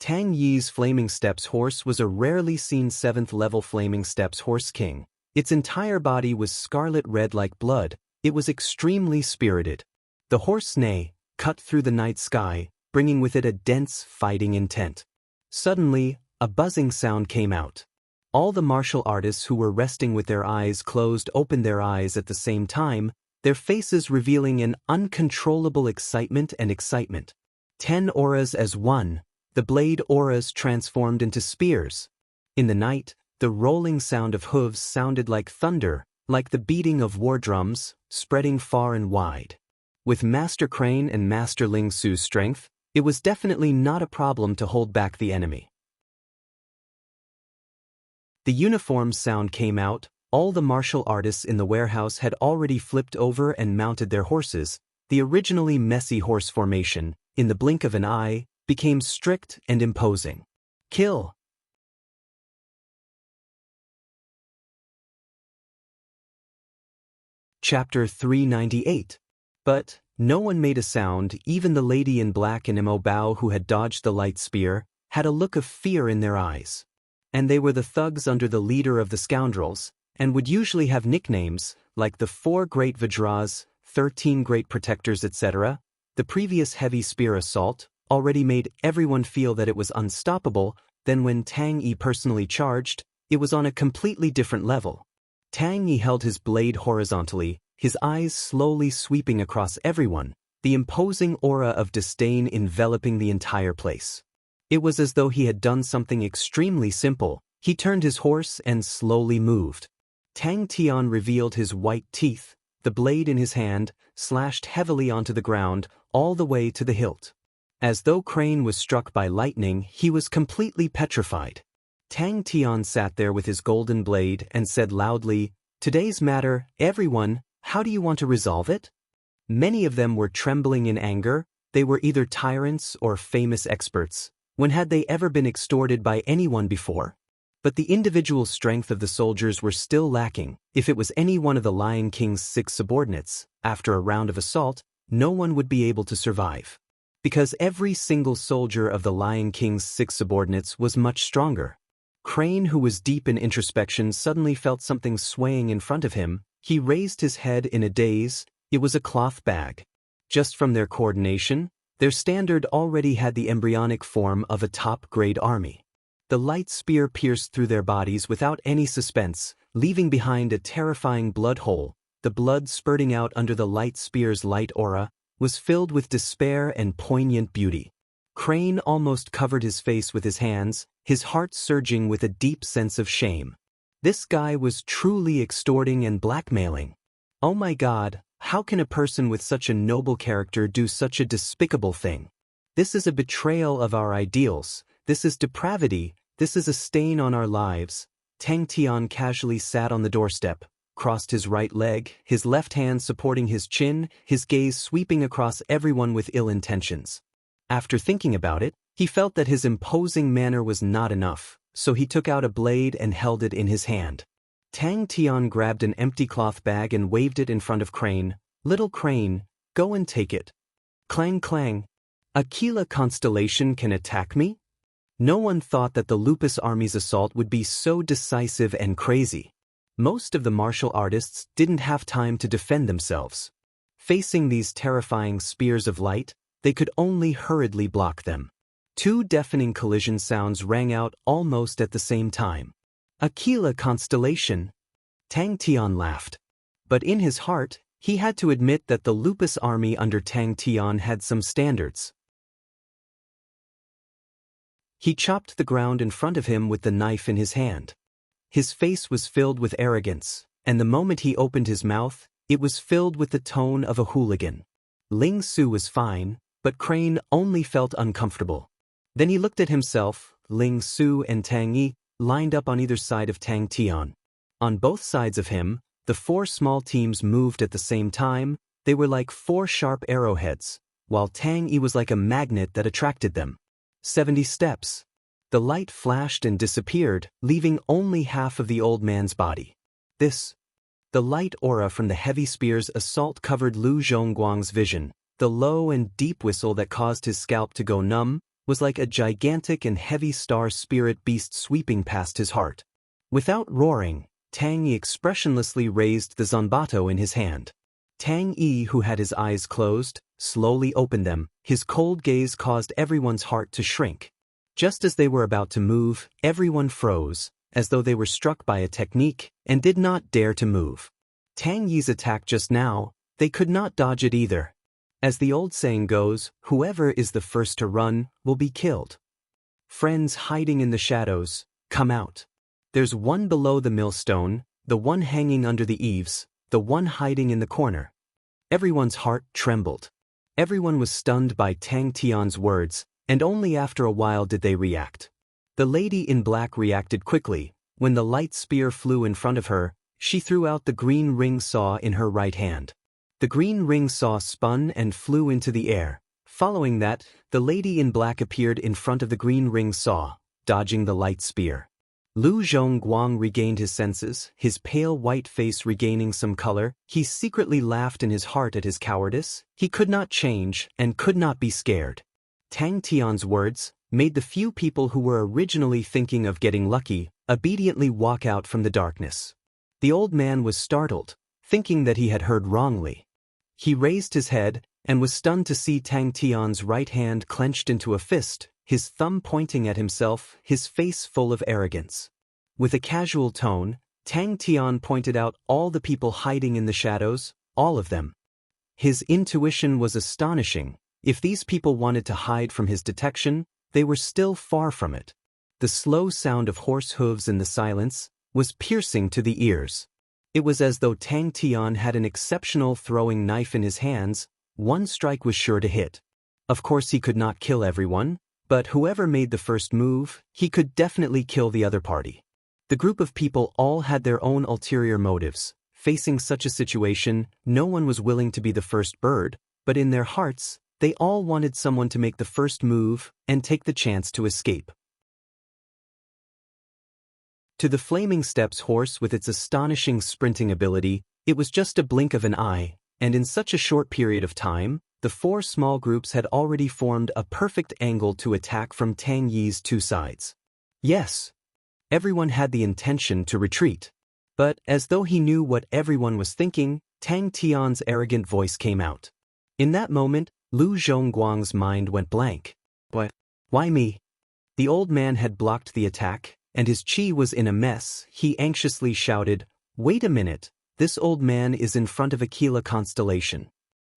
Tang Yi's Flaming Steps horse was a rarely seen 7th-level Flaming Steps horse king. Its entire body was scarlet red like blood. It was extremely spirited. The horse neigh, cut through the night sky, bringing with it a dense, fighting intent. Suddenly, a buzzing sound came out. All the martial artists who were resting with their eyes closed opened their eyes at the same time, their faces revealing an uncontrollable excitement. 10 auras as one. The blade auras transformed into spears. In the night, the rolling sound of hooves sounded like thunder, like the beating of war drums, spreading far and wide. With Master Crane and Master Ling Su's strength, it was definitely not a problem to hold back the enemy. The uniform sound came out. All the martial artists in the warehouse had already flipped over and mounted their horses. The originally messy horse formation, in the blink of an eye, became strict and imposing. Kill! Chapter 398. But no one made a sound. Even the lady in black and Mo Bao, who had dodged the light spear, had a look of fear in their eyes. And they were the thugs under the leader of the scoundrels, and would usually have nicknames, like the 4 Great Vajras, 13 Great Protectors, etc. The previous heavy spear assault already made everyone feel that it was unstoppable. Then when Tang Yi personally charged, it was on a completely different level. Tang Yi held his blade horizontally, his eyes slowly sweeping across everyone, the imposing aura of disdain enveloping the entire place. It was as though he had done something extremely simple. He turned his horse and slowly moved. Tang Tian revealed his white teeth. The blade in his hand slashed heavily onto the ground, all the way to the hilt. As though Crane was struck by lightning, he was completely petrified. Tang Tian sat there with his golden blade and said loudly, "Today's matter, everyone, how do you want to resolve it?" Many of them were trembling in anger. They were either tyrants or famous experts. When had they ever been extorted by anyone before? But the individual strength of the soldiers were still lacking. If it was any one of the Lion King's 6 subordinates, after a round of assault, no one would be able to survive. Because every single soldier of the Lion King's 6 subordinates was much stronger. Crane, who was deep in introspection, suddenly felt something swaying in front of him. He raised his head in a daze. It was a cloth bag. Just from their coordination, their standard already had the embryonic form of a top-grade army. The light spear pierced through their bodies without any suspense, leaving behind a terrifying blood hole. The blood spurting out under the light spear's light aura was filled with despair and poignant beauty. Crane almost covered his face with his hands, his heart surging with a deep sense of shame. This guy was truly extorting and blackmailing. Oh my God, how can a person with such a noble character do such a despicable thing? This is a betrayal of our ideals. This is depravity. This is a stain on our lives. Tang Tian casually sat on the doorstep, crossed his right leg, his left hand supporting his chin, his gaze sweeping across everyone with ill intentions. After thinking about it, he felt that his imposing manner was not enough, so he took out a blade and held it in his hand. Tang Tian grabbed an empty cloth bag and waved it in front of Crane. "Little Crane, go and take it." Clang clang. Aquila Constellation can attack me? No one thought that the Lupus army's assault would be so decisive and crazy. Most of the martial artists didn't have time to defend themselves. Facing these terrifying spears of light, they could only hurriedly block them. 2 deafening collision sounds rang out almost at the same time. Aquila Constellation. Tang Tian laughed. But in his heart, he had to admit that the Lupus army under Tang Tian had some standards. He chopped the ground in front of him with the knife in his hand. His face was filled with arrogance, and the moment he opened his mouth, it was filled with the tone of a hooligan. Ling Su was fine, but Crane only felt uncomfortable. Then he looked at himself. Ling Su and Tang Yi lined up on either side of Tang Tian. On both sides of him, the 4 small teams moved at the same time. They were like 4 sharp arrowheads, while Tang Yi was like a magnet that attracted them. 70 steps. The light flashed and disappeared, leaving only half of the old man's body. The light aura from the heavy spear's assault covered Lu Zhongguang's vision. The low and deep whistle that caused his scalp to go numb was like a gigantic and heavy star spirit beast sweeping past his heart. Without roaring, Tang Yi expressionlessly raised the zanbato in his hand. Tang Yi, who had his eyes closed, slowly opened them. His cold gaze caused everyone's heart to shrink. Just as they were about to move, everyone froze, as though they were struck by a technique, and did not dare to move. Tang Yi's attack just now, they could not dodge it either. As the old saying goes, whoever is the first to run will be killed. Friends hiding in the shadows, come out. There's one below the millstone, the one hanging under the eaves, the one hiding in the corner. Everyone's heart trembled. Everyone was stunned by Tang Tian's words, and only after a while did they react. The lady in black reacted quickly. When the light spear flew in front of her, she threw out the green ring saw in her right hand. The green ring saw spun and flew into the air. Following that, the lady in black appeared in front of the green ring saw, dodging the light spear. Lu Zhongguang regained his senses, his pale white face regaining some color. He secretly laughed in his heart at his cowardice. He could not change and could not be scared. Tang Tian's words made the few people who were originally thinking of getting lucky obediently walk out from the darkness. The old man was startled, thinking that he had heard wrongly. He raised his head and was stunned to see Tang Tian's right hand clenched into a fist, his thumb pointing at himself, his face full of arrogance. With a casual tone, Tang Tian pointed out all the people hiding in the shadows, all of them. His intuition was astonishing. If these people wanted to hide from his detection, they were still far from it. The slow sound of horse hooves in the silence was piercing to the ears. It was as though Tang Tian had an exceptional throwing knife in his hands. One strike was sure to hit. Of course he could not kill everyone, but whoever made the first move, he could definitely kill the other party. The group of people all had their own ulterior motives. Facing such a situation, no one was willing to be the first bird, but in their hearts, they all wanted someone to make the first move and take the chance to escape. To the Flaming Steps horse with its astonishing sprinting ability, it was just a blink of an eye, and in such a short period of time, the four small groups had already formed a perfect angle to attack from Tang Yi's two sides. Yes, everyone had the intention to retreat. But as though he knew what everyone was thinking, Tang Tian's arrogant voice came out. In that moment, Lu Zhongguang's mind went blank. What? Why me? The old man had blocked the attack, and his qi was in a mess. He anxiously shouted, "Wait a minute, this old man is in front of Aquila constellation."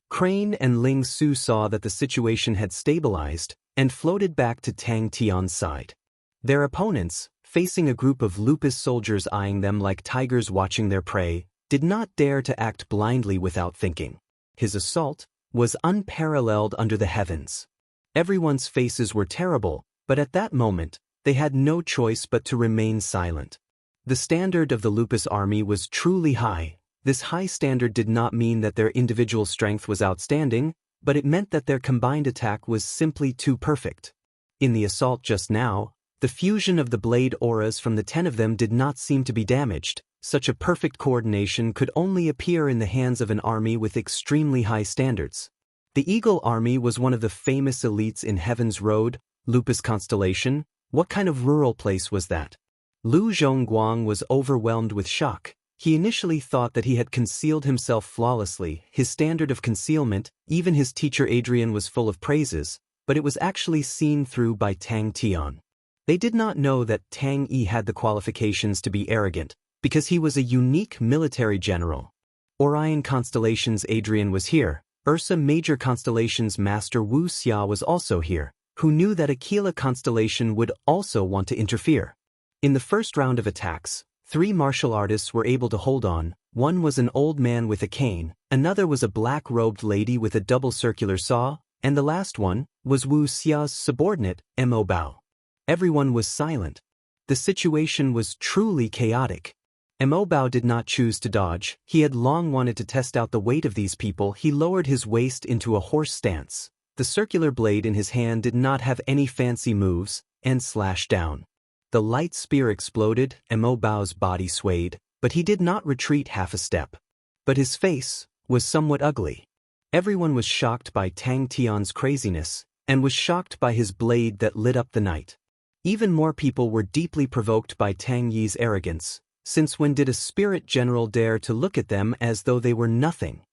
Crane and Ling Su saw that the situation had stabilized, and floated back to Tang Tian's side. Their opponents, facing a group of lupus soldiers eyeing them like tigers watching their prey, did not dare to act blindly without thinking. His assault was unparalleled under the heavens. Everyone's faces were terrible, but at that moment, they had no choice but to remain silent. The standard of the lupus army was truly high. This high standard did not mean that their individual strength was outstanding, but it meant that their combined attack was simply too perfect. In the assault just now, the fusion of the blade auras from the 10 of them did not seem to be damaged. Such a perfect coordination could only appear in the hands of an army with extremely high standards. The Eagle Army was one of the famous elites in Heaven's Road, Lupus Constellation. What kind of rural place was that? Lu Zhongguang was overwhelmed with shock. He initially thought that he had concealed himself flawlessly. His standard of concealment, even his teacher Adrian was full of praises, but it was actually seen through by Tang Tian. They did not know that Tang Yi had the qualifications to be arrogant, because he was a unique military general. Orion Constellation's Adrian was here. Ursa Major Constellation's Master Wuxia was also here, who knew that Aquila Constellation would also want to interfere. In the first round of attacks, 3 martial artists were able to hold on. One was an old man with a cane, another was a black-robed lady with a double circular saw, and the last one was Wuxia's subordinate, Mo Bao. Everyone was silent. The situation was truly chaotic. Mo Bao did not choose to dodge. He had long wanted to test out the weight of these people. He lowered his waist into a horse stance. The circular blade in his hand did not have any fancy moves, and slashed down. The light spear exploded. Mo Bao's body swayed, but he did not retreat half a step. But his face was somewhat ugly. Everyone was shocked by Tang Tian's craziness, and was shocked by his blade that lit up the night. Even more people were deeply provoked by Tang Yi's arrogance. Since when did a spirit general dare to look at them as though they were nothing?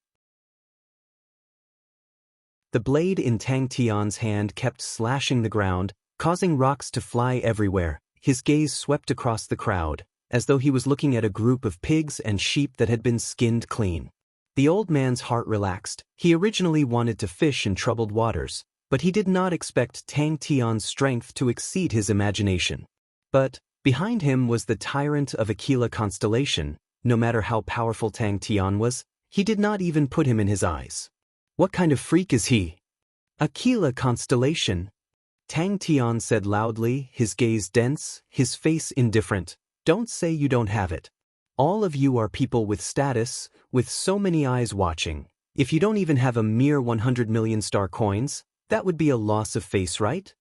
The blade in Tang Tian's hand kept slashing the ground, causing rocks to fly everywhere. His gaze swept across the crowd, as though he was looking at a group of pigs and sheep that had been skinned clean. The old man's heart relaxed. He originally wanted to fish in troubled waters, but he did not expect Tang Tian's strength to exceed his imagination. But behind him was the tyrant of Aquila Constellation. No matter how powerful Tang Tian was, he did not even put him in his eyes. What kind of freak is he? Aquila Constellation, Tang Tian said loudly, his gaze dense, his face indifferent. Don't say you don't have it. All of you are people with status, with so many eyes watching. If you don't even have a mere 100 million star coins, that would be a loss of face, right?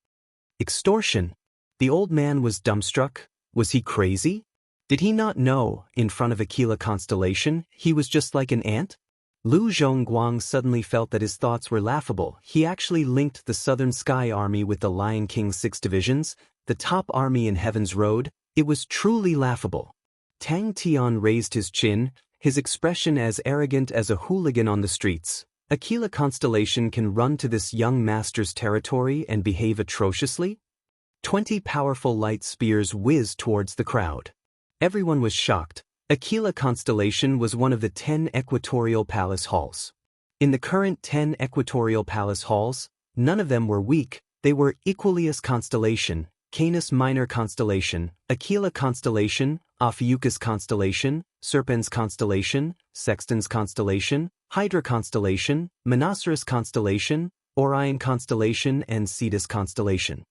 Extortion. The old man was dumbstruck. Was he crazy? Did he not know, in front of Aquila Constellation, he was just like an ant? Lu Zhongguang suddenly felt that his thoughts were laughable. He actually linked the Southern Sky Army with the Lion King's 6 divisions, the top army in Heaven's Road. It was truly laughable. Tang Tian raised his chin, his expression as arrogant as a hooligan on the streets. Aquila Constellation can run to this young master's territory and behave atrociously? 20 powerful light spears whizzed towards the crowd. Everyone was shocked. Aquila Constellation was one of the 10 equatorial palace halls. In the current 10 equatorial palace halls, none of them were weak. They were Equuleus Constellation, Canis Minor Constellation, Aquila Constellation, Ophiuchus Constellation, Serpens Constellation, Sextans Constellation, Hydra Constellation, Monoceros Constellation, Orion Constellation, and Cetus Constellation.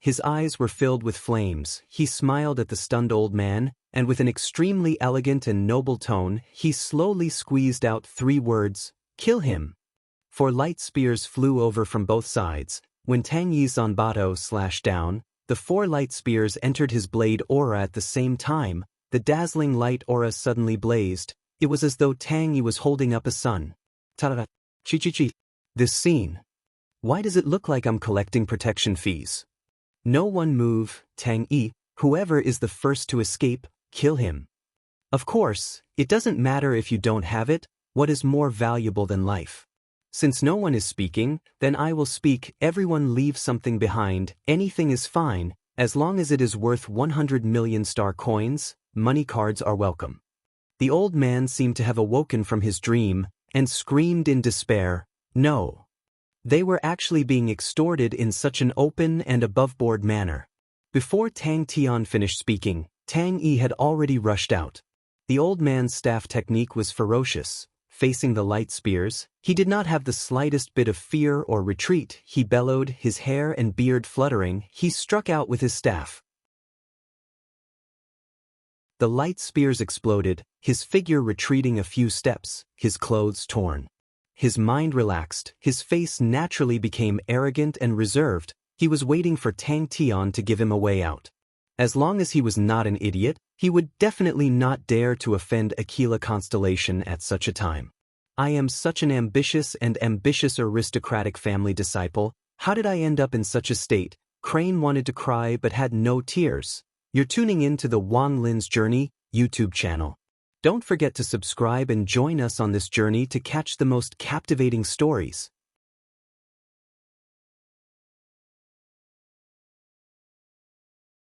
His eyes were filled with flames. He smiled at the stunned old man, and with an extremely elegant and noble tone, he slowly squeezed out 3 words, "Kill him." 4 light spears flew over from both sides. When Tang Yi's Zanbato slashed down, the 4 light spears entered his blade aura at the same time. The dazzling light aura suddenly blazed. It was as though Tang Yi was holding up a sun. Ta-da! Chi-chi-chi! This scene. Why does it look like I'm collecting protection fees? No one move, Tang Yi. Whoever is the first to escape, kill him. Of course, it doesn't matter if you don't have it, what is more valuable than life? Since no one is speaking, then I will speak. Everyone leave something behind, anything is fine, as long as it is worth 100 million star coins, money cards are welcome. The old man seemed to have awoken from his dream, and screamed in despair, no. They were actually being extorted in such an open and above-board manner. Before Tang Tian finished speaking, Tang Yi had already rushed out. The old man's staff technique was ferocious. Facing the light spears, he did not have the slightest bit of fear or retreat. He bellowed, his hair and beard fluttering. He struck out with his staff. The light spears exploded, his figure retreating a few steps, his clothes torn. His mind relaxed, his face naturally became arrogant and reserved. He was waiting for Tang Tian to give him a way out. As long as he was not an idiot, he would definitely not dare to offend Aquila Constellation at such a time. I am such an ambitious aristocratic family disciple. How did I end up in such a state? Crane wanted to cry but had no tears. You're tuning in to the Wang Lin's Journey YouTube channel. Don't forget to subscribe and join us on this journey to catch the most captivating stories.